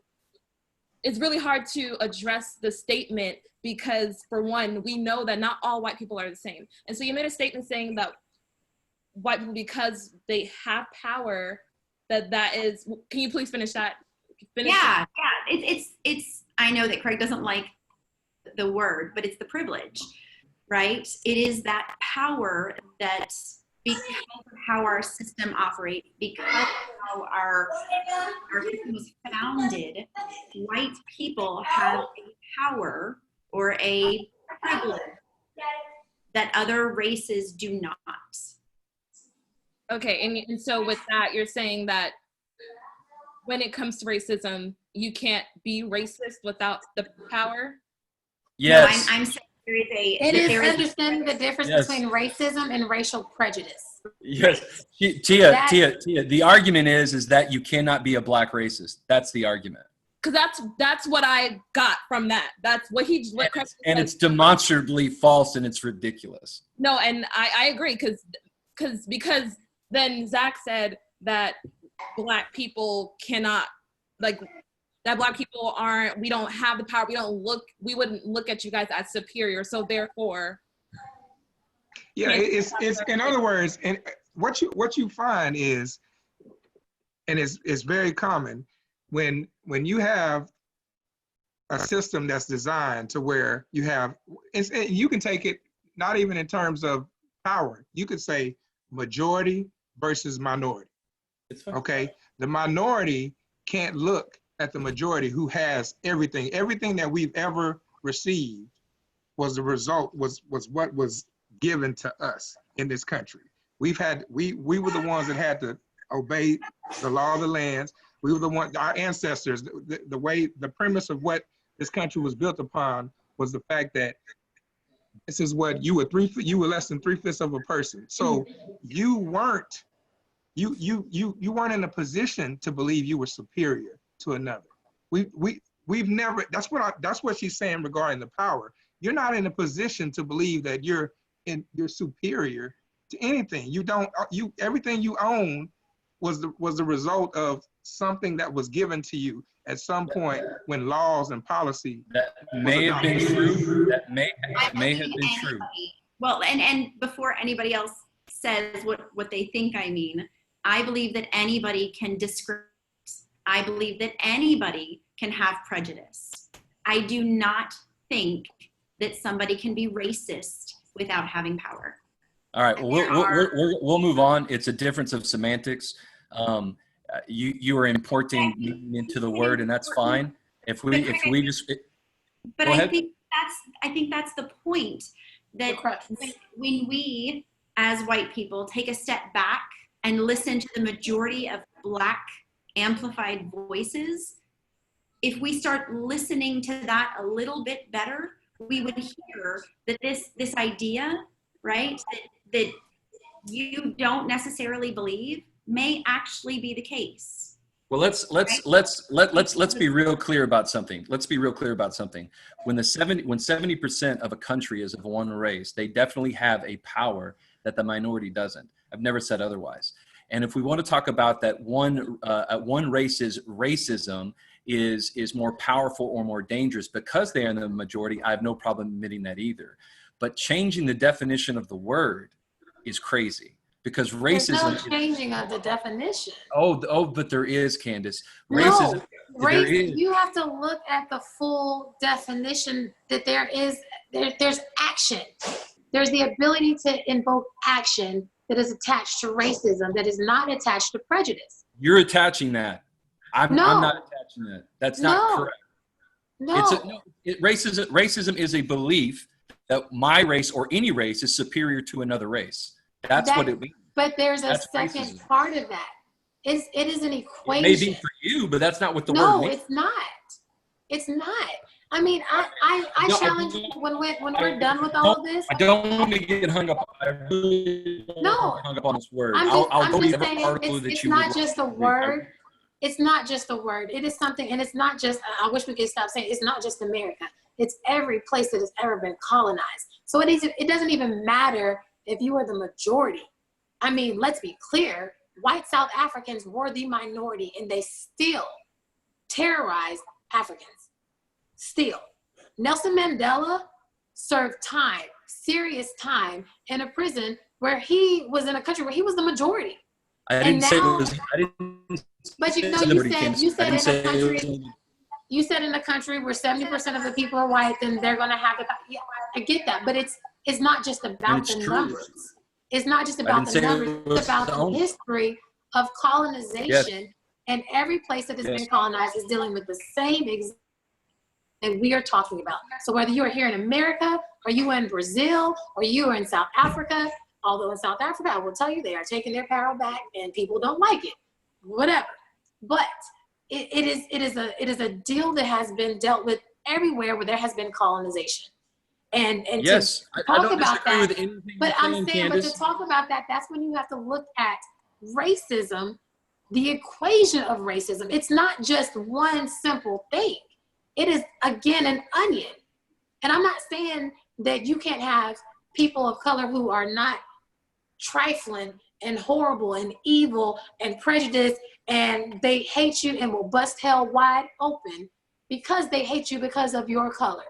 address the statement, because for one, we know that not all white people are the same. And so you made a statement saying that white people, because they have power, that is, can you please finish that? Yeah. It's I know that Craig doesn't like the word, but it's the privilege, right? It is that power that, because of how our system operates, because of how our system was founded, white people have a power or a privilege that other races do not. Okay, and so with that, you're saying that when it comes to racism, you can't be racist without the power? Yes. No, I'm saying It is understanding the difference Yes. between racism and racial prejudice. Yes. Tia, the argument is that you cannot be a black racist. That's the argument. Because that's what I got from that. That's what and it's demonstrably false and it's ridiculous. No, and I agree because then Zach said that black people cannot, like, that black people we don't have the power, we wouldn't look at you guys as superior, so therefore. Yeah, it's in other words, and what you find is, and it's very common, when you have a system that's designed to where you have, and you can take it not even in terms of power, you could say majority versus minority. Okay, the minority can't look at the majority who has everything that we've ever received was the result, was what was given to us in this country. We were the ones that had to obey the law of the lands. We were the ones, our ancestors, the premise of what this country was built upon was the fact that this is what you were less than 3/5 of a person. So you weren't in a position to believe you were superior to another. We've never, that's what she's saying regarding the power. You're not in a position to believe that you're superior to anything. Everything you own was the result of something that was given to you at some point when laws and policy that may have been true. That may have been true. Well, and before anybody else says what they think I mean, I believe that anybody can discriminate. I believe that anybody can have prejudice. I do not think that somebody can be racist without having power. All right, we'll move on. It's a difference of semantics. You are importing meaning into the word, and that's fine. But I think that's the point, that when we as white people take a step back and listen to the majority of Black amplified voices, if we start listening to that a little bit better, we would hear that this idea, right, that you don't necessarily believe may actually be the case. Well, let's be real clear about something. Let's be real clear about something. When 70% of a country is of one race, they definitely have a power that the minority doesn't. I've never said otherwise. And if we want to talk about that one race's racism is more powerful or more dangerous because they are in the majority, I have no problem admitting that either. But changing the definition of the word is crazy, because racism. There's no changing of the definition. Oh, but there is, Candace. Racism. No, you have to look at the full definition. That there's action. There's the ability to invoke action that is attached to racism, that is not attached to prejudice. You're attaching that. I'm not attaching that. That's not correct. No. Racism is a belief that my race or any race is superior to another race. That's what it means. But there's a second part of that. It is an equation. It may be for you, but that's not what the word means. No, it's not. It's not. I mean, I challenge you when we're done with all of this. I don't want to get hung up. I really don't want to get hung up on this word. I'm just saying it's not just a word. It's not just a word. It is something, and it's not just, I wish we could stop saying, it's not just America. It's every place that has ever been colonized. So it doesn't even matter if you are the majority. I mean, let's be clear. White South Africans were the minority, and they still terrorized Africans. Still. Nelson Mandela served time, serious time, in a prison where he was in a country where he was the majority. I didn't say it was. But you said in a country where 70% of the people are white, then they're going to have the. Yeah, I get that, but it's not just about the numbers. It's not just about the numbers. It's about the history of colonization, yes. And every place that has been colonized is dealing with the same exact that we are talking about. So whether you are here in America Are you in Brazil? Or you are in South Africa? Although in South Africa, I will tell you, they are taking their power back and people don't like it. Whatever. But it is a deal that has been dealt with everywhere where there has been colonization. And yes, to I talk don't about disagree that, with anything but you're I'm saying, saying, Candace. but to talk about that, that's when you have to look at racism, the equation of racism. It's not just one simple thing. It is, again, an onion. And I'm not saying that you can't have people of color who are not trifling and horrible and evil and prejudiced, and they hate you and will bust hell wide open because they hate you because of your color.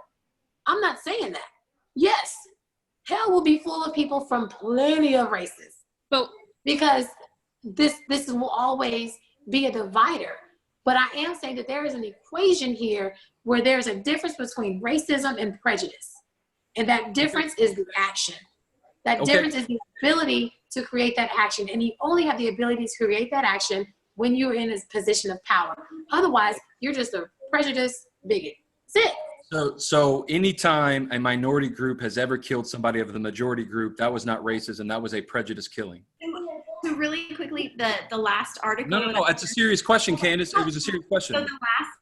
I'm not saying that. Yes, hell will be full of people from plenty of races, But because this will always be a divider. But I am saying that there is an equation here where there's a difference between racism and prejudice. And that difference is the action. That difference is the ability to create that action. And you only have the ability to create that action when you're in a position of power. Otherwise, you're just a prejudiced bigot. That's it. So anytime a minority group has ever killed somebody of the majority group, that was not racism. That was a prejudice killing. So really quickly, the last article. No. It's a serious question, Candace. It was a serious question. So the last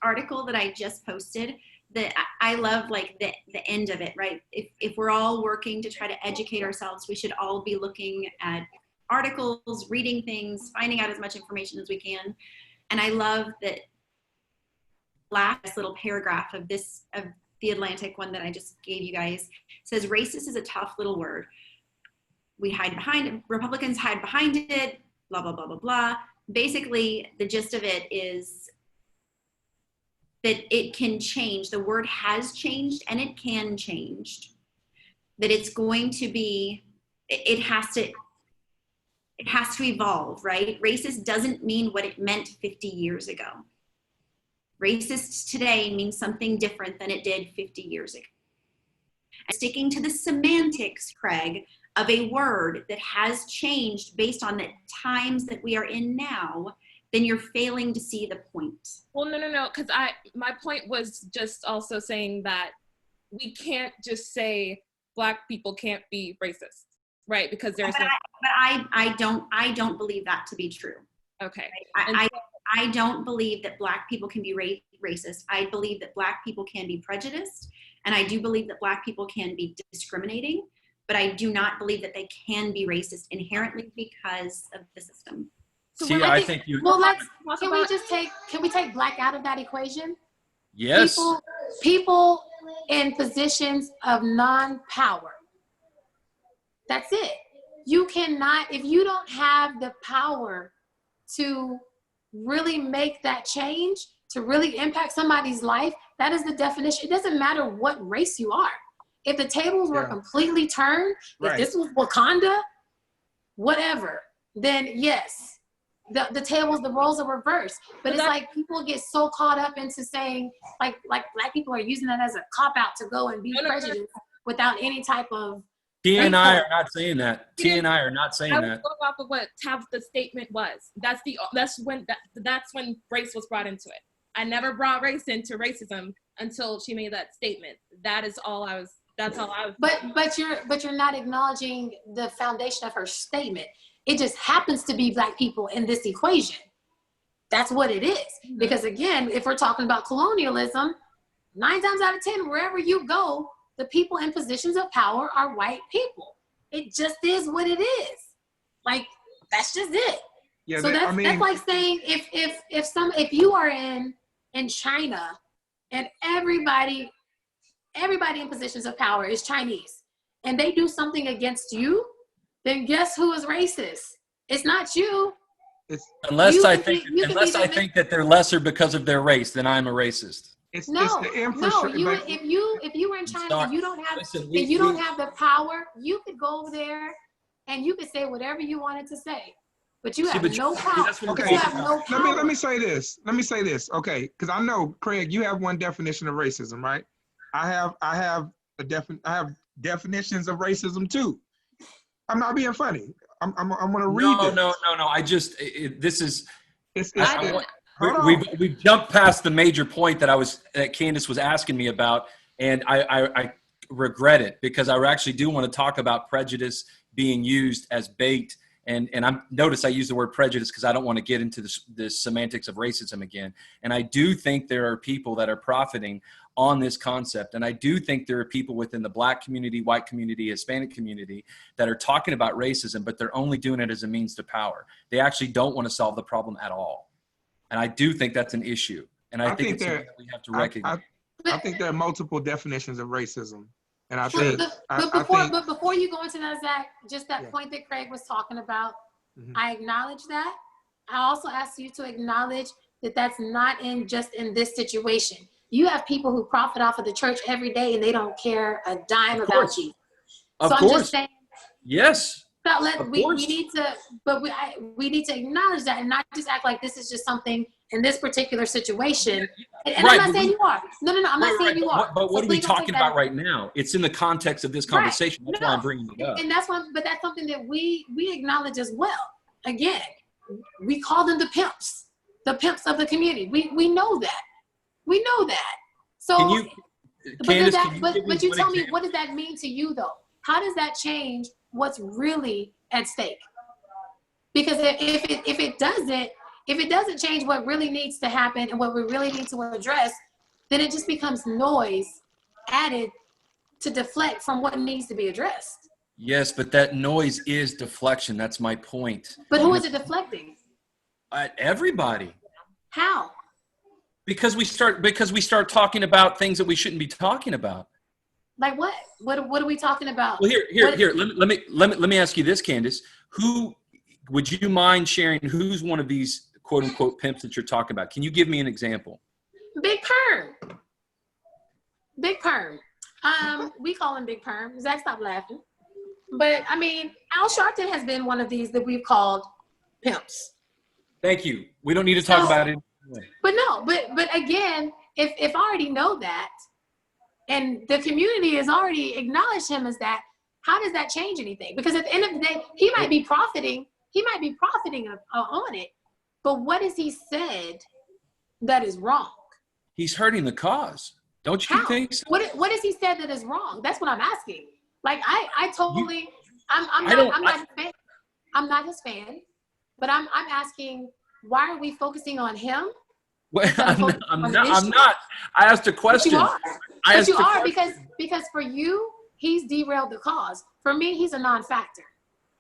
article that I just posted, that I love, like the end of it, right? If we're all working to try to educate ourselves, we should all be looking at articles, reading things, finding out as much information as we can. And I love that last little paragraph of the Atlantic one that I just gave you guys says, racist is a tough little word. We hide behind it. Republicans hide behind it, blah, blah, blah, blah, blah. Basically, the gist of it is that it can change. The word has changed and it can change. That it's going to be, it has to evolve, right? Racist doesn't mean what it meant 50 years ago. Racist today means something different than it did 50 years ago. And sticking to the semantics, Craig, of a word that has changed based on the times that we are in now, then you're failing to see the point. well, no, because my point was just also saying that we can't just say Black people can't be racist, right? Because there's I don't believe that to be true. okay. I don't believe that Black people can be racist. I believe that Black people can be prejudiced, and I do believe that Black people can be discriminating, but I do not believe that they can be racist inherently because of the system. So See, I think you. Well, can we take Black out of that equation? Yes. People in positions of non-power. That's it. You cannot, if you don't have the power to really make that change, to really impact somebody's life, that is the definition. It doesn't matter what race you are. If the tables were completely turned, if this was Wakanda, whatever, then yes, the tables, the roles are reversed. But it's like people get so caught up into saying, like Black people are using that as a cop-out to go and be prejudiced without any type of. T and I are not saying that. T and I are not saying I that. would go off of what Tabitha's statement was. That's when race was brought into it. I never brought race into racism until she made that statement. That's all I was. But you're not acknowledging the foundation of her statement. It just happens to be Black people in this equation. That's what it is. Mm-hmm. Because again, if we're talking about colonialism, 9 times out of 10, wherever you go, the people in positions of power are white people. It just is what it is. Like, that's just it. Yeah, so that's like saying if you are in China and everybody in positions of power is Chinese and they do something against you, then guess who is racist? It's not you. Unless I think that they're lesser because of their race, then I'm a racist. If you were in China and you don't have the power, you could go over there and you could say whatever you wanted to say. But you have no power. Okay. You have no power. Let me say this. Okay, because I know, Craig, you have one definition of racism, right? I have definitions of racism too. I'm not being funny. I'm gonna read this. No. We've jumped past the major point that Candace was asking me about, and I regret it, because I actually do want to talk about prejudice being used as bait. And notice I use the word prejudice because I don't want to get into the semantics of racism again. And I do think there are people that are profiting on this concept. And I do think there are people within the Black community, white community, Hispanic community that are talking about racism, but they're only doing it as a means to power. They actually don't want to solve the problem at all. And I do think that's an issue. And I think it's something that we have to recognize. I think there are multiple definitions of racism. And I But, think, but before you go into that, Zach, just that Yeah. point that Craig was talking about, Mhm. I acknowledge that. I also ask you to acknowledge that that's not just in this situation. You have people who profit off of the church every day and they don't care a dime Of about course. you. Of So I'm course. just saying, Yes. that we course. need to, but we need to acknowledge that and not just act like this is just something in this particular situation. And Right, I'm but not saying you are. No, I'm not saying you are. But So what are we please don't take talking that about as- right now? It's in the context of this conversation. That's why I'm bringing it up. And that's something that we acknowledge as well. Again, we call them the pimps of the community. We know that. We know that. So, Can you, Candace, can you but give me you one tell me, example? what does that mean to you though? How does that change what's really at stake? Because if it doesn't change what really needs to happen and what we really need to address, then it just becomes noise added to deflect from what needs to be addressed. Yes, but that noise is deflection. That's my point. But who is it deflecting? Everybody. How? Because we start talking about things that we shouldn't be talking about. Like what? What are we talking about? Well, here. Let me ask you this, Candace. Who would you mind sharing? Who's one of these quote unquote pimps that you're talking about? Can you give me an example? Big Perm. Big Perm. We call him Big Perm. Zach, stop laughing. But I mean, Al Sharpton has been one of these that we've called pimps. Thank you. We don't need to talk about it. But again, if I already know that, and the community has already acknowledged him as that, how does that change anything? Because at the end of the day, he might be profiting on it, but what has he said that is wrong? He's hurting the cause. Don't you How? think so? What has he said that is wrong? That's what I'm asking. Like I'm not his fan, but I'm asking, why are we focusing on him? Well, I'm not. I asked a question. But you are because for you, he's derailed the cause. For me, he's a non-factor.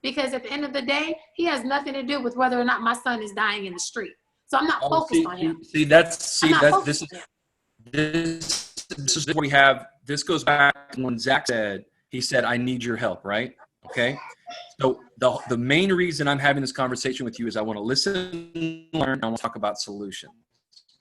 Because at the end of the day, he has nothing to do with whether or not my son is dying in the street. So I'm not focused on him. This is what we have. This goes back to when Zach said, he said, I need your help, right? Okay. So the main reason I'm having this conversation with you is I want to listen, learn, and I want to talk about solutions.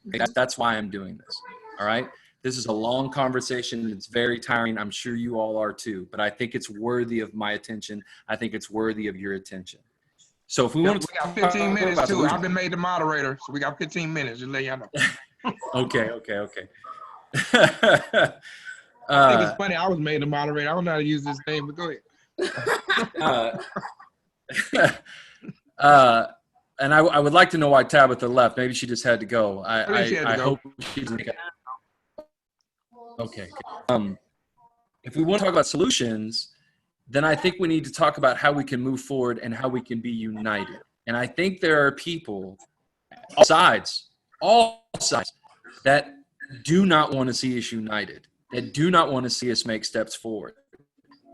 Okay? That's why I'm doing this. All right. This is a long conversation. It's very tiring. I'm sure you all are too, but I think it's worthy of my attention. I think it's worthy of your attention. So if we want to, we got 15 minutes too. I've been made the moderator, so we got 15 minutes. Just let y'all know. Okay. I think it's funny. I was made the moderator. I don't know how to use this name, but go ahead. And I would like to know why Tabitha left. Maybe she just had to go. I hope she didn't. Okay. If we want to talk about solutions, then I think we need to talk about how we can move forward and how we can be united. And I think there are people, all sides, that do not want to see us united, that do not want to see us make steps forward,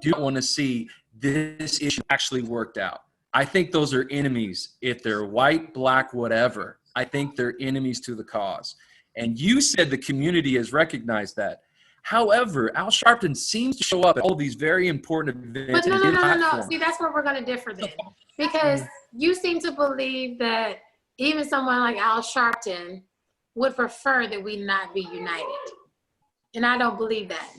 do not want to see this issue actually worked out. I think those are enemies. If they're white, black, whatever, I think they're enemies to the cause. And you said the community has recognized that. However, Al Sharpton seems to show up at all these very important events. But no. See, that's where we're going to differ then. Because you seem to believe that even someone like Al Sharpton would prefer that we not be united. And I don't believe that.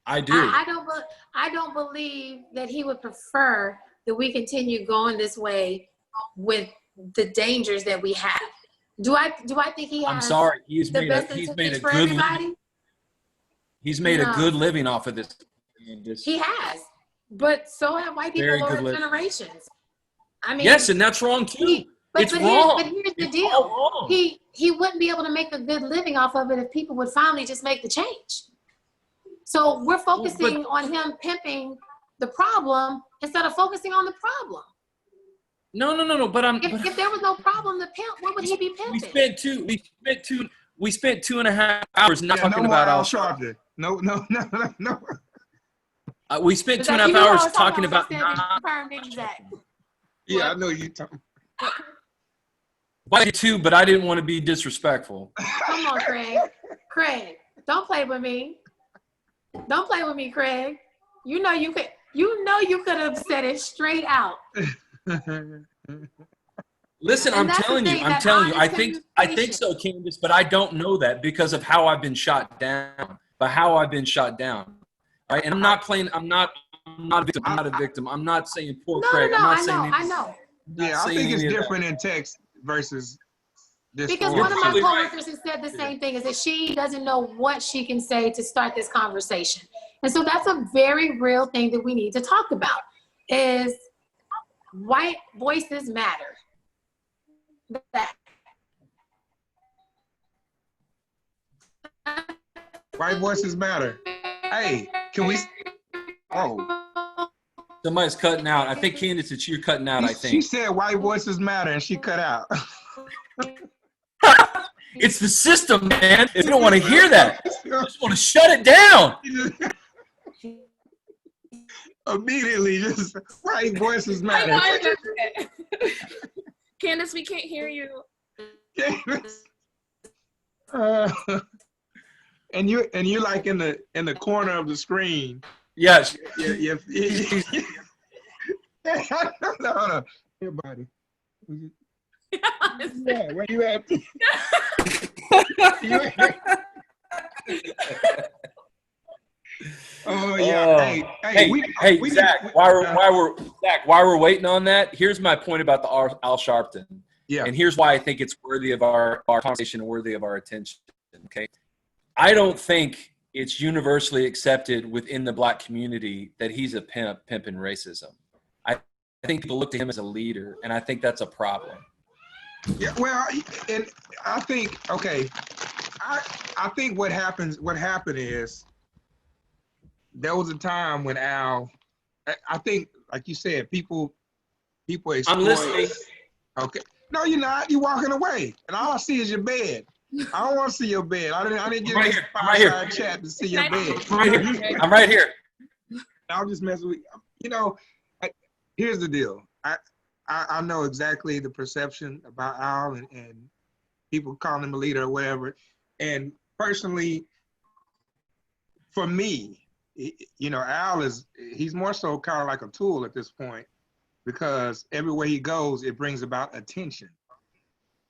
I do. I don't believe that he would prefer that we continue going this way with the dangers that we have. Do I think he has? I'm sorry. He's the made best a for good everybody? He's made a good living off of this. He has, but so have white people over generations. I mean, yes, and that's wrong too. It's wrong. But here's the deal: he wouldn't be able to make a good living off of it if people would finally just make the change. So we're focusing on him pimping the problem instead of focusing on the problem. No. But If there was no problem to pimp, what would he be pimping? We spent 2.5 hours not talking about Al Sharpton. No. We spent 2.5 hours talking about. Yeah, I know you talking. I did too, but I didn't want to be disrespectful. Come on, Craig. Craig, don't play with me. Don't play with me, Craig. You know you could have said it straight out. Listen, I'm telling you. I think so, Candace, but I don't know that because of how I've been shot down. Right? And I'm not a victim. I'm not saying poor Craig. I know. Yeah, I think it's different in text versus this. Because one of my coworkers has said the same thing, is that she doesn't know what she can say to start this conversation. And so that's a very real thing that we need to talk about, is white voices matter. White voices matter. Hey, can we? Oh. Somebody's cutting out. I think Candace, it's you cutting out, I think. She said white voices matter and she cut out. It's the system, man. You don't want to hear that. You just want to shut it down. Immediately, just white voices matter. Candace, we can't hear you. And you like in the corner of the screen. Yes. Yeah. Hold on. Here, buddy. Yeah, where you at? Oh yeah. Hey, Zach. While we're waiting on that, here's my point about the Al Sharpton. Yeah. And here's why I think it's worthy of our conversation and worthy of our attention. Okay. I don't think it's universally accepted within the Black community that he's a pimping racism. I think people look to him as a leader, and I think that's a problem. Yeah, well, and I think, okay, I think what happened is there was a time when Al, I think, like you said, people exploit. I'm listening. Okay. No, you're not. You're walking away, and all I see is your bed. I don't want to see your bed. I didn't get this fireside chat to see your bed. I'm right here. I'll just mess with you. Here's the deal. I know exactly the perception about Al and people calling him a leader or whatever. And personally, for me, Al he's more so kind of like a tool at this point, because everywhere he goes, it brings about attention.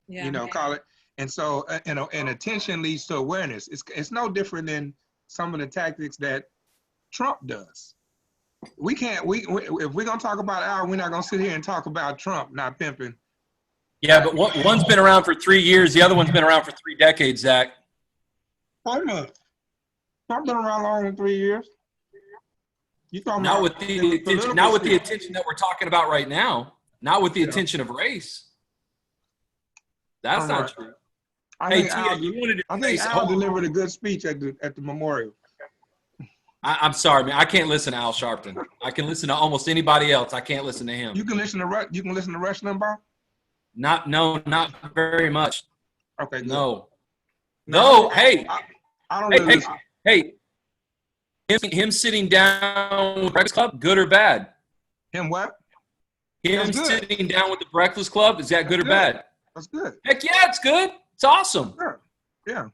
Yeah. Call it. And so, and attention leads to awareness. It's no different than some of the tactics that Trump does. If we're gonna talk about Al, we're not gonna sit here and talk about Trump not pimping. Yeah, but one's been around for 3 years. The other one's been around for 3 decades, Zach. Hold on. Trump been around longer than 3 years. You talking not about with the attention that we're talking about right now. Not with the attention of race. That's not true. I think Al delivered a good speech at the memorial. I'm sorry, man. I can't listen to Al Sharpton. I can listen to almost anybody else. I can't listen to him. You can listen to Rush Limbaugh? Not very much. Okay. Good. No. Hey. I don't really listen. Hey. Him sitting down with Breakfast Club, good or bad? Him what? Him sitting down with the Breakfast Club, is that good or bad? That's good. Heck yeah, it's good. It's awesome. Sure. Yeah.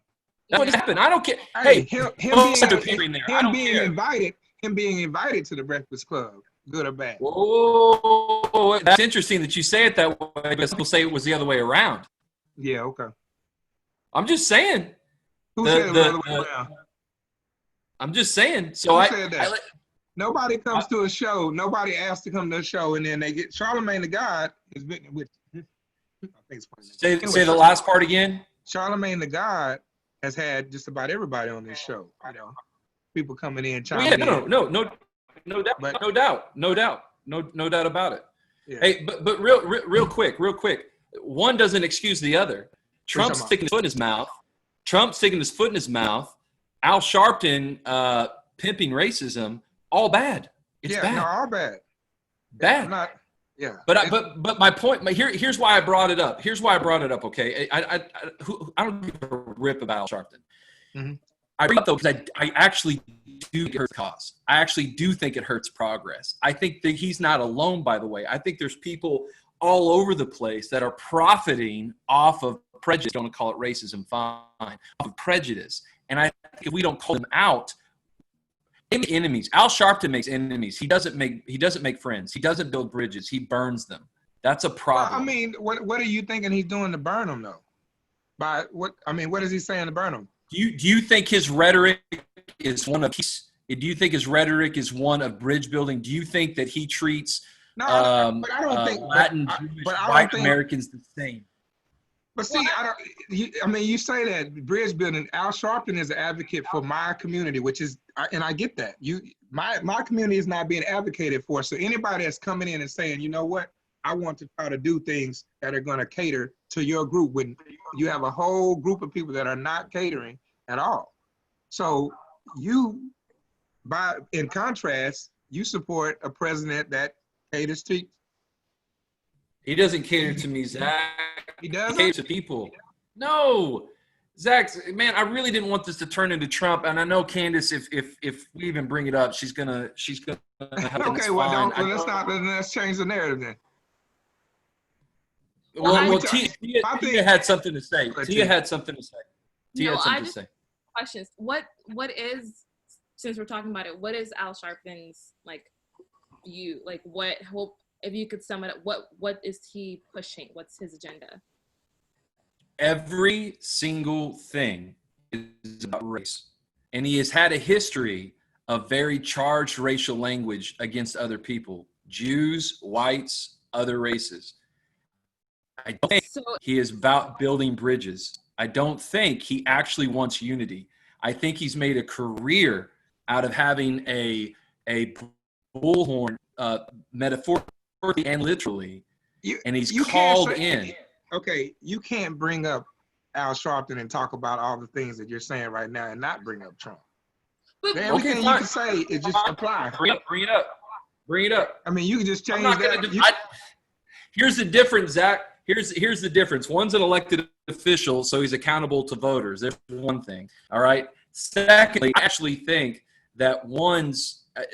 That's what happened. I don't care. Hey, him being invited to the Breakfast Club, good or bad? Whoa, that's interesting that you say it that way, but people say it was the other way around. Yeah, okay. I'm just saying. Who said it was the other way around? I'm just saying. So Who said that? Nobody comes to a show. Nobody asks to come to a show, and then they get Charlemagne the God has been with. I think it's funny. Say the last part again. Charlemagne the God has had just about everybody on this show. People coming in, chiming in. No doubt about it. Yeah. Hey, but real quick. One doesn't excuse the other. Trump's sticking his foot in his mouth. Al Sharpton pimping racism, all bad. It's yeah, bad. no, all bad. Bad. I'm not, yeah. But my point, here's why I brought it up. Here's why I brought it up. Okay, I don't give a rip about Al Sharpton. Mm-hmm. I bring it up though because I actually do think it hurts cause. I actually do think it hurts progress. I think that he's not alone. By the way, I think there's people all over the place that are profiting off of prejudice. Don't call it racism, fine. Off of prejudice, and I think if we don't call them out. They make enemies. Al Sharpton makes enemies. He doesn't make friends. He doesn't build bridges. He burns them. That's a problem. Well, I mean, what are you thinking he's doing to burn them though? By what? I mean, what is he saying to burn them? Do you think his rhetoric is one of peace? Do you think his rhetoric is one of bridge building? Do you think that he treats but I don't think Latin Jewish white Americans the same? But see, I mean, you say that bridge building. Al Sharpton is an advocate for my community, which is, and I get that. My community is not being advocated for. So anybody that's coming in and saying, you know what, I want to try to do things that are going to cater to your group, when you have a whole group of people that are not catering at all. So in contrast, you support a president that caters to. He doesn't cater to me, Zach. He doesn't? He caters to people. No. Zach, man, I really didn't want this to turn into Trump, and I know Candace, if we even bring it up, she's gonna have okay, let's change the narrative then. Well, Tia had something to say. Tia had something to say. Questions. What is, since we're talking about it, what is Al Sharpton's view? If you could sum it up, what is he pushing? What's his agenda? Every single thing is about race. And he has had a history of very charged racial language against other people, Jews, whites, other races. I don't think he is about building bridges. I don't think he actually wants unity. I think he's made a career out of having a bullhorn, metaphorically and literally, and he's called in. Okay, you can't bring up Al Sharpton and talk about all the things that you're saying right now and not bring up Trump. Everything you can say is just apply. Bring it up. I mean, you can just change that. Here's the difference, Zach. Here's the difference. One's an elected official, so he's accountable to voters. There's one thing. All right. Secondly, I actually think that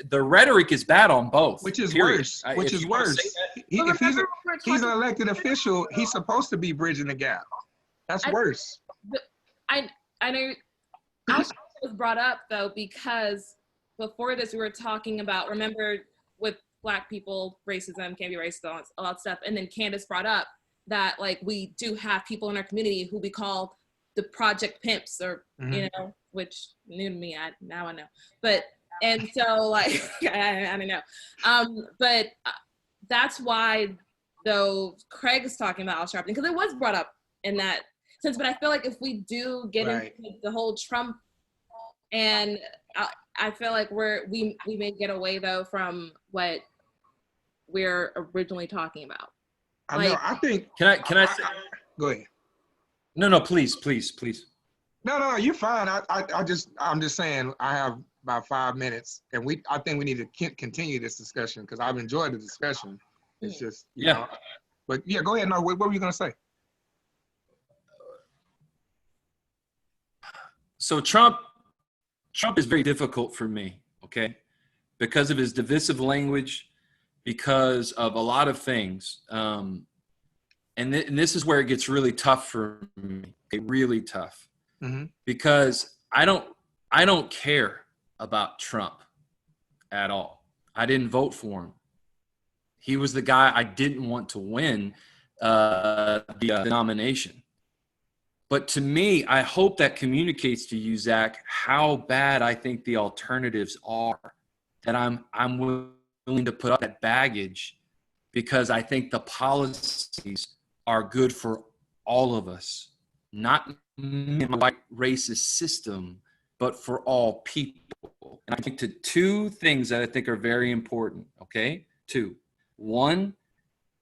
the rhetoric is bad on both. Which is worse. If he's an elected official, he's supposed to be bridging the gap. That's worse. I know Al Sharpton was brought up though because before this we were talking about, remember, with Black people, racism, can't be racist, all that stuff, and then Candace brought up that we do have people in our community who we call the project pimps, or which new to me. Now I know, but. And so, I don't know. But that's why, though, Craig's talking about Al Sharpton, because it was brought up in that sense. But I feel like if we do get into the whole Trump, and I feel like we may get away, though, from what we're originally talking about. I think. Can I say? Go ahead. No, please. No, you're fine. I'm just saying I have about 5 minutes, and I think we need to continue this discussion because I've enjoyed the discussion. It's just, you know, but yeah, go ahead. No, what were you gonna say? So Trump is very difficult for me, okay, because of his divisive language, because of a lot of things, and this is where it gets really tough for me, okay, really tough, because I don't care about Trump at all. I didn't vote for him. He was the guy I didn't want to win the nomination. But to me, I hope that communicates to you, Zach, how bad I think the alternatives are, that I'm willing to put up that baggage because I think the policies are good for all of us, not in a white racist system, but for all people. And I think to two things that I think are very important, okay? Two. One,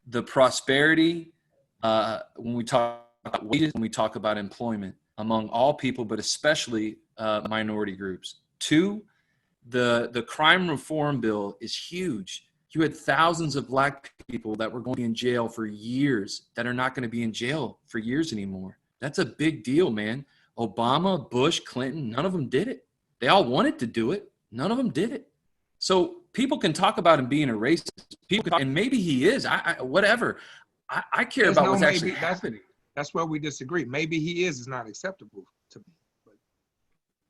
the prosperity, when we talk about wages, when we talk about employment among all people, but especially minority groups. Two, the crime reform bill is huge. You had thousands of black people that were going to be in jail for years that are not going to be in jail for years anymore. That's a big deal, man. Obama, Bush, Clinton, none of them did it. They all wanted to do it. None of them did it. So people can talk about him being a racist. People can talk, and maybe he is. Whatever. I care There's about no what's maybe. actually happening. That's where we disagree. Maybe he is not acceptable to me. But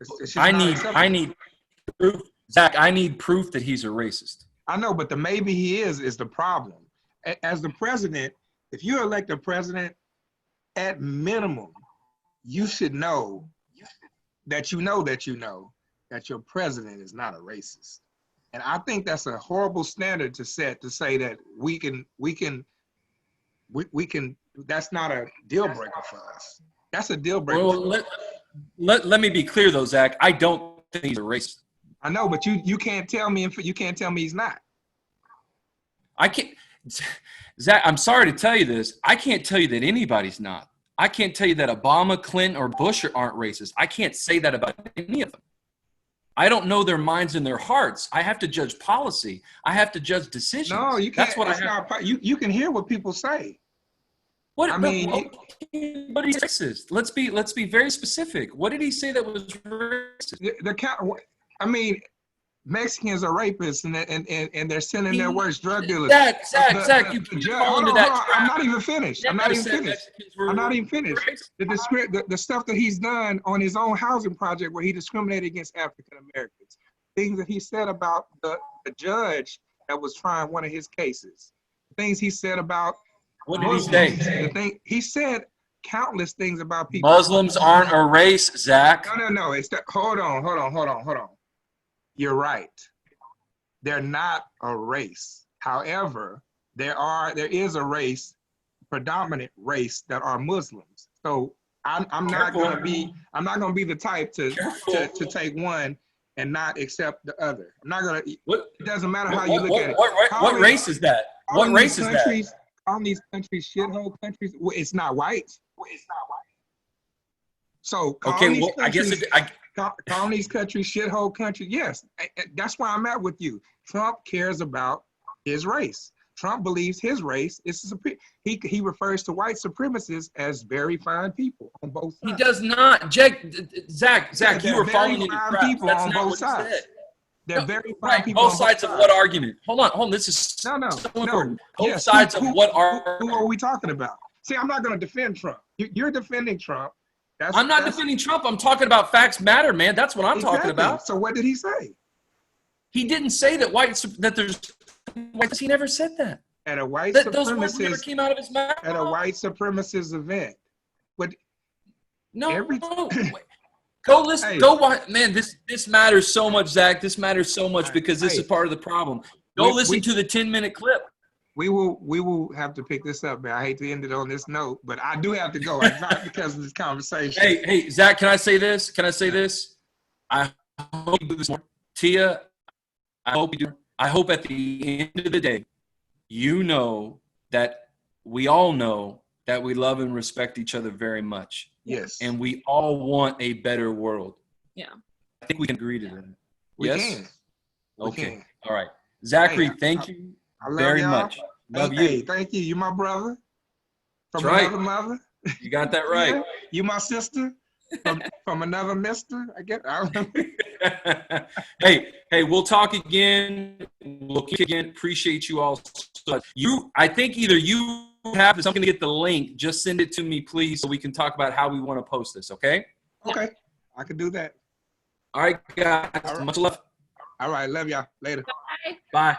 it's just I not need acceptable. proof, Zach. I need proof that he's a racist. I know, but the maybe he is the problem. As the president, if you're elected president, at minimum, you should know that your president is not a racist. And I think that's a horrible standard to set, to say that we can that's not a deal breaker for us. That's a deal breaker. Well, let me be clear though, Zach. I don't think he's a racist. I know, but you can't tell me he's not. I can't, Zach. I'm sorry to tell you this. I can't tell you that anybody's not. I can't tell you that Obama, Clinton, or Bush aren't racist. I can't say that about any of them. I don't know their minds and their hearts. I have to judge policy. I have to judge decisions. No, you can't. That's what You can hear what people say. What I mean, but he's racist. Let's be very specific. What did he say that was racist? I mean, Mexicans are rapists and they're sending their worst drug dealers. Zach, you can't fall into that trap. I'm not even finished. I'm not even finished. The stuff that he's done on his own housing project where he discriminated against African Americans. Things that he said about the judge that was trying one of his cases. Things he said about what did he say? He said countless things about people. Muslims aren't a race, Zach. No. It's that. Hold on. You're right. They're not a race. However, there is a race, predominant race, that are Muslims. So I'm not going to be the type to take one and not accept the other. I'm not going to. It doesn't matter how you look at it. What race is that? What race is that? Calling these countries shithole countries. It's not white. So I guess calling these countries shithole countries. Yes, that's why I'm at with you. Trump cares about his race. Trump believes his race is he refers to white supremacists as very fine people on both sides. He does not. Zach, you were following into trap. People That's on not both what sides. he said. They're very fine people. Both sides of what argument? Hold on. This is so important. Both sides of what argument? Who are we talking about? See, I'm not going to defend Trump. You're defending Trump. I'm not defending Trump. I'm talking about facts matter, man. That's what I'm talking about. So what did he say? He didn't say that there's whites. He never said that. At a white those words never came out of his mouth. At a white supremacist event. But no. Go listen. Go watch. Man, this matters so much, Zach. This matters so much because this is part of the problem. Go listen to the 10-minute clip. We will have to pick this up, man. I hate to end it on this note, but I do have to go. It's not because of this conversation. Hey, Zach, can I say this? I hope you do this more. Tia, I hope you do. I hope at the end of the day, you know that we all know that we love and respect each other very much. Yes. And we all want a better world. Yeah. I think we can agree to that. We yes? can. Okay. We can. All right. Zachary, thank you very much. Love you. Hey, thank you. You my brother. From That's right. another mother. You got that right. Yeah. You my sister. From another mister, I get. Hey, we'll talk again. We'll kick again. Appreciate you all so much. I think either you have something to get the link. Just send it to me, please, so we can talk about how we want to post this. Okay? Okay, I can do that. All right, guys. All right. Much love. All right, love y'all. Later. Bye. Bye.